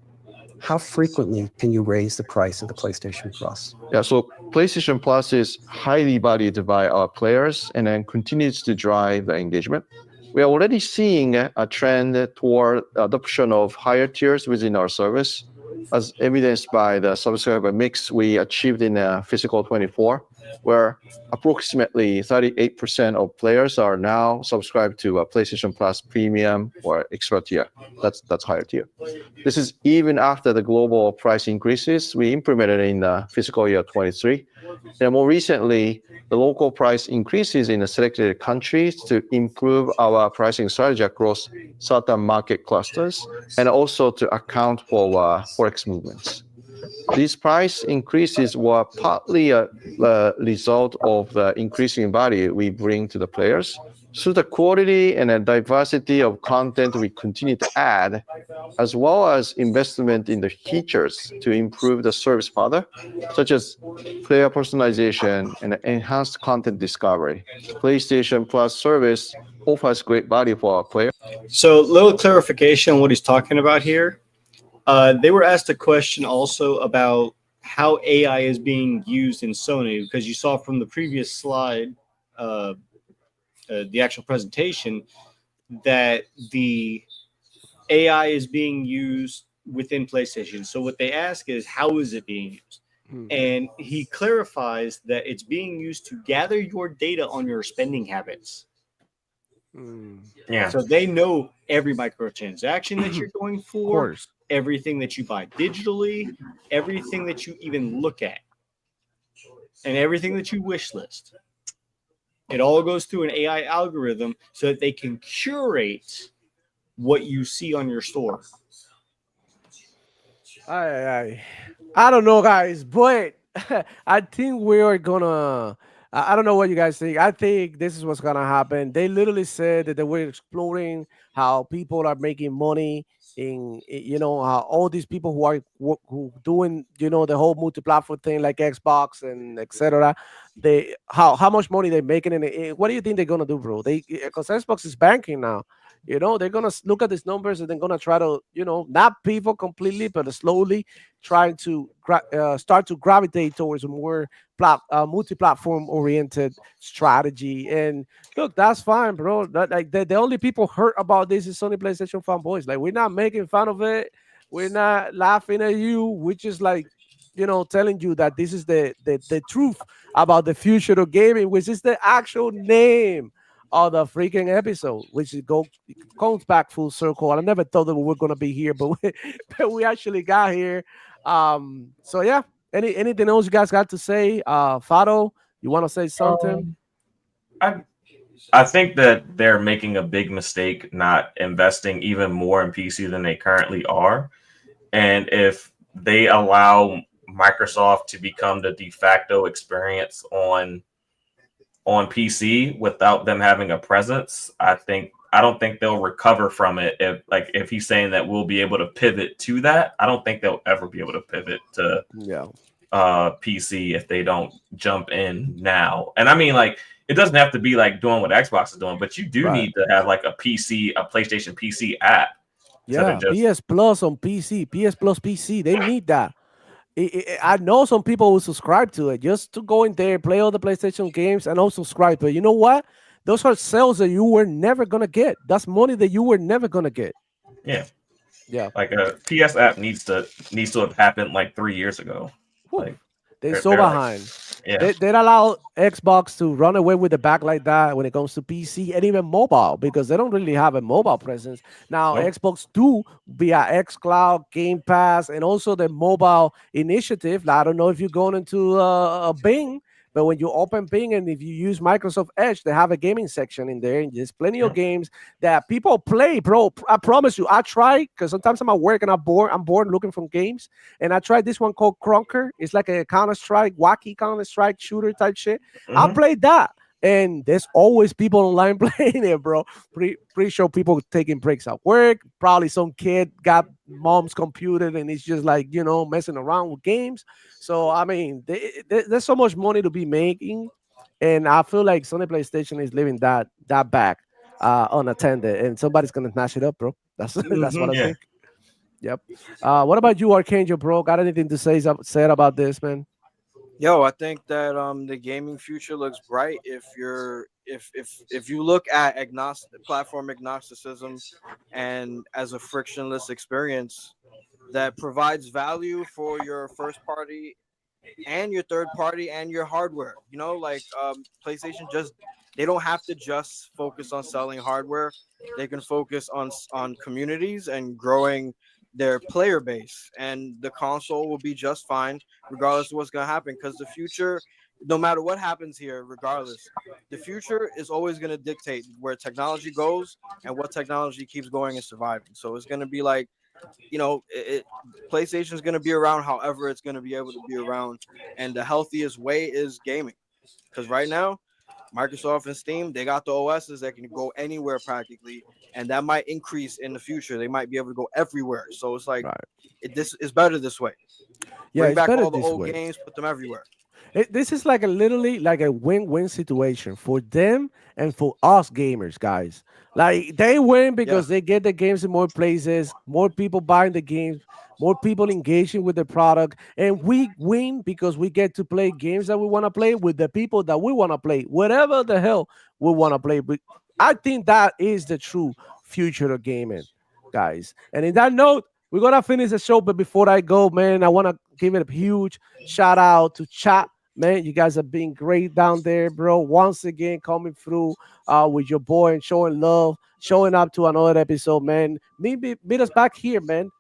How frequently can you raise the price of the PlayStation Plus? Yeah, so PlayStation Plus is highly valued by our players and then continues to drive the engagement. We are already seeing a trend toward adoption of higher tiers within our service, as evidenced by the subscriber mix we achieved in fiscal 24, where approximately 38% of players are now subscribed to a PlayStation Plus Premium or Extra tier. That's higher tier. This is even after the global price increases we implemented in fiscal year 23. And more recently, the local price increases in the selected countries to improve our pricing strategy across certain market clusters and also to account for forex movements. These price increases were partly a result of the increasing value we bring to the players. So the quality and the diversity of content we continue to add, as well as investment in the features to improve the service further, such as player personalization and enhanced content discovery. PlayStation Plus service offers great value for our players. So, little clarification on what he's talking about here. They were asked a question also about how AI is being used in Sony, because you saw from the previous slide, the actual presentation, that the AI is being used within PlayStation. So what they ask is, how is it being used? And he clarifies that it's being used to gather your data on your spending habits. Yeah. So they know every microtransaction that you're going Of for, course. everything that you buy digitally, everything that you even look at, and everything that you wish list. It all goes through an AI algorithm so that they can curate what you see on your store. I don't know, guys, but I think we are gonna. I don't know what you guys think. I think this is what's gonna happen. They literally said that they were exploring how people are making money you know, how all these people who are who doing, you know, the whole multi-platform thing like Xbox and etc. They how much money they're making what do you think they're gonna do, bro? They because Xbox is banking now. You know, they're gonna look at these numbers and they're gonna try to, you know, not pivot completely, but slowly trying to start to gravitate towards a more multi-platform oriented strategy. And look, that's fine, bro. Like the only people hurt about this is Sony PlayStation fanboys. Like, we're not making fun of it. We're not laughing at you. We're just like, you know, telling you that this is the truth about the future of gaming, which is the actual name of the freaking episode, which comes back full circle. I never thought that we were gonna be here, but but we actually got here. So yeah. Anything else you guys got to say? Fado, you want to say something? I think that they're making a big mistake not investing even more in PC than they currently are. And if they allow Microsoft to become the de facto experience on PC without them having a presence, I don't think they'll recover from it. If he's saying that we'll be able to pivot to that, I don't think they'll ever be able to pivot to PC if they don't jump in now. And I mean, like, it doesn't have to be like doing what Xbox is doing, but you do need to have like a PlayStation PC app. Yeah, PS Plus on PC, PS Plus PC. They need that. I know some people will subscribe to it just to go in there, play all the PlayStation games, and also subscribe. But you know what? Those are sales that you were never gonna get. That's money that you were never gonna get. Yeah, yeah. Like a PS app needs to have happened like 3 years ago. Like they're so behind. Like, They allow Xbox to run away with the back like that when it comes to PC and even mobile, because they don't really have a mobile presence. Now, Xbox do via xCloud, Game Pass, and also the mobile initiative. Now, I don't know if you're going into Bing, but when you open Bing and if you use Microsoft Edge, they have a gaming section in there, and there's plenty of games that people play, bro. I promise you, I try, because sometimes I'm at work and I'm bored looking for games, and I tried this one called Crunker. It's like a Counter-Strike, wacky Counter-Strike shooter type shit. I played that, and there's always people online playing it, bro. Pretty sure people taking breaks at work. Probably some kid got mom's computer and it's just like, you know, messing around with games. So I mean, there's so much money to be making, and I feel like Sony PlayStation is leaving that back unattended, and somebody's gonna snatch it up, bro. That's what I think. Yep. What about you, Archangel, bro? Got anything to say about this, man? Yo, I think that the gaming future looks bright if you look at platform agnosticism and as a frictionless experience that provides value for your first party and your third party and your hardware. You know, like PlayStation they don't have to just focus on selling hardware. They can focus on communities and growing their player base, and the console will be just fine regardless of what's going to happen, because the future, no matter what happens here, regardless, the future is always going to dictate where technology goes and what technology keeps going and surviving. So it's going to be like, you know, PlayStation is going to be around however it's going to be able to be around, and the healthiest way is gaming, because right now Microsoft and Steam, they got the OSs that can go anywhere practically, and that might increase in the future. They might be able to go everywhere. So it's like this is better this way. Yeah, Bring it's back better all the this old way. games, put them everywhere. This is like a literally like a win-win situation for them and for us gamers, guys. Like they win Yeah. because they get the games in more places, more people buying the games, more people engaging with the product, and we win because we get to play games that we want to play with the people that we want to play, whatever the hell we want to play. But I think that is the true future of gaming, guys. And in that note, we're gonna finish the show. But before I go, man, I want to give it a huge shout out to chat. Man, you guys have been great down there, bro. Once again, coming through with your boy and showing love, showing up to another episode, man. Meet us back here, man.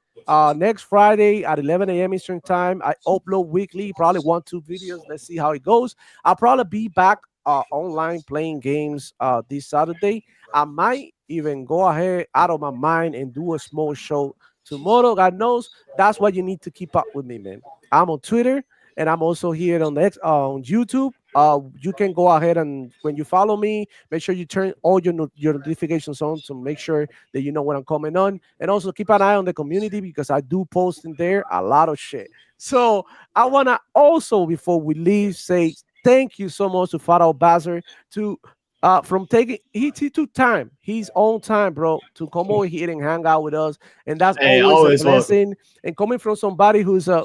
Next Friday at 11 a.m. Eastern Time. I upload weekly, probably 1, 2 videos. Let's see how it goes. I'll probably be back online playing games this Saturday. I might even go ahead out of my mind and do a small show tomorrow. God knows that's why you need to keep up with me, man. I'm on Twitter and I'm also here on on YouTube. You can go ahead and when you follow me, make sure you turn all your notifications on to make sure that you know when I'm coming on. And also keep an eye on the community because I do post in there a lot of shit. So I wanna also before we leave say thank you so much to Farah Bazar to from taking he took time his own time, bro, to come over here and hang out with us, and that's Hey, always a always welcome. blessing. And coming from somebody who's a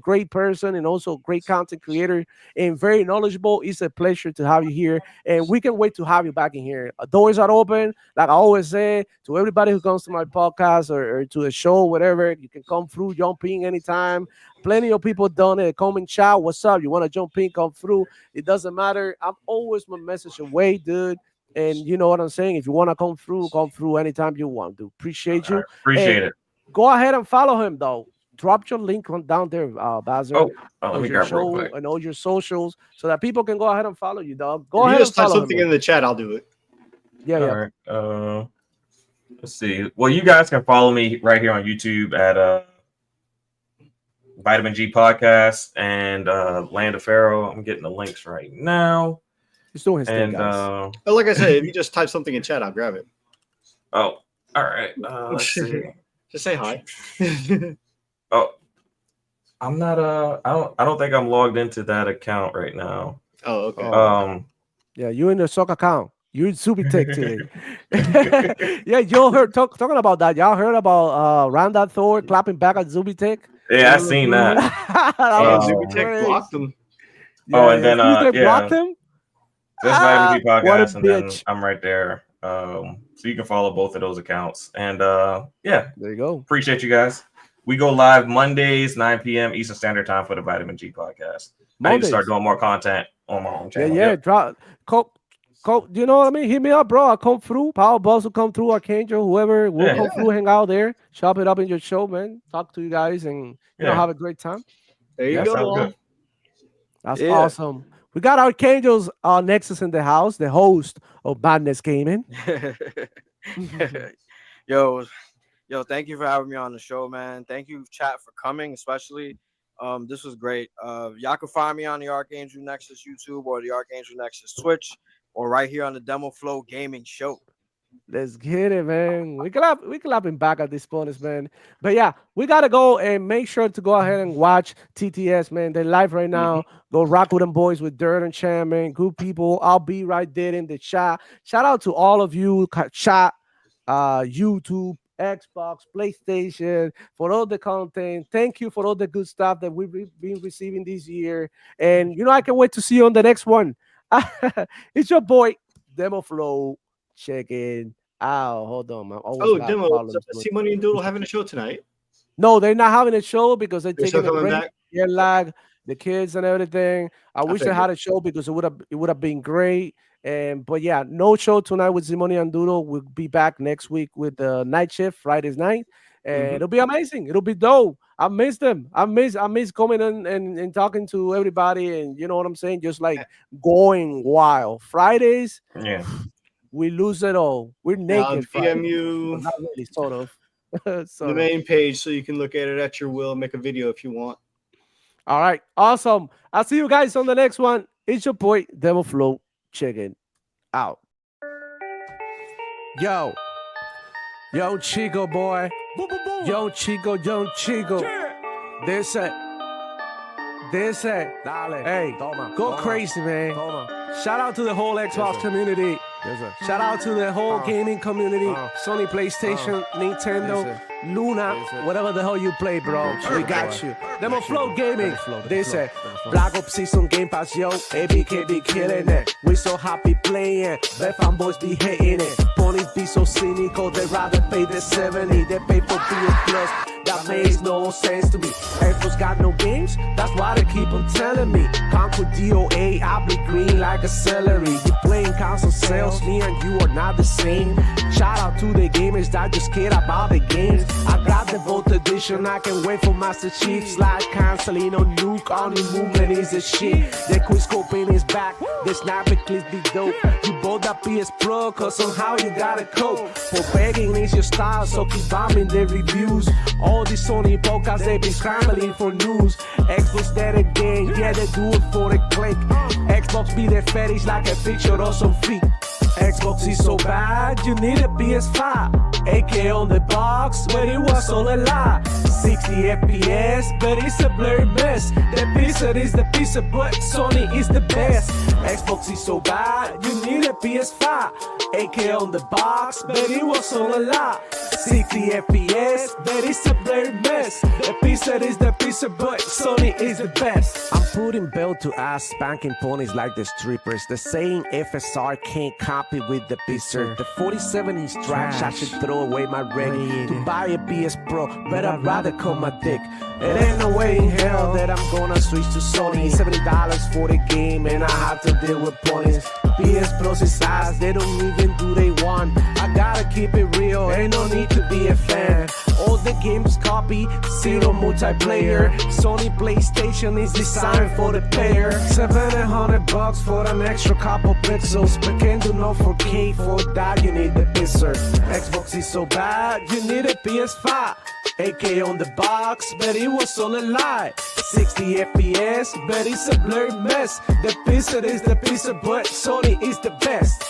great person and also great content creator and very knowledgeable, it's a pleasure to have you here, and we can wait to have you back in here. Doors are open, like I always say to everybody who comes to my podcast or to a show, whatever. You can come through, jump in anytime. Plenty of people done it. Come and chat. What's up? You want to jump in? Come through. It doesn't matter. I'm always my message away, dude. And you know what I'm saying? If you want to come through anytime you want to. Appreciate All you. right, appreciate And it. go ahead and follow him though. Drop your link on down there, Bazar, Let of me your grab it real show quick. and all your socials so that people can go ahead and follow you, dog. Go If you ahead and just type follow him. something Man. in the chat, I'll do it. Yeah, All yeah. right. Let's see. Well, you guys can follow me right here on YouTube at Vitamin G Podcast and Land of Pharaoh. I'm getting the links right now. He's doing his thing, And guys. But like I said, if you just type something in chat, I'll grab it. all right. Let's see. Just say hi. Oh, I'm not. I don't think I'm logged into that account right now. Oh, okay. Yeah, you in the soccer account. You in Zubitech today. Yeah, y'all heard talking about that. Y'all heard about Randall Thor clapping back at Zubitech? Yeah, I seen that. That And was Zubitech crazy. blocked them. Yeah, and then Zubitech blocked him. Just Vitamin G What a Podcast, and then bitch. I'm right there. So you can follow both of those accounts. And yeah, There you go. appreciate you guys. We go live Mondays, 9 p.m. Eastern Standard Time for the Vitamin G Podcast. I need to start Mondays. doing more content on my own channel. Yeah. Yep. Drop. You know what I mean? Hit me up, bro. I'll come through. Power Buzz will come through. Archangel, whoever will come through, hang out there, chop it up in your show, man. Talk to you guys and have a great time. There you Sounds go. good. That's awesome. We got Archangel's Nexus in the house, the host of Madness Gaming. Yo, thank you for having me on the show, man. Thank you, chat, for coming, especially. This was great. Y'all can find me on the Archangel Nexus YouTube or the Archangel Nexus Twitch or right here on the Demo Flow Gaming Show. Let's get it, man. We clapping back at this bonus, man. But yeah, we gotta go and make sure to go ahead and watch TTS, man. They're live right now. Go rock with them boys with Dirt and Chan, man. Good people. I'll be right there in the chat. Shout out to all of you, chat, YouTube, Xbox, PlayStation, for all the content. Thank you for all the good stuff that we've been receiving this year. And I can wait to see you on the next one. It's your boy, Demo Flow. Check in out. Hold on, man. Demo. See Money and Doodle having a show tonight. No, they're not having a show because they're still taking a coming break. back? They're lag, the kids and everything. I wish they figured. had a show because it would have been great. But yeah, no show tonight with Zimoni and Doodle. We'll be back next week with the night shift, Fridays night. And it'll be amazing. It'll be dope. I miss them. I miss coming in and talking to everybody, and you know what I'm saying? Just like going wild. Fridays, we lose it all. We're naked. DM you well, not really, sort of. the main page so you can look at it at your will, make a video if you want. All right, awesome. I'll see you guys on the next one. It's your boy, Demo Flow. Chicken out. Yo, Chico boy. Yo, Chico. This Dice, dale, hey, toma, go crazy, man. Shout out to the whole Xbox community. Shout out to the whole gaming community. Sony, PlayStation, Nintendo, Luna, whatever the hell you play, bro. We got you. Demo Flow Gaming. Dice, Black Ops Season Game Pass, yo. ABK be killing it. We so happy playing. Bet fanboys be hating it. Ponies be so cynical, they rather pay the 70. They pay for PS Plus. That makes no sense to me. Xbox got no games, that's why they keep on telling me. Conquer DOA, I be green like a celery. You playing console sales, me and you are not the same. Shout out to the gamers that just care about the games. I got the Vault Edition, I can wait for Master Chief. Slide canceling on nuke, only movement is a shit. The quick scoping is back, the sniper clips be dope. You bought that PS Pro, cause somehow you gotta cope. For begging is your style, so keep bombing the reviews. All these Sony podcasts, they be scrambling for news. Xbox dead again, yeah, they do it for the click. Xbox be their fetish like a picture or some feet. Xbox is so bad, you need a PS5. AK on the box, but it was all a lie. 60 FPS, but it's a blurry mess. The pizza is the pizza, but Sony is the best. Xbox is so bad, you need a PS5. AK on the box, but it was all a lie. 60 FPS, but it's a blurry mess. The pizza is the pizza, but Sony is the best. I'm putting belt to ass, spanking ponies like the strippers. The saying FSR can't copy with the pizza. The 47-inch trash, I should throw away my rig to buy a PS Pro, but I'd rather cut my dick. It ain't no way in hell that I'm gonna switch to Sony. $70 for the game, and I have to deal with ponies. PS Plus is ass, they don't even do they want. I gotta keep it real, ain't no need to be a fan. All the games copy, zero multiplayer. Sony PlayStation is designed for the player. $700 for an extra couple pixels, but can't do no 4K. For that you need the pizza. Xbox is so bad, you need a PS5. AK on the box, but it was all a lie. 60 FPS, but it's a blurry mess. The pizza is the pizza, but Sony is the best.